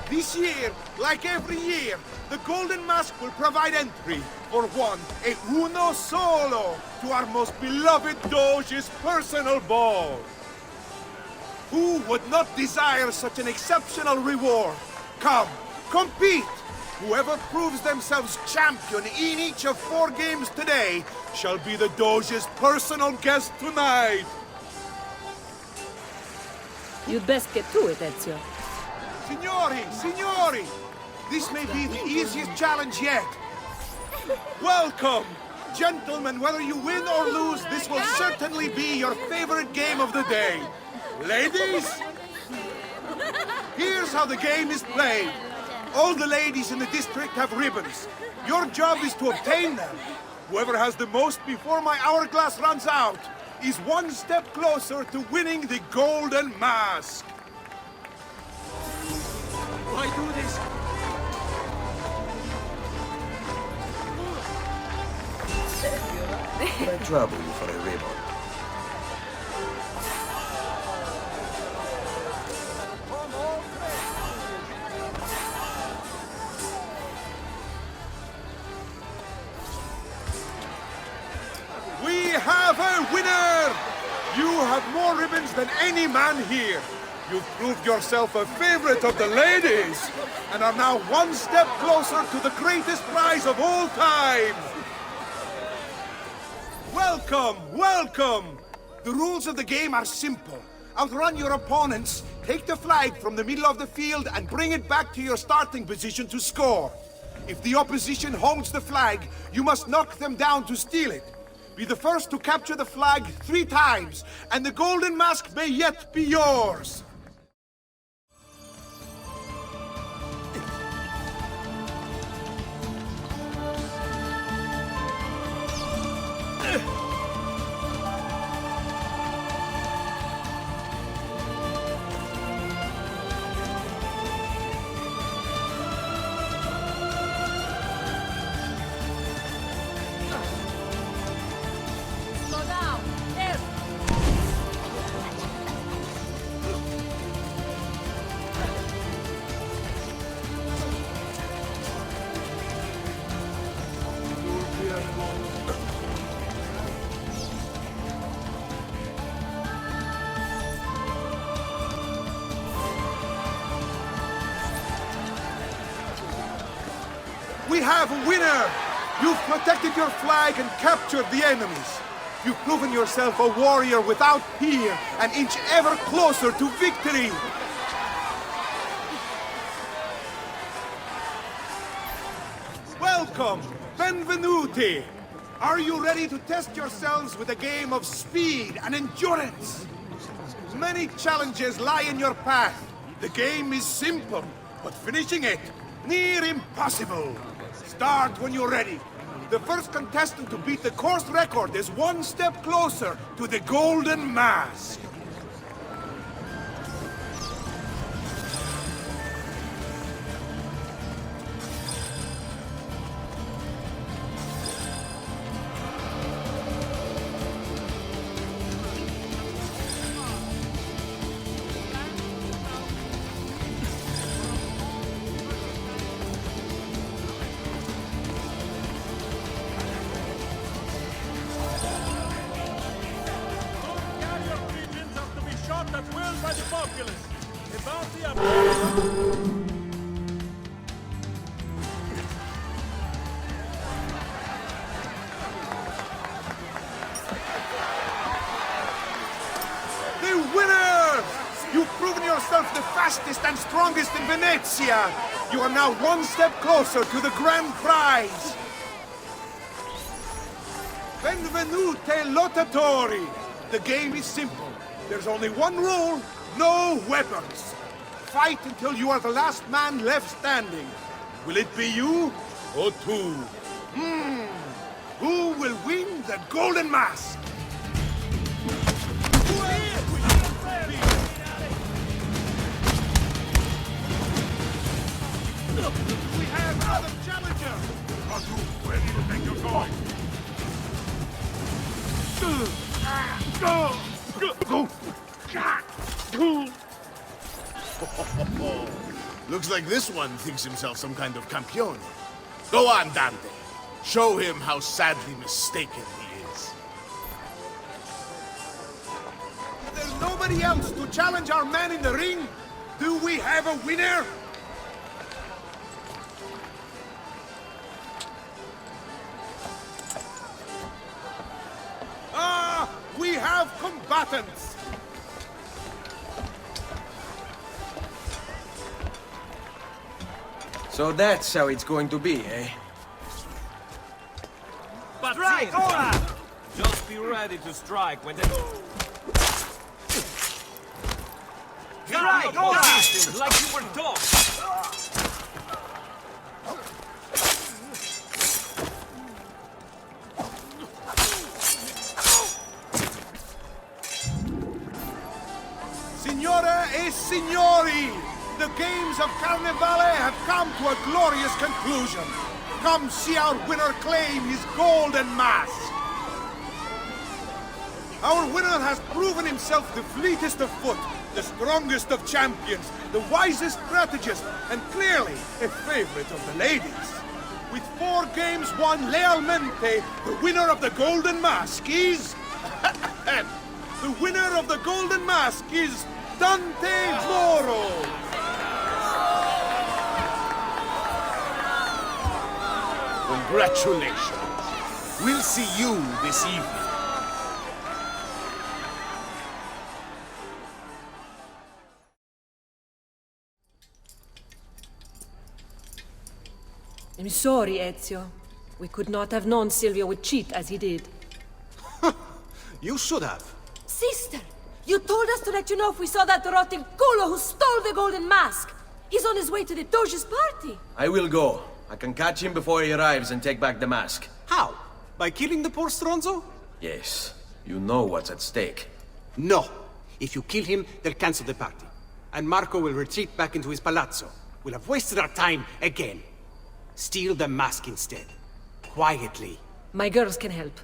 This year, like every year, the Golden Mask will provide entry for one, e uno solo, to our most beloved Doge's personal ball. Who would not desire such an exceptional reward? Come, compete! Whoever proves themselves champion in each of 4 games today shall be the Doge's personal guest tonight. You'd best get to it, Ezio. Signori, signori! This may be the easiest challenge yet. Welcome! Gentlemen, whether you win or lose, this will certainly be your favorite game of the day. Ladies? Here's how the game is played. All the ladies in the district have ribbons. Your job is to obtain them. Whoever has the most before my hourglass runs out is one step closer to winning the Golden Mask. Why do this? I trouble you for a ribbon. We have a winner! You have more ribbons than any man here. You've proved yourself a favorite of the ladies, and are now one step closer to the greatest prize of all time. Welcome, welcome! The rules of the game are simple. Outrun your opponents, take the flag from the middle of the field, and bring it back to your starting position to score. If the opposition holds the flag, you must knock them down to steal it. Be the first to capture the flag 3 times, and the Golden Mask may yet be yours. We have a winner! You've protected your flag and captured the enemies. You've proven yourself a warrior without peer, an inch ever closer to victory. Welcome! Benvenuti! Are you ready to test yourselves with a game of speed and endurance? Many challenges lie in your path. The game is simple, but finishing it, near impossible. Start when you're ready. The first contestant to beat the course record is one step closer to the Golden Mask. And strongest in Venezia. You are now one step closer to the grand prize. Benvenute lottatori. The game is simple. There's only one rule, no weapons. Fight until you are the last man left standing. Will it be you or two? Who will win the Golden Mask? We have another challenger! Are you ready to take your going? Looks like this one thinks himself some kind of campione. Go on, Dante. Show him how sadly mistaken he is. There's nobody else to challenge our man in the ring? Do we have a winner? We have combatants! So that's how it's going to be, eh? But strike! Ora! Just be ready to strike when they... Strike! Ora! Like you were taught! Signore e signori, the games of Carnevale have come to a glorious conclusion. Come see our winner claim his golden mask. Our winner has proven himself the fleetest of foot, the strongest of champions, the wisest strategist, and clearly a favorite of the ladies. With 4 games won lealmente, the winner of the golden mask is... the winner of the golden mask is... Dante Moro! Congratulations. We'll see you this evening. I'm sorry, Ezio. We could not have known Silvio would cheat as he did. You should have. Sister! You told us to let you know if we saw that rotten culo who stole the golden mask. He's on his way to the Doge's party. I will go. I can catch him before he arrives and take back the mask. How? By killing the poor Stronzo? Yes. You know what's at stake. No. If you kill him, they'll cancel the party. And Marco will retreat back into his palazzo. We'll have wasted our time again. Steal the mask instead. Quietly. My girls can help.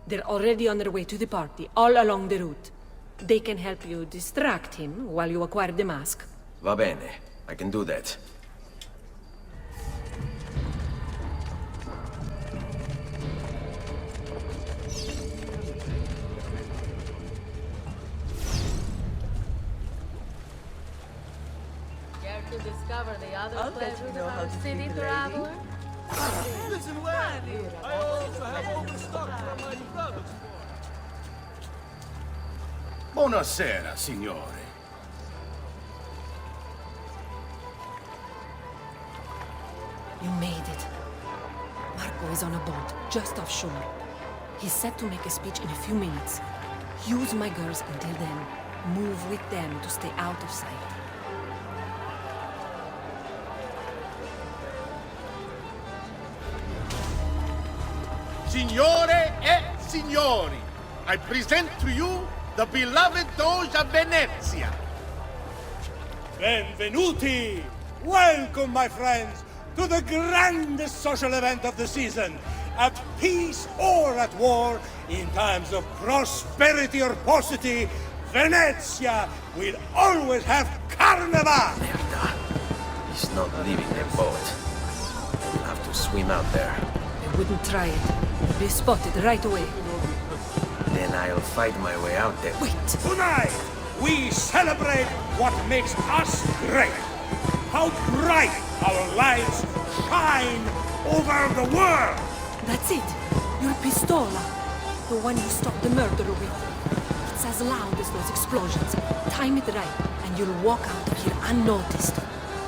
They're already on their way to the party, all along the route. They can help you distract him while you acquire the mask. Va bene. I can do that. Care to discover the other I'll bet pleasures you know of how our to city treat a lady. traveler? Listen well. I also have overstock from my brother's forge. Buonasera, signore. You made it. Marco is on a boat, just offshore. He's set to make a speech in a few minutes. Use my girls until then. Move with them to stay out of sight. Signore e signori, I present to you the beloved Doge of Venezia. Benvenuti! Welcome, my friends, to the grandest social event of the season. At peace or at war, in times of prosperity or paucity, Venezia will always have carnival! He's not leaving the boat. We'll have to swim out there. I wouldn't try it. You'll be spotted right away. Then I'll fight my way out there. Wait! Tonight, we celebrate what makes us great. How bright our lights shine over the world! That's it! Your pistola! The one you stopped the murderer with. It's as loud as those explosions. Time it right, and you'll walk out of here unnoticed.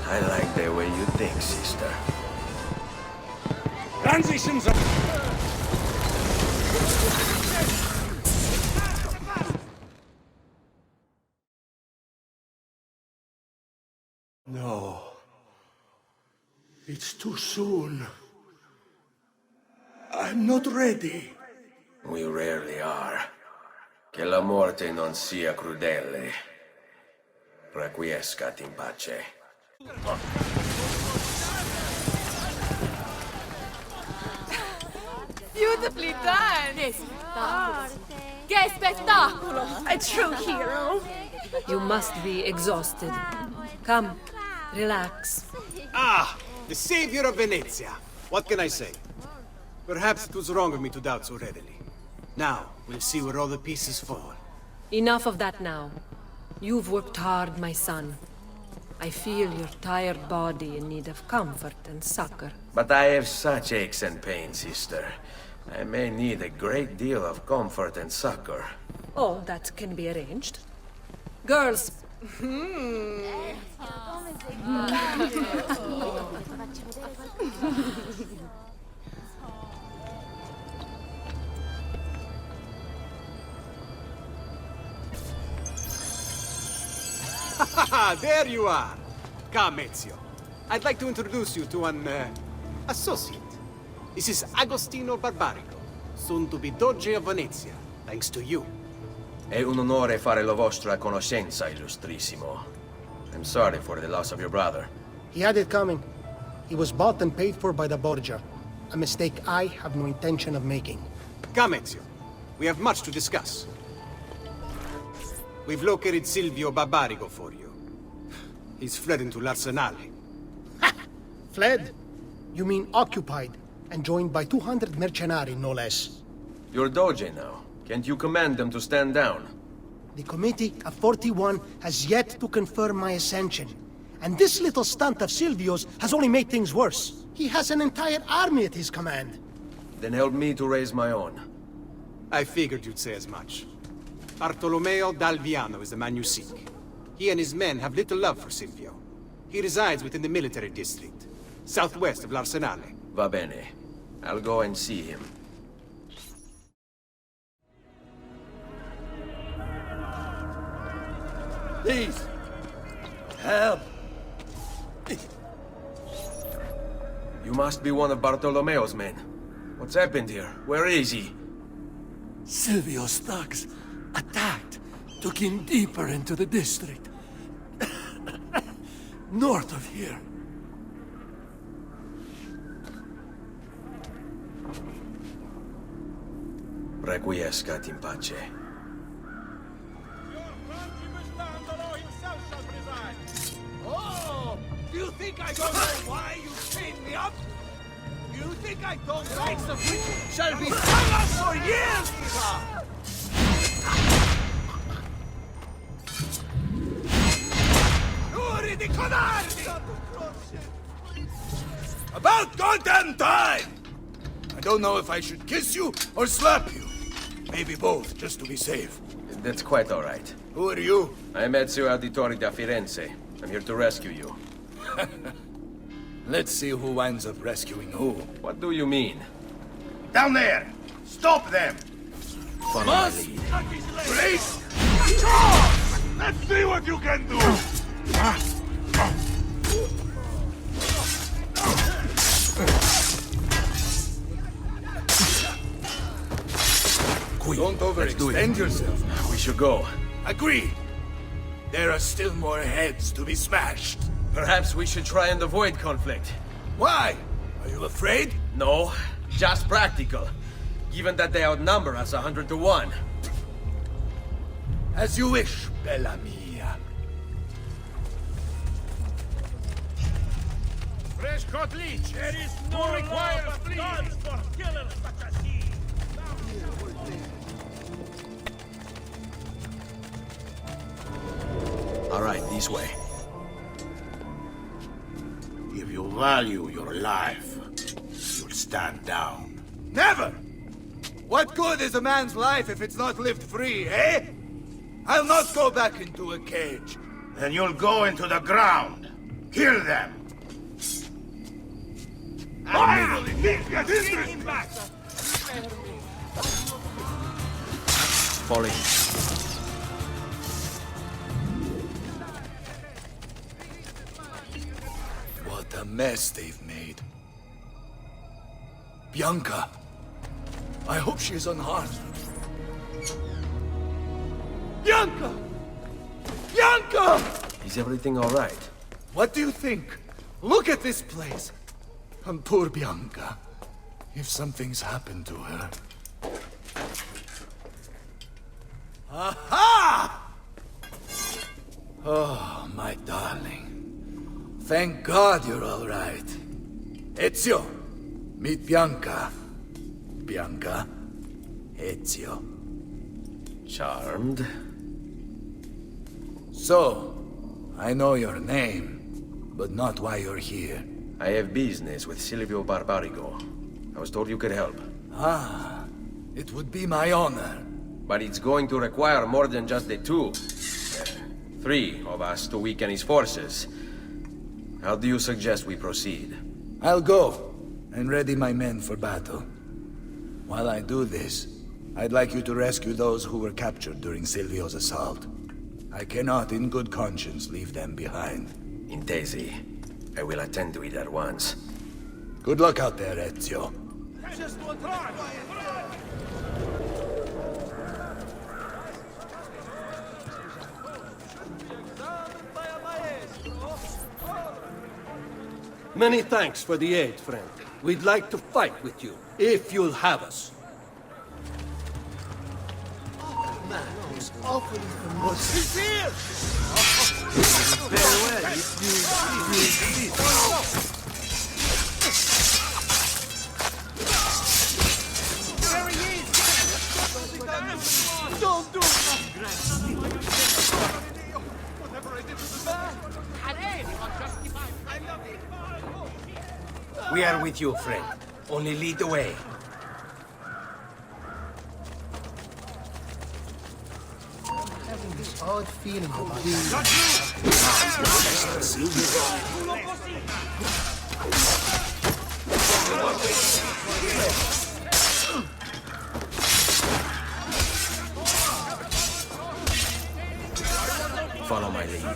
I like the way you think, sister. Transitions are... No. It's too soon. I'm not ready. We rarely are. Che la morte non sia crudele. Requiescat in pace. Beautifully done! Che spettacolo! A true hero! You must be exhausted. Come, relax. Ah! The savior of Venezia. What can I say? Perhaps it was wrong of me to doubt so readily. Now, we'll see where all the pieces fall. Enough of that now. You've worked hard, my son. I feel your tired body in need of comfort and succor. But I have such aches and pains, sister. I may need a great deal of comfort and succor. Oh, that can be arranged. Girls! There you are! Come, Ezio. I'd like to introduce you to an, associate. This is Agostino Barbarico, soon to be Doge of Venezia, thanks to you. È un onore fare la vostra conoscenza, illustrissimo. I'm sorry for the loss of your brother. He had it coming. He was bought and paid for by the Borgia. A mistake I have no intention of making. Come, Ezio. We have much to discuss. We've located Silvio Barbarigo for you. He's fled into l'Arsenale. Fled? You mean occupied, and joined by 200 mercenari, no less. You're Doge now. Can't you command them to stand down? The Committee of 41 has yet to confirm my ascension. And this little stunt of Silvio's has only made things worse. He has an entire army at his command. Then help me to raise my own. I figured you'd say as much. Bartolomeo d'Alviano is the man you seek. He and his men have little love for Silvio. He resides within the military district, southwest of l'Arsenale. Va bene. I'll go and see him. Please! Help! You must be one of Bartolomeo's men. What's happened here? Where is he? Silvio's thugs attacked, took him deeper into the district. North of here. Requiescat in pace. Oh! Do you think I don't know why you chained me up? Do you think I don't know likes of which shall be hung up for years to come? Fury di codardi! About goddamn time! I don't know if I should kiss you or slap you. Maybe both, just to be safe. That's quite all right. Who are you? I'm Ezio Auditore da Firenze. I'm here to rescue you. Let's see who winds up rescuing who. What do you mean? Down there! Stop them! Follow my lead. Great! Let's see what you can do! Don't overextend yourself. We should go. Agreed. There are still more heads to be smashed. Perhaps we should try and avoid conflict. Why? Are you afraid? No, just practical. Given that they outnumber us 100 to 1. As you wish, Bella mia. Fresh cut leech. There is no required guns for killers such as he. All right, this way. If you value your life, you'll stand down. Never! What good is a man's life if it's not lived free, eh? I'll not go back into a cage. Then you'll go into the ground. Kill them. Finally, get interesting! Fall in. What a mess they've made. Bianca. I hope she is unharmed. Bianca! Bianca! Is everything all right? What do you think? Look at this place. And poor Bianca. If something's happened to her... Aha! Oh, my darling. Thank God you're all right. Ezio, meet Bianca. Bianca, Ezio. Charmed. So, I know your name, but not why you're here. I have business with Silvio Barbarigo. I was told you could help. Ah, it would be my honor. But it's going to require more than just the two. 3 of us to weaken his forces. How do you suggest we proceed? I'll go and ready my men for battle. While I do this, I'd like you to rescue those who were captured during Silvio's assault. I cannot in good conscience leave them behind. Intesi. I will attend to it at once. Good luck out there, Ezio. Many thanks for the aid, friend. We'd like to fight with you, if you'll have us. He's here! Very well, if you There he is! Don't do it! Whatever I did to the man! We are with you, friend. Only lead the way. Having this odd feeling about this. Follow my lead.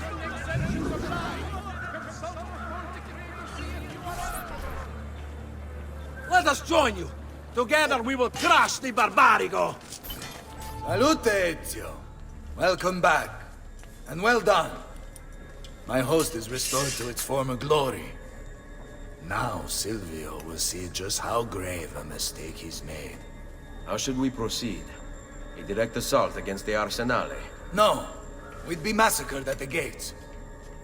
Let us join you. Together we will crush the Barbarigo. Salute, Ezio. Welcome back. And well done. My host is restored to its former glory. Now Silvio will see just how grave a mistake he's made. How should we proceed? A direct assault against the Arsenale? No. We'd be massacred at the gates.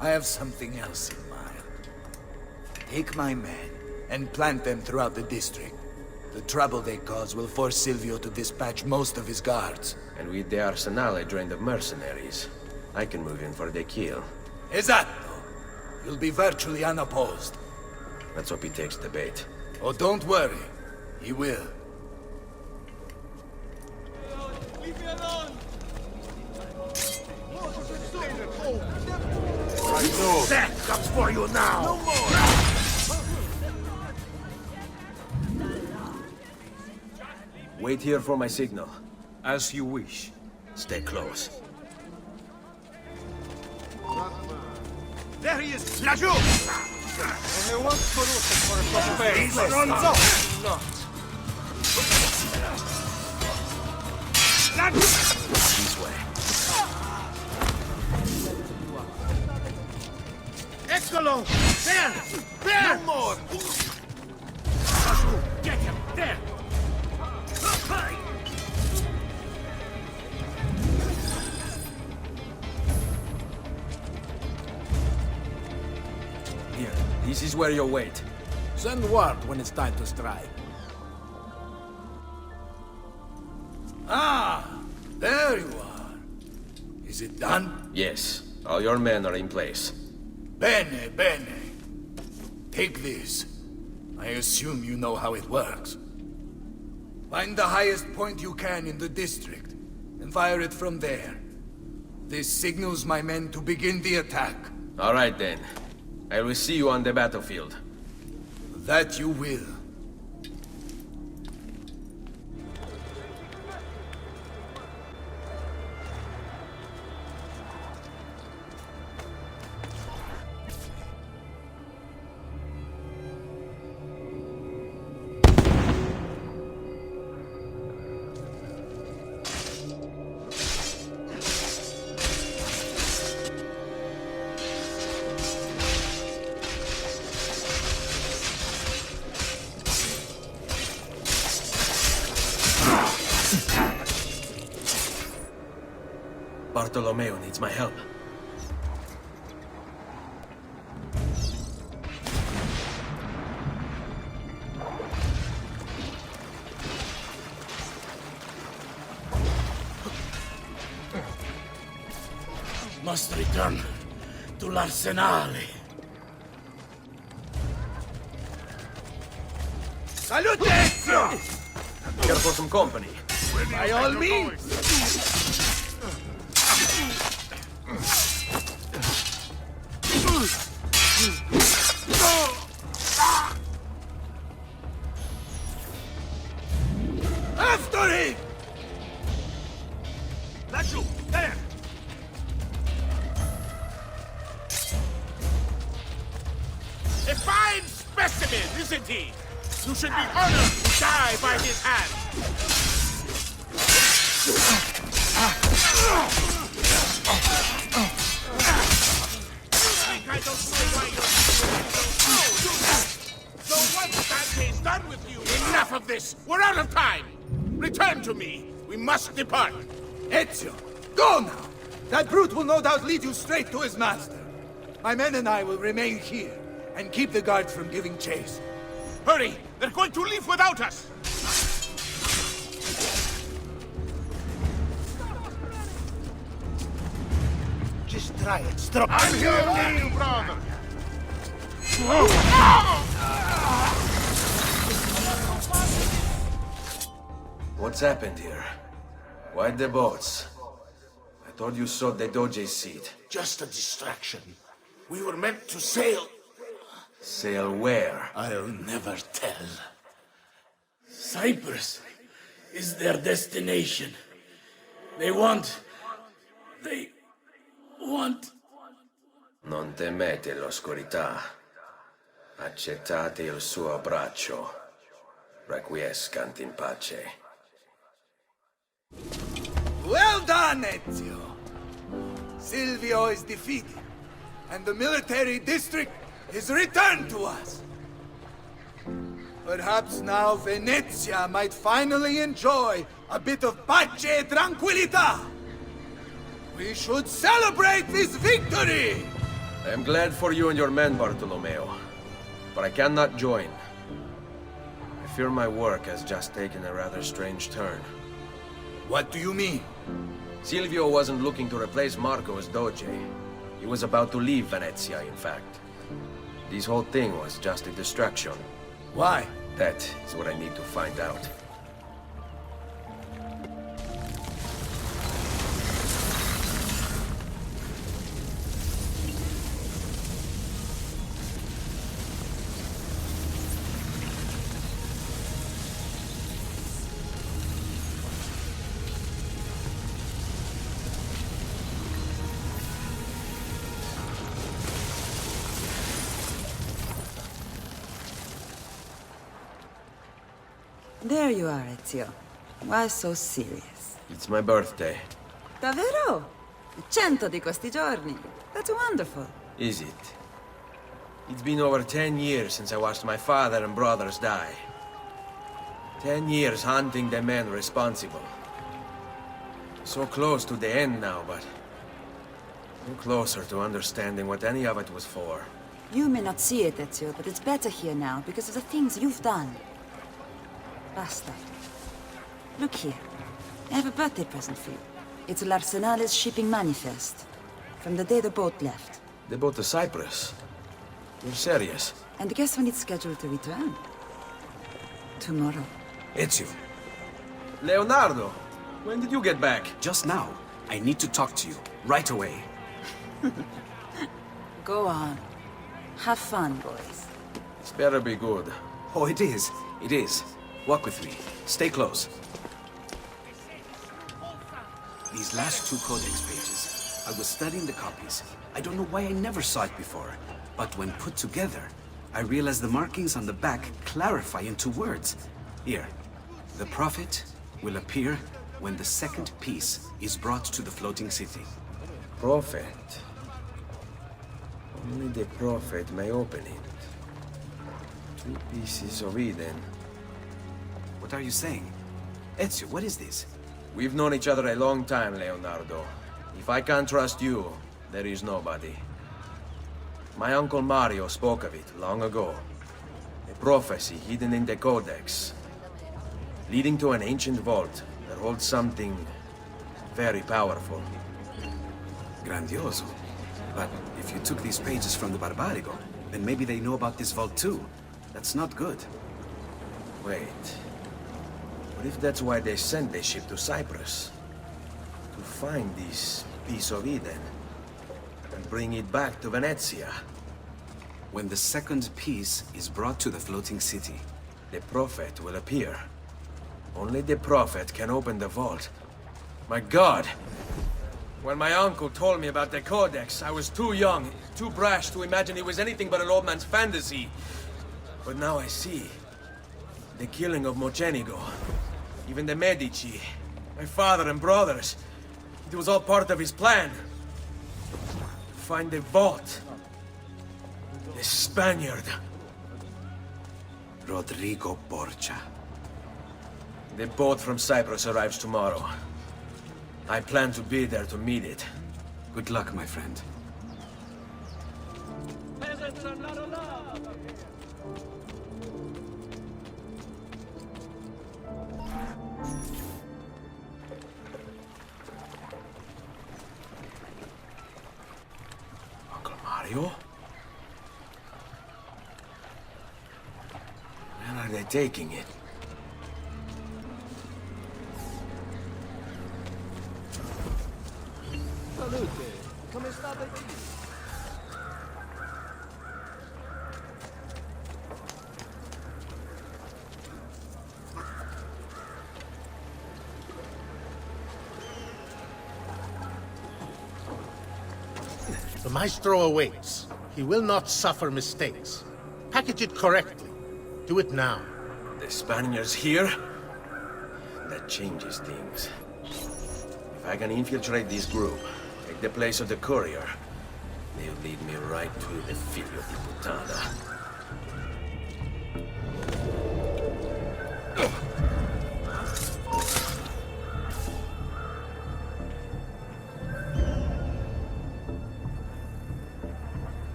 I have something else in mind. Take my men and plant them throughout the district. The trouble they cause will force Silvio to dispatch most of his guards. And with the Arsenale drained of mercenaries, I can move in for the kill. Esatto. You'll be virtually unopposed. Let's hope he takes the bait. Oh, don't worry. He will. Leave me alone! I know. Death comes for you now! No more! Wait here for my signal. As you wish. Stay close. There he is! Laggiù! Only one solution for a prosperity. This way. Eccolo! There! There! No more! Get him! There! Here, this is where you wait. Send word when it's time to strike. Ah! There you are. Is it done? Yes. All your men are in place. Bene, bene. Take this. I assume you know how it works. Find the highest point you can in the district, and fire it from there. This signals my men to begin the attack. All right, then. I will see you on the battlefield. That you will. Bartolomeo needs my help. Must return to l'Arsenale. Salute, Ezio! Here for some company. By all means! After him! Laggiù, there! A fine specimen, isn't he? You should be honored to die by his hand. I don't know why you're so So once Dante's done with you... Enough of this! We're out of time! Return to me! We must depart! Ezio, go now! That brute will no doubt lead you straight to his master. My men and I will remain here, and keep the guards from giving chase. Hurry! They're going to leave without us! Just try it. Stop. I'm here with you, brother! What's happened here? Why the boats? I thought you saw the Doge's seat. Just a distraction. We were meant to sail. Sail where? I'll never tell. Cyprus is their destination. They want... Non temete l'oscurità. Accettate il suo braccio. Requiescant in pace. Well done, Ezio! Silvio is defeated, and the military district is returned to us. Perhaps now Venezia might finally enjoy a bit of pace e tranquillità. We should celebrate this victory! I am glad for you and your men, Bartolomeo. But I cannot join. I fear my work has just taken a rather strange turn. What do you mean? Silvio wasn't looking to replace Marco as Doge. He was about to leave Venezia, in fact. This whole thing was just a distraction. Why? That is what I need to find out. There you are, Ezio. Why so serious? It's my birthday. Davvero? 100 di questi giorni. That's wonderful. Is it? It's been over 10 years since I watched my father and brothers die. 10 years hunting the men responsible. So close to the end now, but no closer to understanding what any of it was for. You may not see it, Ezio, but it's better here now because of the things you've done. Basta. Look here. I have a birthday present for you. It's l'Arsenale's shipping manifest. From the day the boat left. The boat to Cyprus? You're serious? And guess when it's scheduled to return? Tomorrow. Ezio. Leonardo! When did you get back? Just now. I need to talk to you. Right away. Go on. Have fun, boys. This better be good. Oh, it is. It is. Walk with me. Stay close. These last 2 codex pages. I was studying the copies. I don't know why I never saw it before. But when put together, I realized the markings on the back clarify into words. Here. The prophet will appear when the second piece is brought to the floating city. Prophet? Only the prophet may open it. 2 pieces of Eden. What are you saying? Ezio, what is this? We've known each other a long time, Leonardo. If I can't trust you, there is nobody. My uncle Mario spoke of it long ago. A prophecy hidden in the Codex, leading to an ancient vault that holds something very powerful. Grandioso. But if you took these pages from the Barbarigo, then maybe they know about this vault too. That's not good. Wait. What if that's why they sent the ship to Cyprus? To find this piece of Eden and bring it back to Venezia. When the second piece is brought to the floating city, the prophet will appear. Only the prophet can open the vault. My God! When my uncle told me about the Codex, I was too young, too brash to imagine it was anything but an old man's fantasy. But now I see. The killing of Mocenigo, even the Medici, my father and brothers. It was all part of his plan. Find the vault. The Spaniard. Rodrigo Borgia. The boat from Cyprus arrives tomorrow. I plan to be there to meet it. Good luck, my friend. Peasants are not allowed! Uncle Mario? Where are they taking it? Salute, come state? The Maestro awaits. He will not suffer mistakes. Package it correctly. Do it now. The Spaniards here? That changes things. If I can infiltrate this group, take the place of the courier, they'll lead me right to the Figlio di Puttana.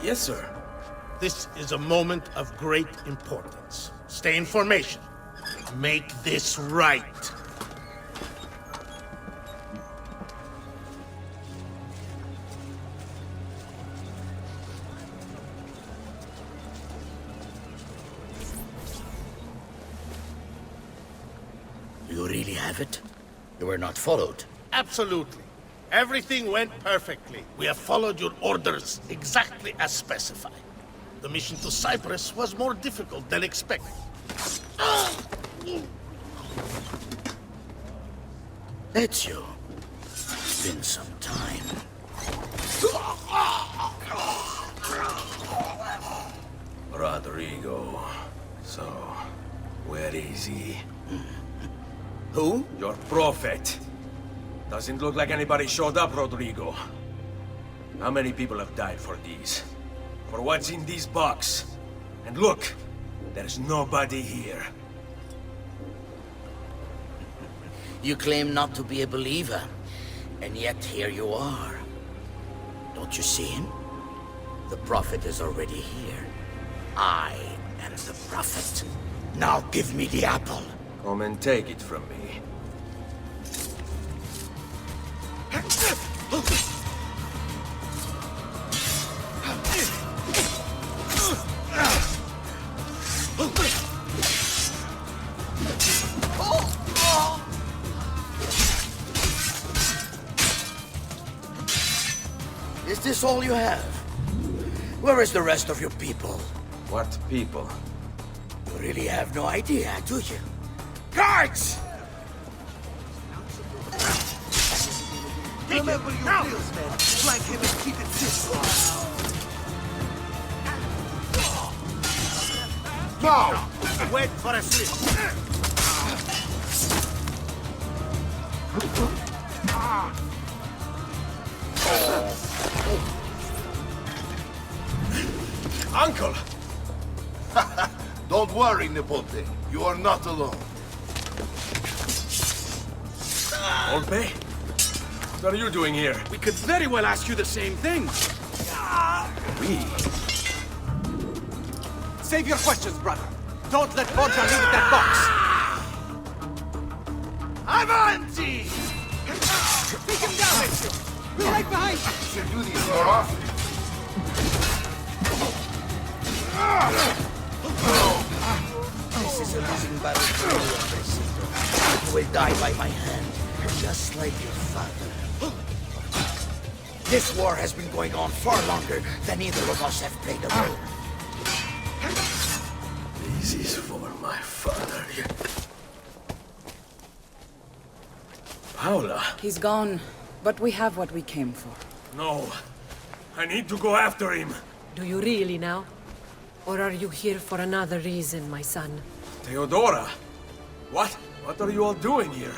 Yes, sir. This is a moment of great importance. Stay in formation. Make this right. have it? You were not followed. Absolutely. Everything went perfectly. We have followed your orders exactly as specified. The mission to Cyprus was more difficult than expected. Ezio, it's been some time. Rodrigo. So, where is he? Who? Your prophet. Doesn't look like anybody showed up, Rodrigo. How many people have died for these? For what's in this box? And look, there's nobody here. You claim not to be a believer, and yet here you are. Don't you see him? The prophet is already here. I am the prophet. Now give me the apple. Come and take it from me. Is this all you have? Where is the rest of your people? What people? You really have no idea, do you? Guards! Remember your deals, man. Flank him and keep it simple. Now! Wait for a slip. Uncle! Don't worry, Nipote. You are not alone. Volpe? What are you doing here? We could very well ask you the same thing. We? Save your questions, brother. Don't let Borgia leave with that box. Avanti! Take him down, Ezio. We're right behind you. You should do these more often. This is a losing battle for you, Altair. You will die by my hand, just like your father. This war has been going on far longer than either of us have played a role. This is for my father. Paola. He's gone, but we have what we came for. No. I need to go after him. Do you really now? Or are you here for another reason, my son? Theodora! What? What are you all doing here?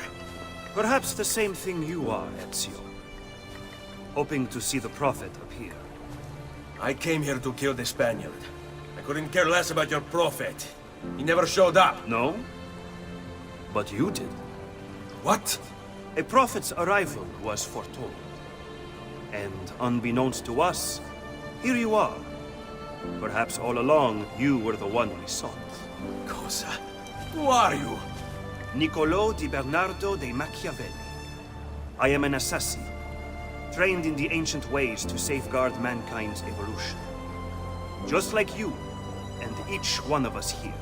Perhaps the same thing you are, Ezio. Hoping to see the prophet appear. I came here to kill the Spaniard. I couldn't care less about your prophet. He never showed up. No? But you did. What? A prophet's arrival was foretold. And unbeknownst to us, here you are. Perhaps all along, you were the one we sought. Cosa? Who are you? Niccolò di Bernardo de Machiavelli. I am an assassin, trained in the ancient ways to safeguard mankind's evolution. Just like you, and each one of us here.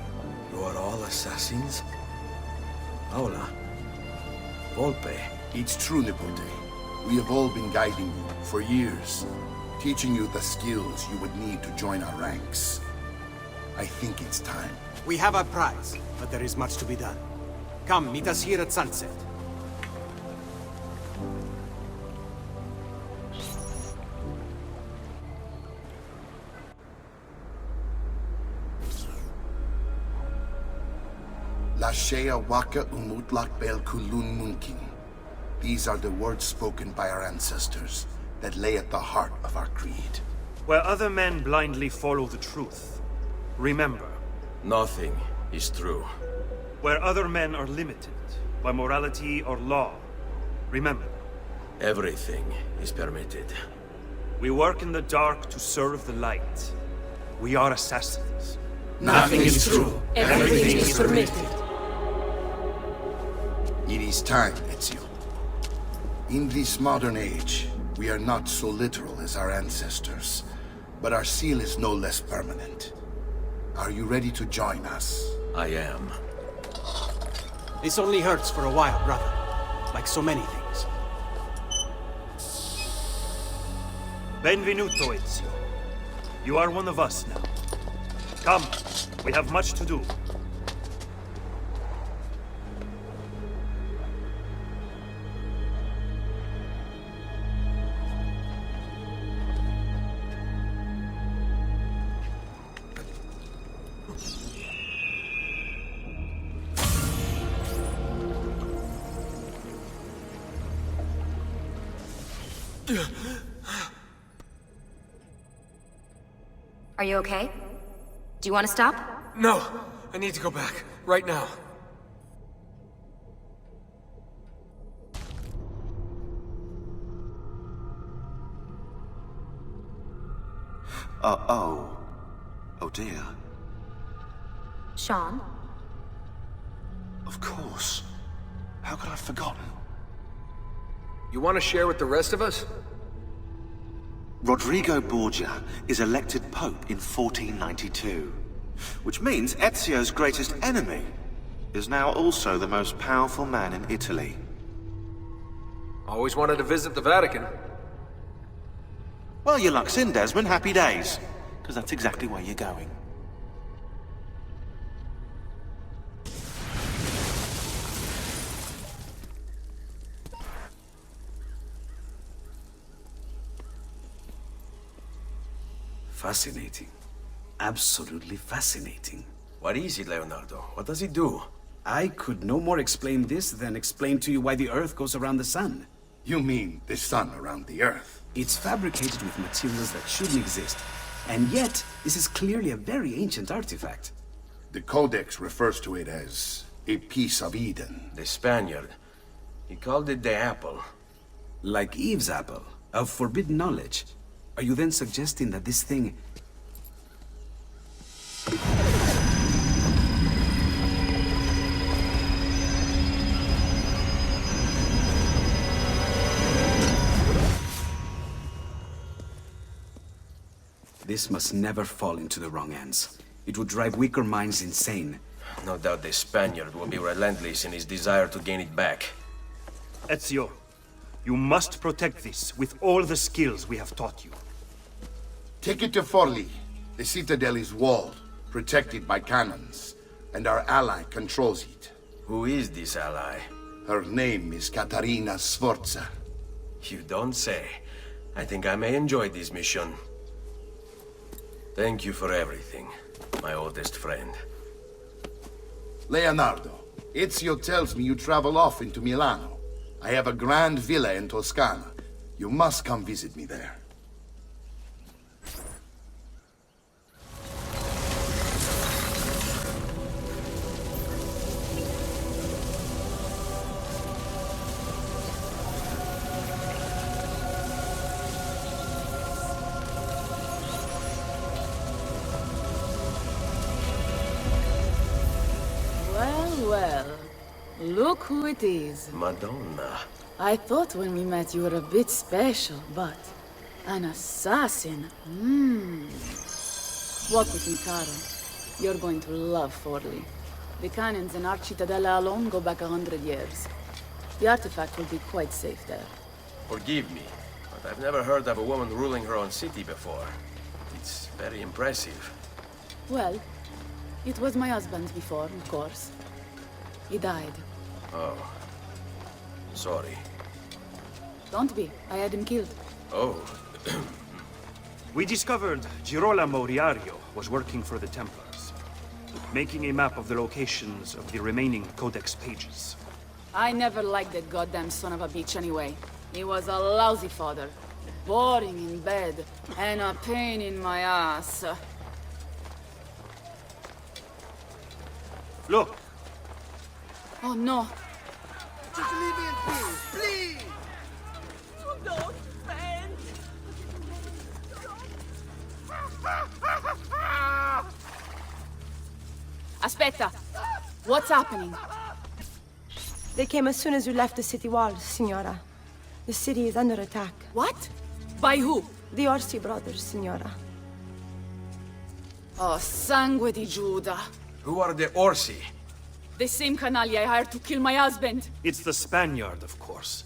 You are all assassins? Paola. Volpe. It's true, Nipote. We have all been guiding you for years, teaching you the skills you would need to join our ranks. I think it's time. We have our prize, but there is much to be done. Come, meet us here at sunset. Lashea waka umutlak bel kulun munkin. These are the words spoken by our ancestors that lay at the heart of our creed. Where other men blindly follow the truth, remember. Nothing is true. Where other men are limited by morality or law, remember. Everything is permitted. We work in the dark to serve the light. We are assassins. Nothing is true. Everything is permitted. It is time, Ezio. In this modern age, we are not so literal as our ancestors, but our seal is no less permanent. Are you ready to join us? I am. This only hurts for a while, brother. Like so many things. Benvenuto, Ezio. You are one of us now. Come, we have much to do. Are you okay? Do you want to stop? No, I need to go back. Right now. Oh dear. Sean? Of course. How could I have forgotten? You want to share with the rest of us? Rodrigo Borgia is elected Pope in 1492, which means Ezio's greatest enemy is now also the most powerful man in Italy. Always wanted to visit the Vatican. Well, your luck's in, Desmond. Happy days. Because that's exactly where you're going. Fascinating. Absolutely fascinating. What is it, Leonardo? What does it do? I could no more explain this than explain to you why the Earth goes around the Sun. You mean the sun around the Earth? It's fabricated with materials that shouldn't exist. And yet, this is clearly a very ancient artifact. The Codex refers to it as a piece of Eden. The Spaniard. He called it the apple. Like Eve's apple, of forbidden knowledge. Are you then suggesting that this thing... This must never fall into the wrong hands. It would drive weaker minds insane. No doubt the Spaniard will be relentless in his desire to gain it back. Ezio, you must protect this with all the skills we have taught you. Take it to Forli. The citadel is walled, protected by cannons, and our ally controls it. Who is this ally? Her name is Caterina Sforza. You don't say. I think I may enjoy this mission. Thank you for everything, my oldest friend. Leonardo, Ezio tells me you travel off into Milano. I have a grand villa in Toscana. You must come visit me there. Well, look who it is. Madonna. I thought when we met you were a bit special, but an assassin. Walk with me, Caro. You're going to love Forli. The cannons in our Cittadella alone go back 100 years. The artifact will be quite safe there. Forgive me, but I've never heard of a woman ruling her own city before. It's very impressive. Well, it was my husband before, of course. He died. Oh. Sorry. Don't be. I had him killed. Oh. We discovered Girolamo Riario was working for the Templars, making a map of the locations of the remaining Codex pages. I never liked that goddamn son of a bitch anyway. He was a lousy father. Boring in bed, and a pain in my ass. Look! Oh no! Just leave me in peace, please! Don't, friend! Aspetta! What's happening? They came as soon as you left the city walls, Signora. The city is under attack. What? By who? The Orsi brothers, Signora. Oh, sangue di Giuda. Who are the Orsi? The same canaglia I hired to kill my husband. It's the Spaniard, of course.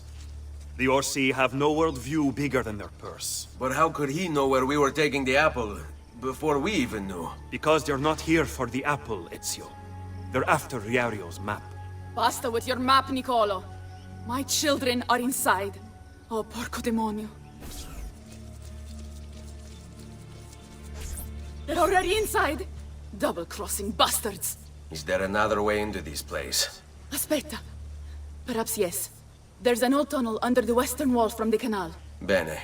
The Orsi have no worldview bigger than their purse. But how could he know where we were taking the apple before we even knew? Because they're not here for the apple, Ezio. They're after Riario's map. Basta with your map, Nicolo. My children are inside. Oh, porco demonio. They're already inside. Double-crossing bastards. Is there another way into this place? Aspetta. Perhaps yes. There's an old tunnel under the western wall from the canal. Bene.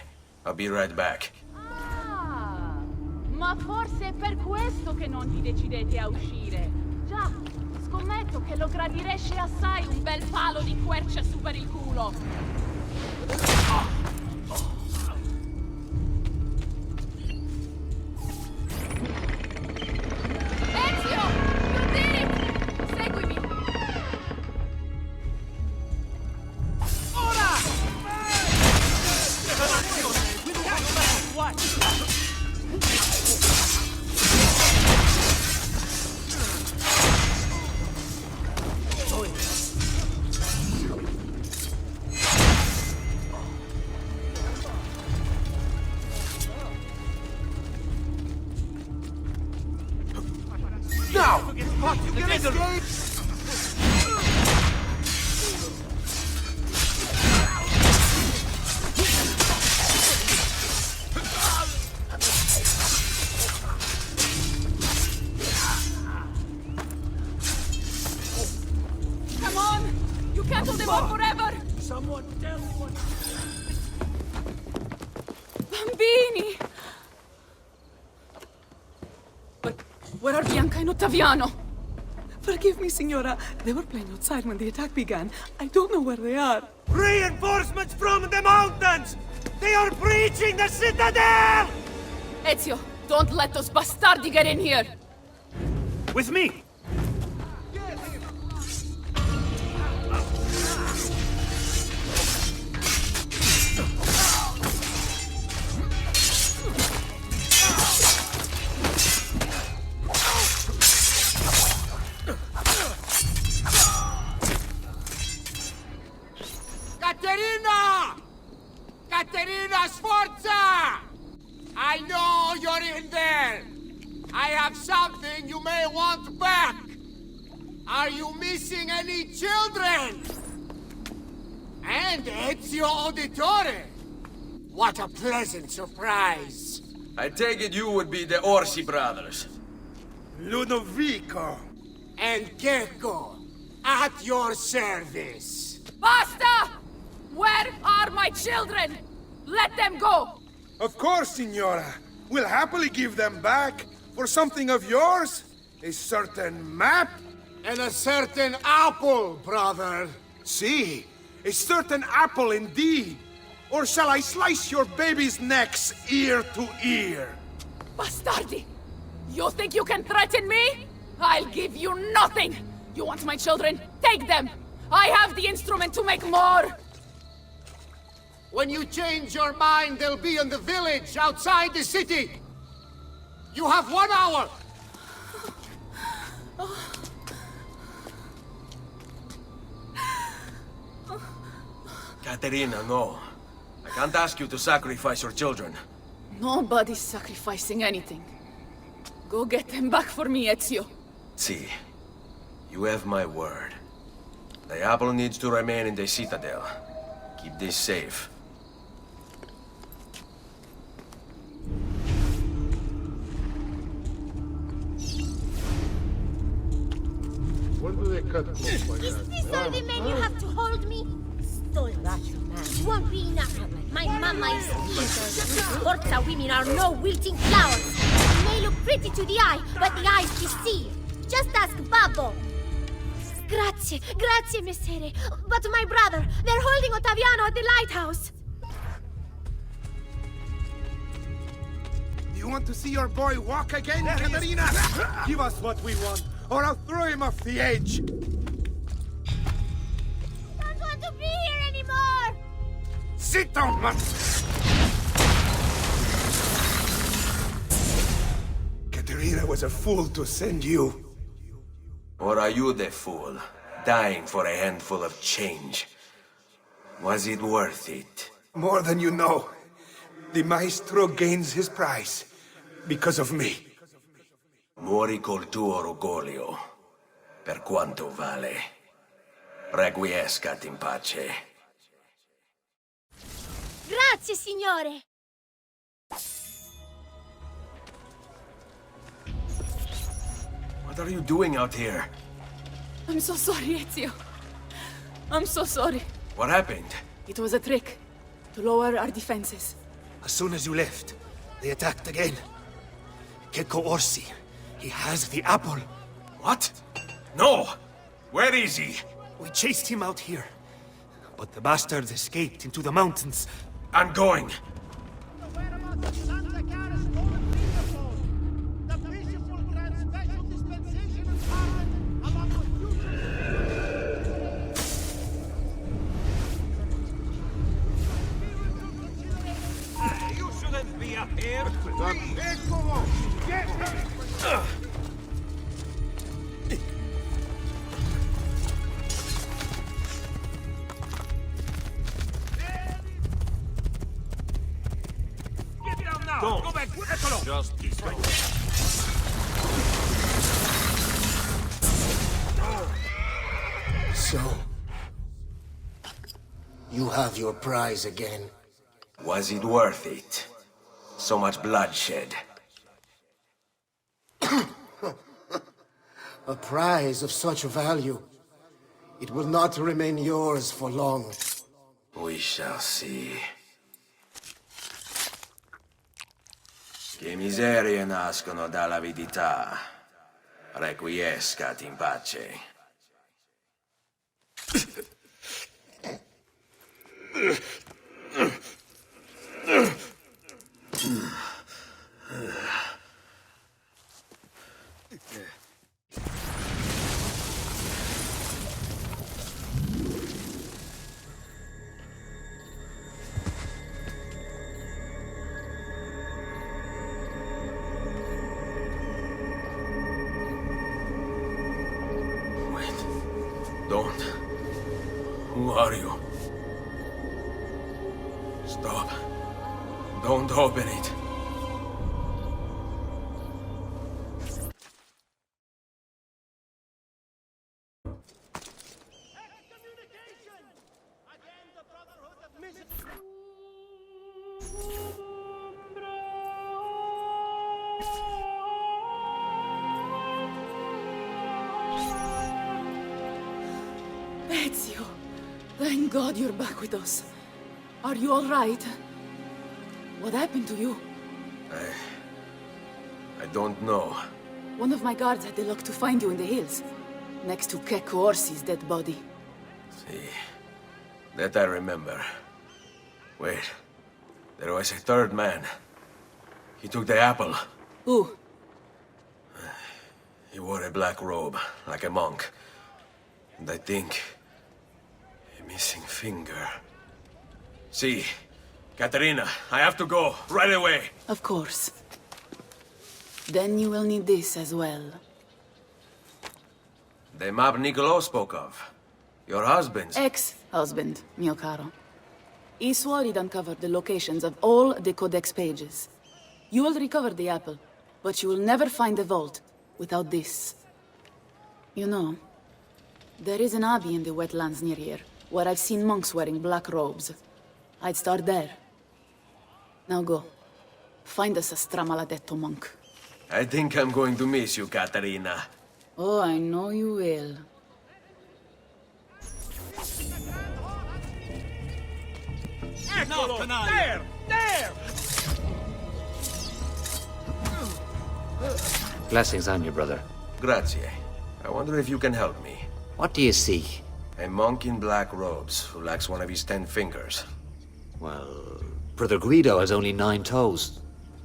I'll be right back. Ma forse è per questo che non vi decidete a uscire. Già, scommetto che lo gradireste assai un bel palo di quercia su per il culo. Ezio! You did it! Seguimi! Ora! Now! You can escape! Come on! You can't hold them off forever! Someone tell me what... Bambini! But where are Bianca and Ottaviano? Forgive me, Signora. They were playing outside when the attack began. I don't know where they are. Reinforcements from the mountains! They are breaching the citadel! Ezio, don't let those bastardi get in here! With me! Caterina! Caterina, Sforza! I know you're in there! I have something you may want back! Are you missing any children? And Ezio Auditore! What a pleasant surprise! I take it you would be the Orsi brothers. Ludovico and Gecko, at your service. Basta! Where are my children? Let them go! Of course, Signora. We'll happily give them back for something of yours. A certain map. And a certain apple, brother. See, a certain apple indeed. Or shall I slice your baby's necks ear to ear? Bastardi! You think you can threaten me? I'll give you nothing! You want my children? Take them! I have the instrument to make more! When you change your mind, they'll be in the village outside the city. You have 1 hour. Caterina, no. I can't ask you to sacrifice your children. Nobody's sacrificing anything. Go get them back for me, Ezio. See, you have my word. The apple needs to remain in the citadel. Keep this safe. When do they cut close like that? Is this all the men you have to hold me? Stole that, you man. Won't be enough. My mama is Peter. Forza women are no wilting flowers. They may look pretty to the eye, but the eyes deceive. Just ask Babbo. Grazie, grazie, messere. But my brother, they're holding Ottaviano at the lighthouse. You want to see your boy walk again, Caterina? Give us what we want, or I'll throw him off the edge. Don't want to be here anymore. Sit down, man. Caterina was a fool to send you. Or are you the fool, dying for a handful of change? Was it worth it? More than you know. The maestro gains his prize because of me. Muori col tuo orgoglio, per quanto vale. Requiescat in pace. Grazie, signore! What are you doing out here? I'm so sorry, Ezio. I'm so sorry. What happened? It was a trick. To lower our defenses. As soon as you left, they attacked again. Checco Orsi. He has the apple. What? No! Where is he? We chased him out here. But the bastards escaped into the mountains. I'm going. You shouldn't be up here. Get him! Get down now! Don't. Go back! Eccolo! Just this way. So... you have your prize again. Was it worth it? So much bloodshed. A prize of such value. It will not remain yours for long. We shall see. Che miserie nascono dall'avidità. Requiescat in pace. Don't. Who are you? Stop. Don't open it. Ezio, thank God you're back with us. Are you all right? What happened to you? I don't know. One of my guards had the luck to find you in the hills, next to Checco Orsi's dead body. See, that I remember. Wait, there was a third man. He took the apple. Who? He wore a black robe, like a monk. And I think... a missing finger. See, Caterina, I have to go, right away. Of course. Then you will need this as well. The map Niccolo spoke of. Your husband's... Ex-husband, mio caro. He swore he'd uncovered the locations of all the Codex pages. You will recover the apple, but you will never find the vault without this. You know, there is an abbey in the wetlands near here, where I've seen monks wearing black robes. I'd start there. Now go. Find us a stramaladetto monk. I think I'm going to miss you, Caterina. Oh, I know you will. Eccolo! There! There! Blessings on you, brother. Grazie. I wonder if you can help me. What do you seek? A monk in black robes who lacks one of his 10 fingers. Well, Brother Guido has only 9 toes.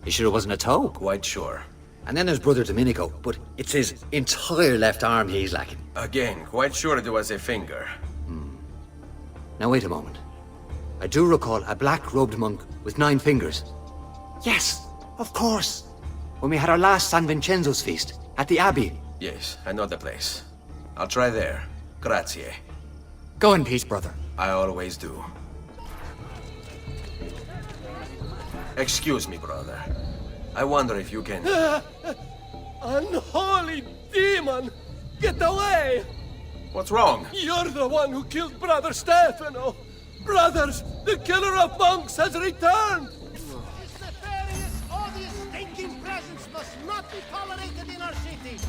You sure it wasn't a toe? Quite sure. And then there's Brother Domenico, but it's his entire left arm he's lacking. Again, quite sure it was a finger. Now wait a moment. I do recall a black-robed monk with 9 fingers. Yes, of course. When we had our last San Vincenzo's feast, at the Abbey. Yes, I know the place. I'll try there. Grazie. Go in peace, brother. I always do. Excuse me, brother. I wonder if you can... Unholy demon! Get away! What's wrong? You're the one who killed Brother Stefano! Brothers, the killer of monks has returned! This nefarious, odious, stinking presence must not be tolerated in our city!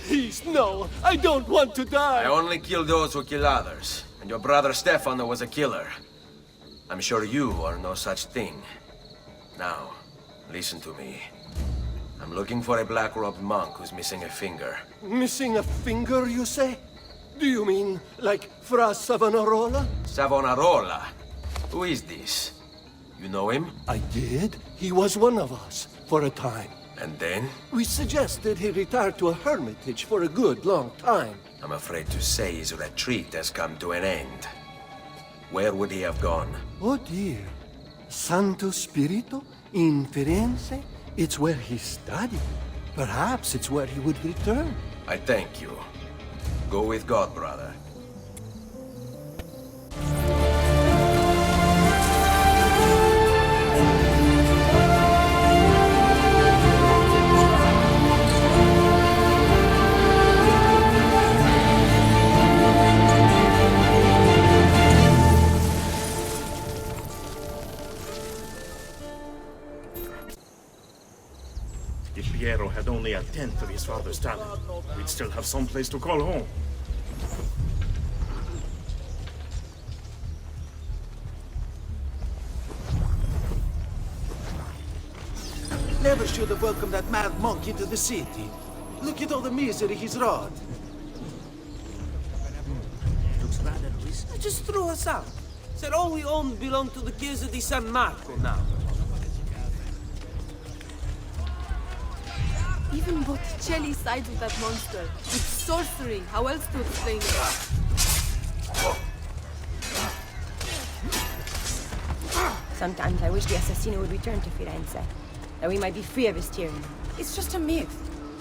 Please, no! I don't want to die! I only kill those who kill others. And your brother Stefano was a killer. I'm sure you are no such thing. Now, listen to me. I'm looking for a black-robed monk who's missing a finger. Missing a finger, you say? Do you mean like Fra Savonarola? Savonarola? Who is this? You know him? I did. He was one of us, for a time. And then? We suggested he retire to a hermitage for a good long time. I'm afraid to say his retreat has come to an end. Where would he have gone? Oh dear. Santo Spirito? In Firenze? It's where he studied. Perhaps it's where he would return. I thank you. Go with God, brother. If Piero had only a tenth of his father's talent, we'd still have some place to call home. Never should have welcomed that mad monk into the city. Look at all the misery he's wrought. Looks rather nice. Just threw us out. Said all we own belonged to the Chiesa di San Marco now. Even Botticelli sides with that monster. It's sorcery. How else to explain it? Sometimes I wish the assassino would return to Firenze, that we might be free of his tyranny. It's just a myth.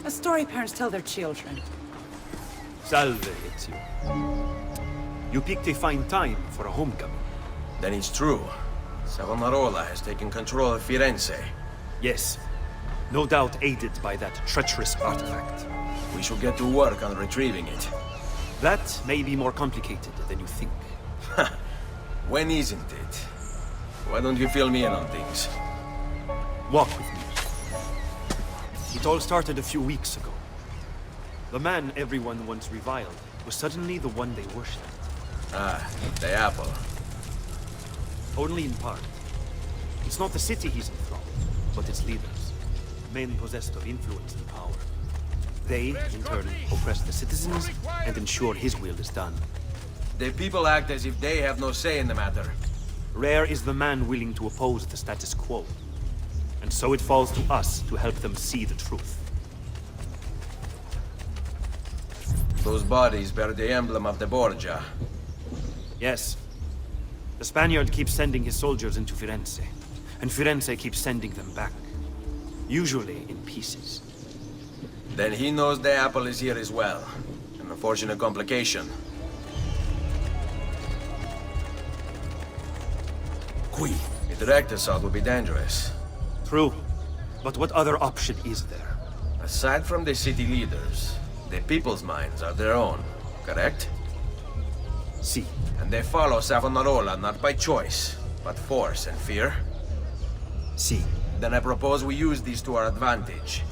A story parents tell their children. Salve, Ezio. You picked a fine time for a homecoming. Then it's true. Savonarola has taken control of Firenze. Yes. No doubt aided by that treacherous artifact. We should get to work on retrieving it. That may be more complicated than you think. When isn't it? Why don't you fill me in on things? Walk with me. It all started a few weeks ago. The man everyone once reviled was suddenly the one they worshipped. Ah, the apple. Only in part. It's not the city he's enthralled, but its leaders. Men possessed of influence and power. They, in turn, oppress the citizens and ensure his will is done. The people act as if they have no say in the matter. Rare is the man willing to oppose the status quo. And so it falls to us to help them see the truth. Those bodies bear the emblem of the Borgia. Yes. The Spaniard keeps sending his soldiers into Firenze, and Firenze keeps sending them back. Usually in pieces. Then he knows the apple is here as well. An unfortunate complication. Qui. A direct assault would be dangerous. True. But what other option is there? Aside from the city leaders, the people's minds are their own, correct? Si. And they follow Savonarola not by choice, but force and fear? Si. Then I propose we use these to our advantage.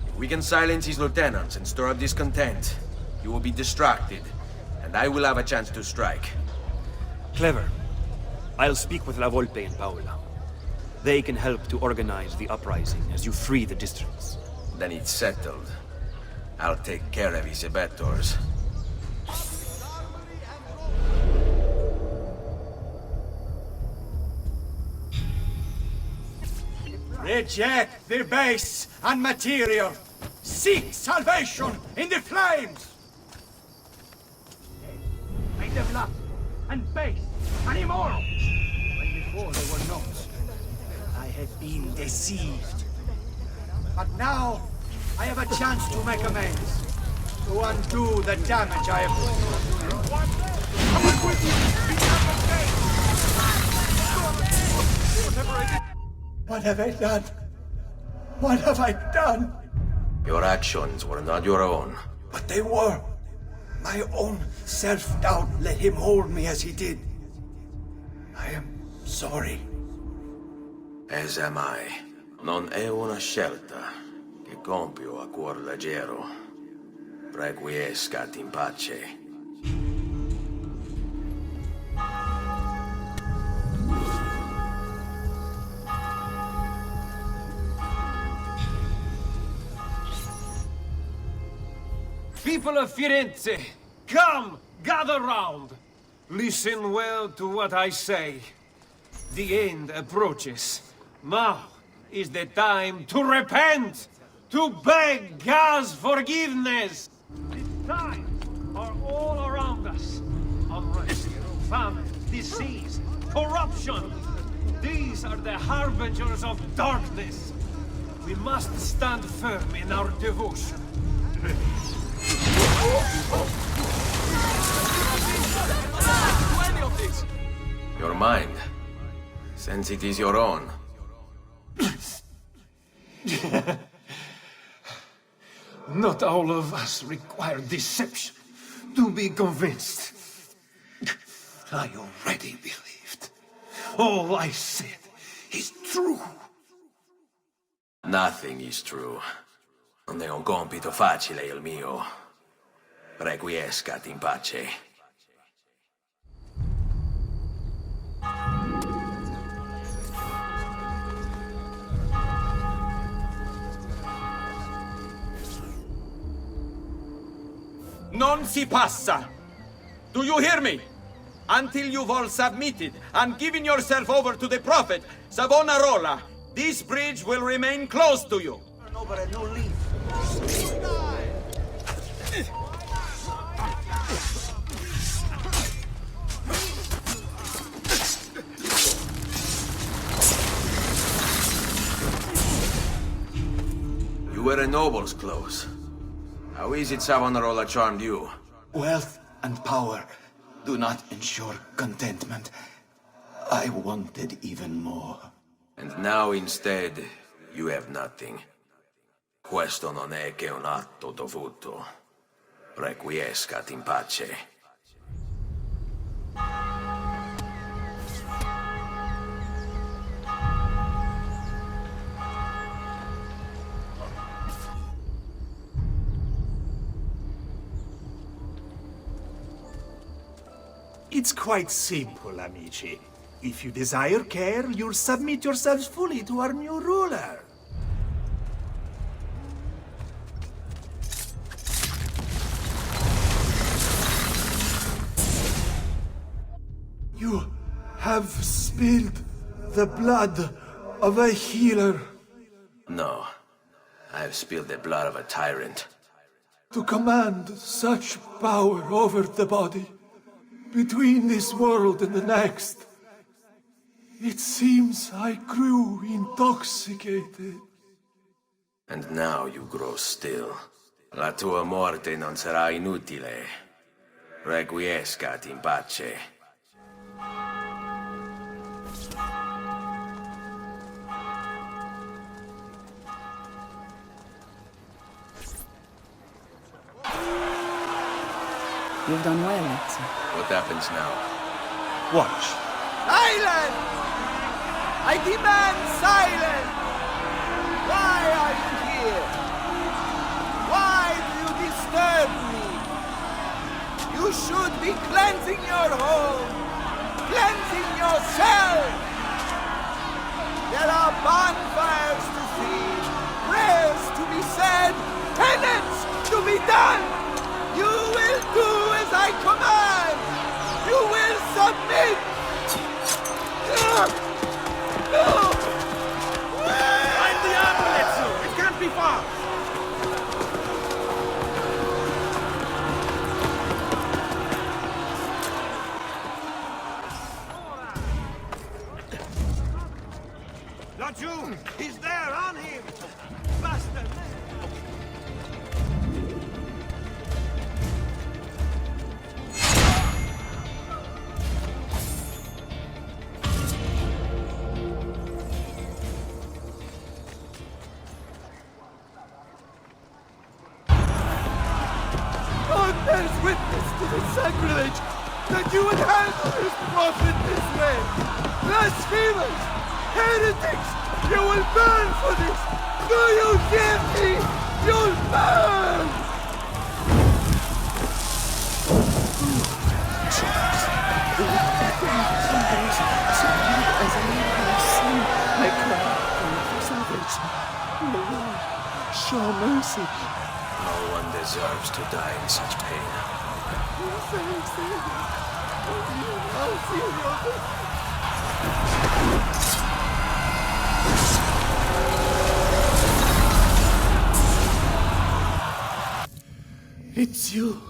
If we can silence his lieutenants and stir up discontent, you will be distracted, and I will have a chance to strike. Clever. I'll speak with La Volpe and Paola. They can help to organize the uprising as you free the districts. Then it's settled. I'll take care of his abettors. Reject the base and material. Seek salvation in the flames. Make them lust and base and immoral. When before they were not. I have been deceived. But now, I have a chance to make amends. To undo the damage I have done. What have I done? What have I done? Your actions were not your own. But they were. My own self-doubt let him hold me as he did. I am sorry. As am I. Non è una scelta che compio a cuor leggero. Requiescat in pace. People of Firenze, come, gather round. Listen well to what I say. The end approaches. Now is the time to repent, to beg God's forgiveness. These times are all around us. Unrest, famine, disease, corruption. These are the harbingers of darkness. We must stand firm in our devotion. Your mind, since it is your own. Not all of us require deception to be convinced. I already believed. All I said is true. Nothing is true. Non è un compito facile il mio. Requiescat in pace. Non si passa! Do you hear me? Until you've all submitted and given yourself over to the prophet, Savonarola, this bridge will remain closed to you. Over a new leaf. You wear a noble's clothes. How is it Savonarola charmed you? Wealth and power do not ensure contentment. I wanted even more. And now instead, you have nothing. Questo non è che un atto dovuto. Requiescat in pace. It's quite simple, amici. If you desire care, you'll submit yourselves fully to our new ruler. You have spilled the blood of a healer. No. I have spilled the blood of a tyrant. To command such power over the body, between this world and the next, it seems I grew intoxicated. And now you grow still. La tua morte non sarà inutile. Requiescat in pace. You've done well, Ezio. What happens now? Watch. Silence! I demand silence! Why are you here? Why do you disturb me? You should be cleansing your home, cleansing yourself. There are bonfires to see, prayers to be said, penance to be done. You will do as I command. You will submit. Find the apple, Ezio! It can't be far! Not you! He's there, on him! Faster! bears witness to the sacrilege that you would handle this prophet this way. Blasphemers! Heretics! You will burn for this! Do you hear me? You'll burn! I cry for salvation. Oh Lord, show mercy. No one deserves to die in such pain. It's you.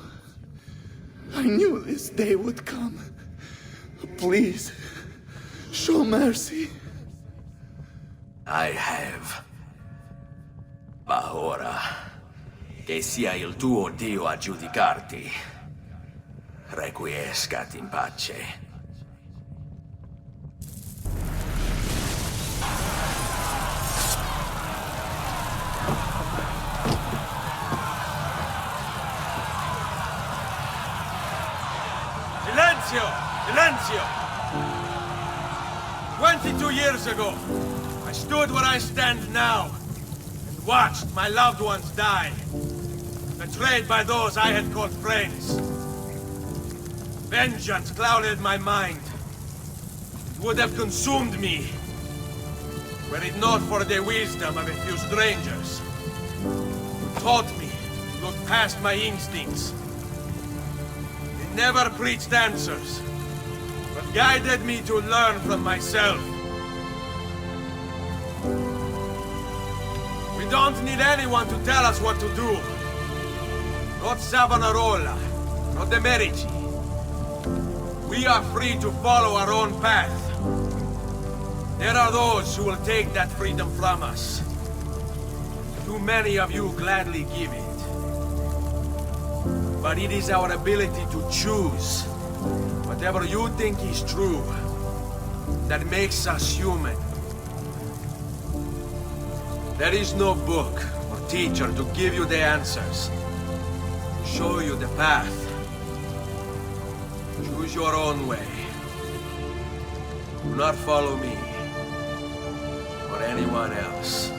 I knew this day would come. Please, show mercy. I have. Ma ora, che sia il tuo Dio a giudicarti, requiescat in pace. Silenzio! Silenzio! 22 years ago, I stood where I stand now, and watched my loved ones die, betrayed by those I had called friends. Vengeance clouded my mind. It would have consumed me, were it not for the wisdom of a few strangers, who taught me to look past my instincts. They never preached answers, but guided me to learn from myself. We don't need anyone to tell us what to do. Not Savonarola, not the Medici. We are free to follow our own path. There are those who will take that freedom from us. Too many of you gladly give it. But it is our ability to choose whatever you think is true that makes us human. There is no book or teacher to give you the answers, to show you the path. Choose your own way. Do not follow me or anyone else.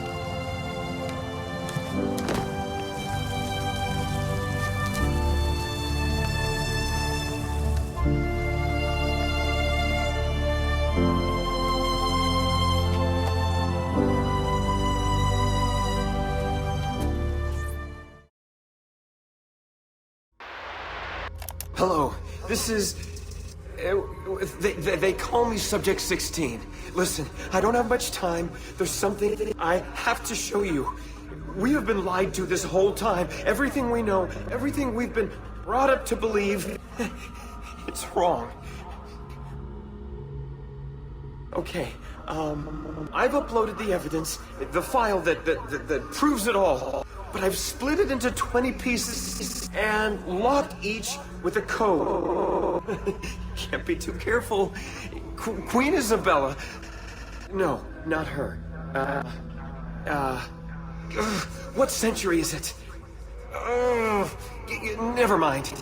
Hello, this is... They call me Subject 16. Listen, I don't have much time. There's something I have to show you. We have been lied to this whole time. Everything we know, everything we've been brought up to believe, it's wrong. Okay, I've uploaded the evidence, the file that proves it all. But I've split it into 20 pieces and locked each with a code. Can't be too careful. Queen Isabella. No, not her. What century is it? Never mind.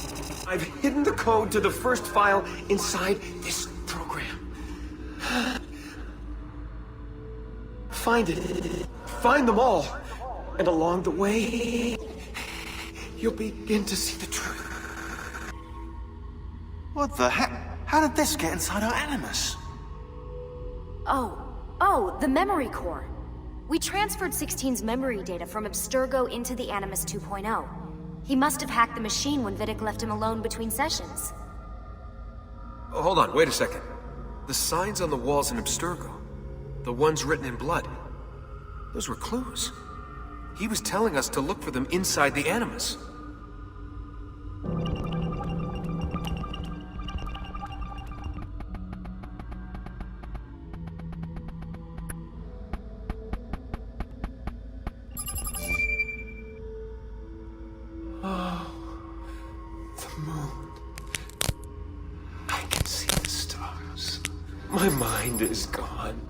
I've hidden the code to the first file inside this program. Find it. Find them all. And along the way, you'll begin to see the truth. What the heck? How did this get inside our Animus? Oh, the memory core. We transferred 16's memory data from Abstergo into the Animus 2.0. He must have hacked the machine when Vidic left him alone between sessions. Oh, hold on, wait a second. The signs on the walls in Abstergo, the ones written in blood, those were clues. He was telling us to look for them inside the Animus. Oh, the moon. I can see the stars. My mind is gone.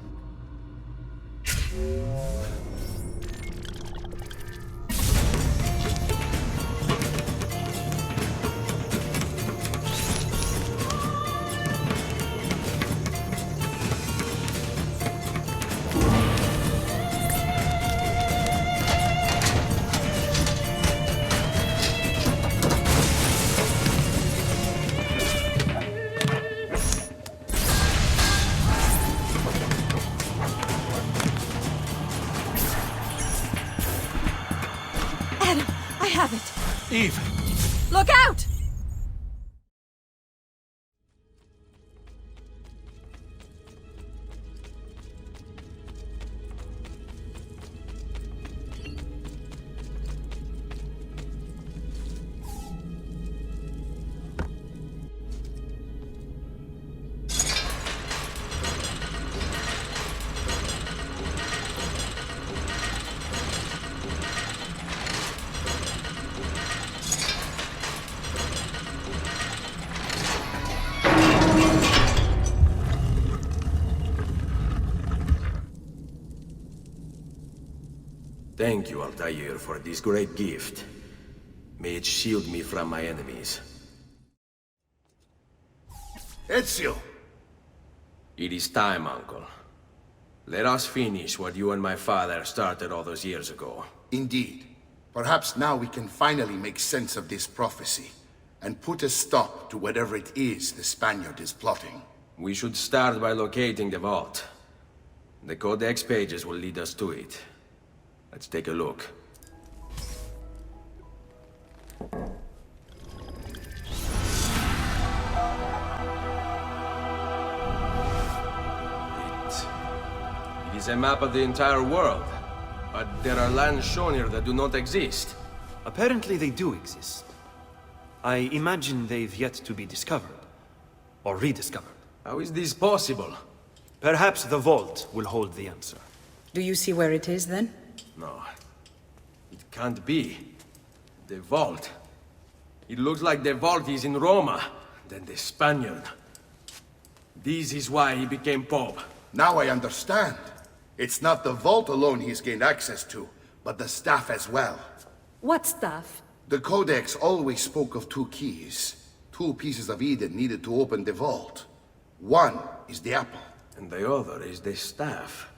Eve! Look out! Thank you, Altair, for this great gift. May it shield me from my enemies. Ezio! It is time, Uncle. Let us finish what you and my father started all those years ago. Indeed. Perhaps now we can finally make sense of this prophecy, and put a stop to whatever it is the Spaniard is plotting. We should start by locating the vault. The Codex pages will lead us to it. Let's take a look. It is a map of the entire world, but there are lands shown here that do not exist. Apparently they do exist. I imagine they've yet to be discovered. Or rediscovered. How is this possible? Perhaps the vault will hold the answer. Do you see where it is, then? No. It can't be. The vault. It looks like the vault is in Roma, then the Spaniard. This is why he became Pope. Now I understand. It's not the vault alone he's gained access to, but the staff as well. What staff? The Codex always spoke of two keys. Two pieces of Eden needed to open the vault. One is the apple. And the other is the staff.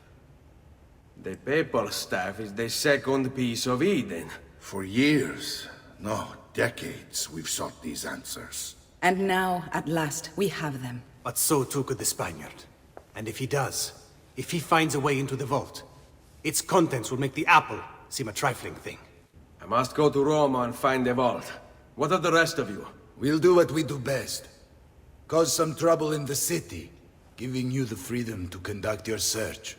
The papal staff is the second piece of Eden. For years, no, decades, we've sought these answers. And now, at last, we have them. But so too could the Spaniard. And if he does, if he finds a way into the vault, its contents will make the apple seem a trifling thing. I must go to Roma and find the vault. What of the rest of you? We'll do what we do best. Cause some trouble in the city, giving you the freedom to conduct your search.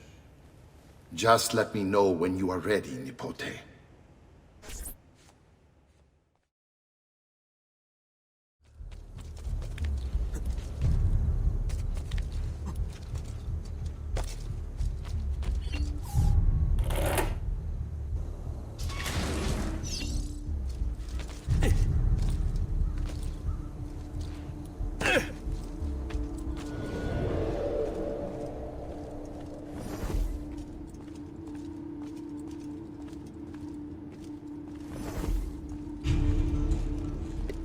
Just let me know when you are ready, Nipote.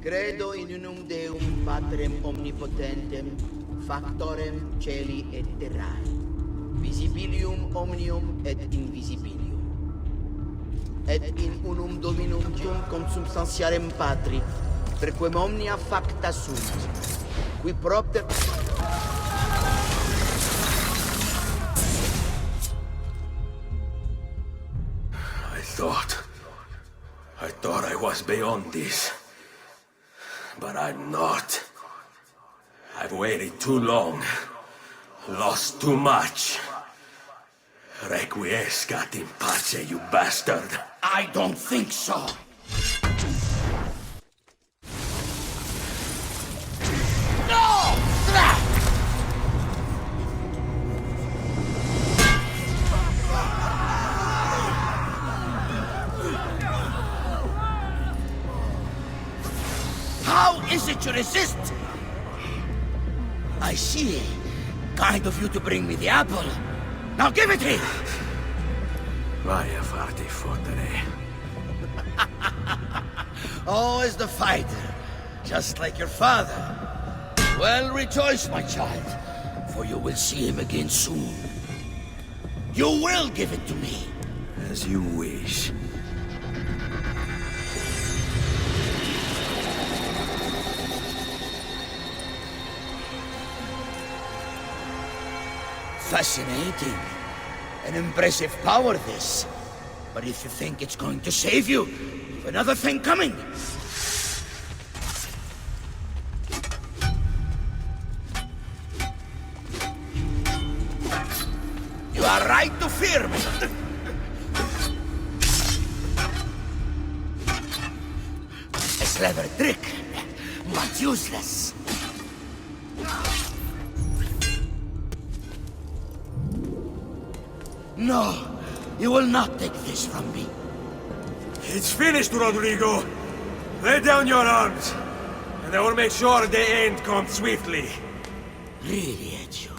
Credo in unum Deum, Patrem omnipotentem, factorem celi et terrae, visibilium omnium et invisibilium, et in unum Dominum cum consubstantiarem Patri, perquem omnia facta sunt, qui propter... I thought I was beyond this. But I'm not. I've waited too long. Lost too much. Requiescat in pace, you bastard. I don't think so. No! How is it you resist? I see. Kind of you to bring me the apple. Now give it here! Vaya farti fottere. Oh, as the fighter. Just like your father. Well, rejoice, my child. For you will see him again soon. You will give it to me. As you wish. Fascinating. An impressive power, this. But if you think it's going to save you, you've another thing coming. a right to fear me. A clever trick, but useless. No, you will not take this from me. It's finished, Rodrigo. Lay down your arms, and I will make sure the end comes swiftly. Really, Ezio?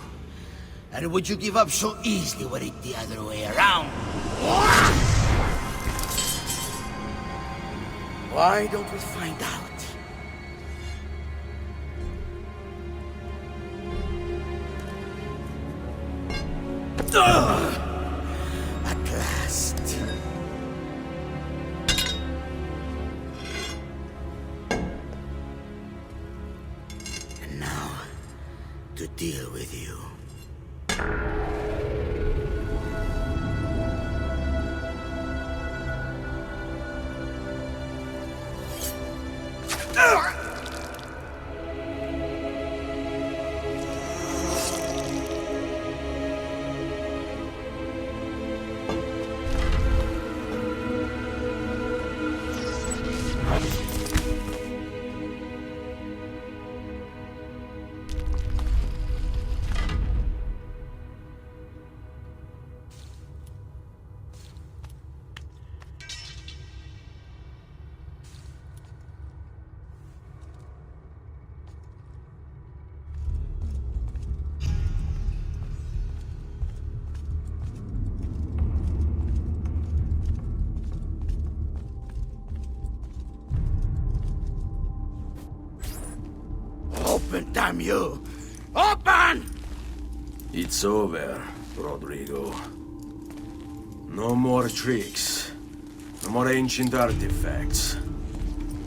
And would you give up so easily were it the other way around? Why don't we find out? At last. And now, to deal with you. Open, damn you! Open! It's over, Rodrigo. No more tricks. No more ancient artifacts.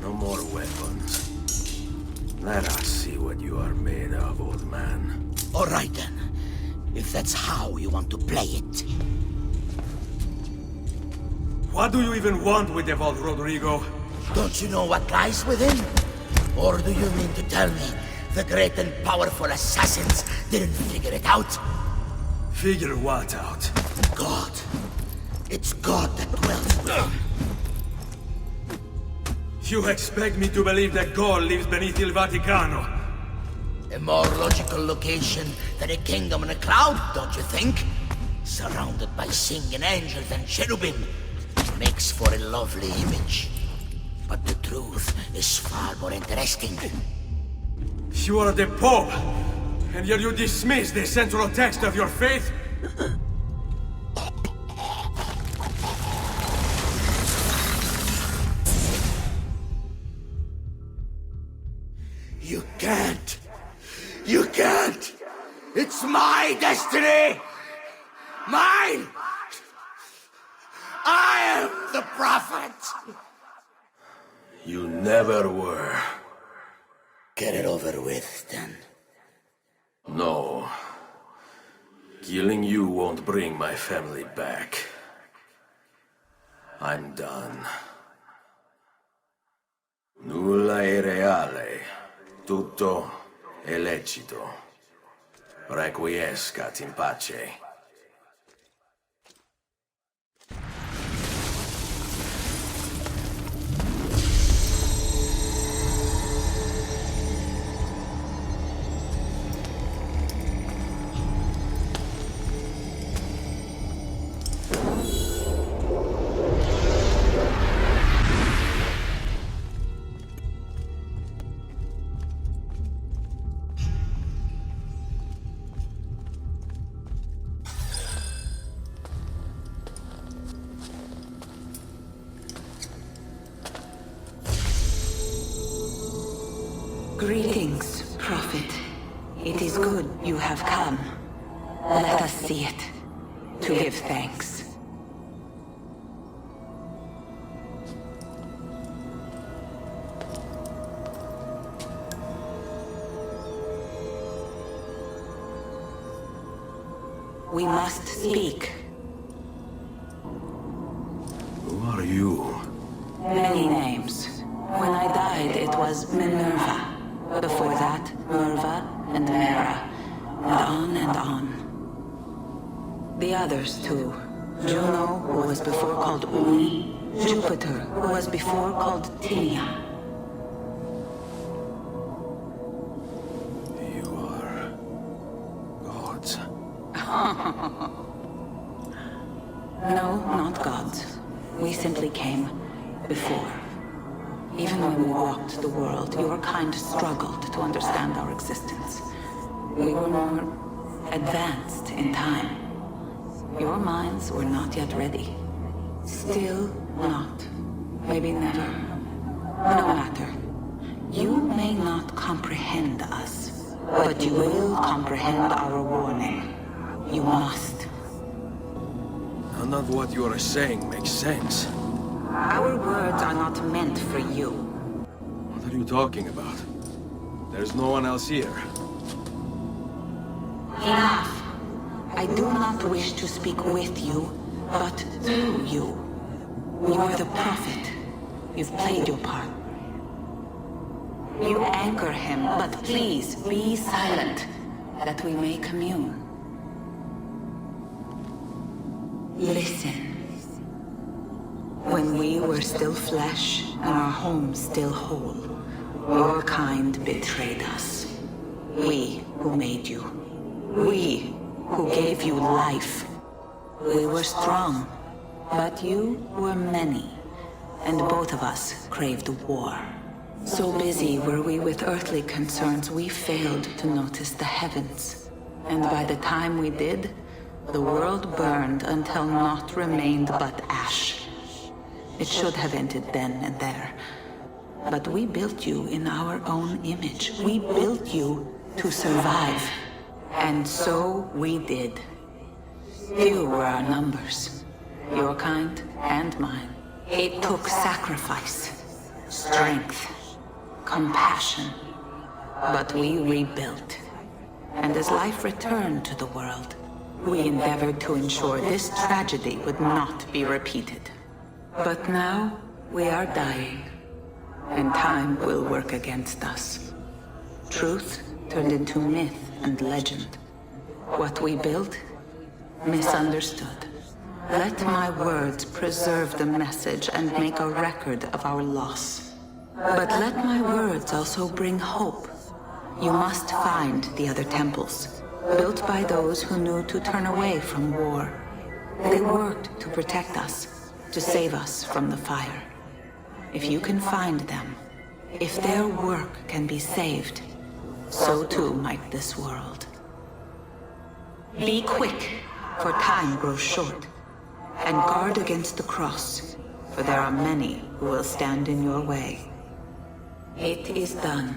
No more weapons. Let us see what you are made of, old man. All right then. If that's how you want to play it. What do you even want with the vault, Rodrigo? Don't you know what lies within? Or do you mean to tell me the great and powerful assassins didn't figure it out? Figure what out? God. It's God that dwells within. You expect me to believe that God lives beneath Il Vaticano? A more logical location than a kingdom in a cloud, don't you think? Surrounded by singing angels and cherubim. Makes for a lovely image. But the truth is far more interesting. You are the Pope, and yet you dismiss the central text of your faith? You can't! You can't! It's my destiny! Mine! I am the prophet! You never were. Get it over with, then. No. Killing you won't bring my family back. I'm done. Nulla è reale. Tutto è lecito. Requiescat in pace. Greetings, Prophet. It is good you have come. Let us see it, to give thanks. We must speak. Who are you? Many names. When I died, it was Minerva. Before that, Merva and Mera. And on and on. The others, too. Juno, who was before called Uni. Jupiter, who was before called Tinia. You are... gods. No, not gods. We simply came before. Even when we walked the world, your kind struggled to understand our existence. We were more advanced in time. Your minds were not yet ready. Still not. Maybe never. No matter. You may not comprehend us, but you will comprehend our warning. You must. None of what you are saying makes sense. Our words are not meant for you. What are you talking about? There's no one else here. Enough. I do not wish to speak with you, but through you. You are the prophet. You've played your part. You anchor him, but please be silent, that we may commune. Listen. When we were still flesh, and our home still whole, your kind betrayed us. We who made you. We who gave you life. We were strong, but you were many, and both of us craved war. So busy were we with earthly concerns, we failed to notice the heavens. And by the time we did, the world burned until naught remained but ash. It should have ended then and there. But we built you in our own image. We built you to survive. And so we did. Few were our numbers, your kind and mine. It took sacrifice, strength, compassion. But we rebuilt. And as life returned to the world, we endeavored to ensure this tragedy would not be repeated. But now, we are dying, and time will work against us. Truth turned into myth and legend. What we built, misunderstood. Let my words preserve the message and make a record of our loss. But let my words also bring hope. You must find the other temples, built by those who knew to turn away from war. They worked to protect us, to save us from the fire. If you can find them, if their work can be saved, so too might this world. Be quick, for time grows short, and guard against the cross, for there are many who will stand in your way. It is done.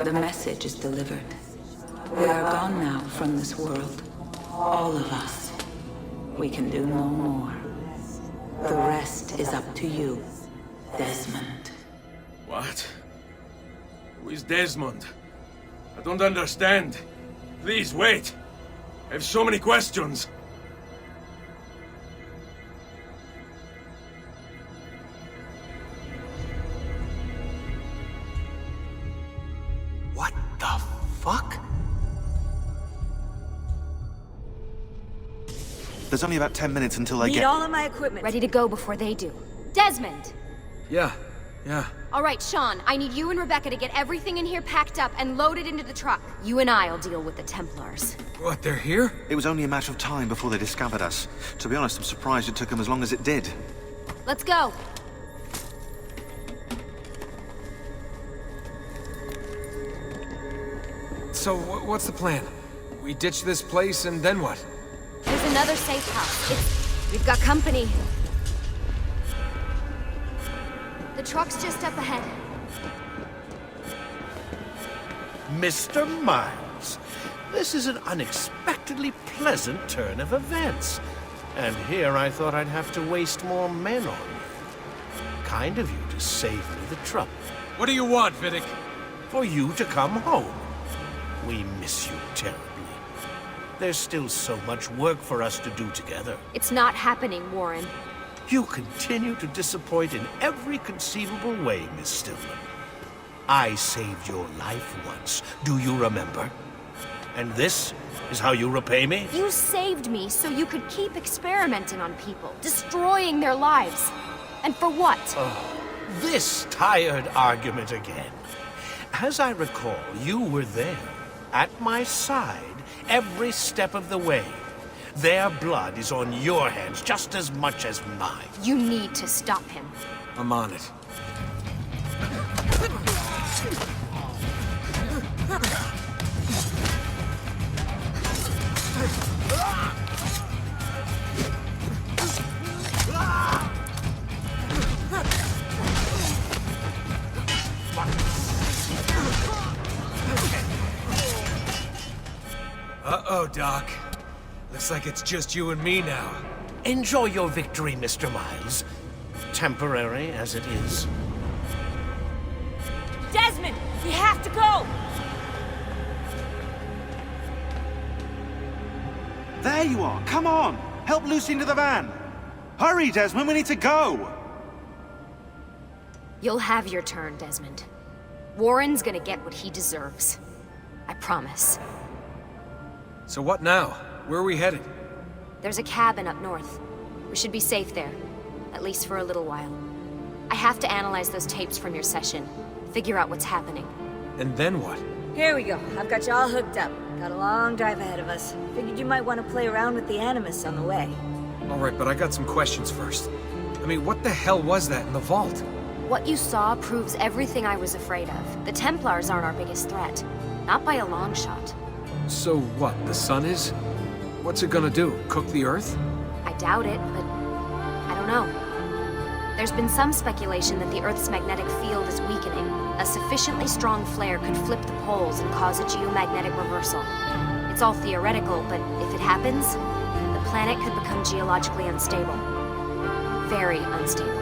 The message is delivered. We are gone now from this world, all of us. We can do no more. The rest is up to you, Desmond. What? Who is Desmond? I don't understand. Please, wait. I have so many questions. What the fuck? There's only about 10 minutes until I Need get... all of my equipment. Ready to go before they do. Desmond! Yeah. All right, Sean, I need you and Rebecca to get everything in here packed up and loaded into the truck. You and I'll deal with the Templars. What, they're here? It was only a matter of time before they discovered us. To be honest, I'm surprised it took them as long as it did. Let's go. So, what's the plan? We ditch this place and then what? There's another safe house. We've got company. The truck's just up ahead. Mr. Miles, this is an unexpectedly pleasant turn of events. And here I thought I'd have to waste more men on you. Kind of you to save me the trouble. What do you want, Vidic? For you to come home. We miss you terribly. There's still so much work for us to do together. It's not happening, Warren. You continue to disappoint in every conceivable way, Miss Stillman. I saved your life once, do you remember? And this is how you repay me? You saved me so you could keep experimenting on people, destroying their lives. And for what? Oh, this tired argument again. As I recall, you were there, at my side, every step of the way. Their blood is on your hands just as much as mine. You need to stop him. I'm on it. Uh-oh, Doc. Looks like it's just you and me now. Enjoy your victory, Mr. Miles. Temporary as it is. Desmond, we have to go! There you are. Come on. Help Lucy into the van. Hurry, Desmond. We need to go. You'll have your turn, Desmond. Warren's gonna get what he deserves. I promise. So what now? Where are we headed? There's a cabin up north. We should be safe there. At least for a little while. I have to analyze those tapes from your session. Figure out what's happening. And then what? Here we go. I've got you all hooked up. Got a long drive ahead of us. Figured you might want to play around with the Animus on the way. Alright, but I got some questions first. I mean, what the hell was that in the vault? What you saw proves everything I was afraid of. The Templars aren't our biggest threat. Not by a long shot. So what, the sun is? What's it gonna do? Cook the Earth? I doubt it, but I don't know. There's been some speculation that the Earth's magnetic field is weakening. A sufficiently strong flare could flip the poles and cause a geomagnetic reversal. It's all theoretical, but if it happens, the planet could become geologically unstable. Very unstable.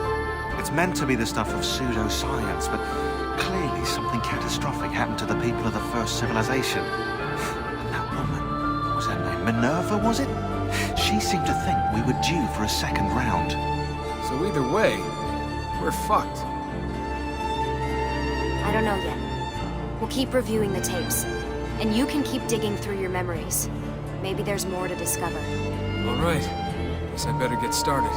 It's meant to be the stuff of pseudoscience, but clearly something catastrophic happened to the people of the first civilization. And that woman, what was her name? Minerva, was it? She seemed to think we were due for a second round. So either way, we're fucked. I don't know yet. We'll keep reviewing the tapes. And you can keep digging through your memories. Maybe there's more to discover. All right. Guess I better get started.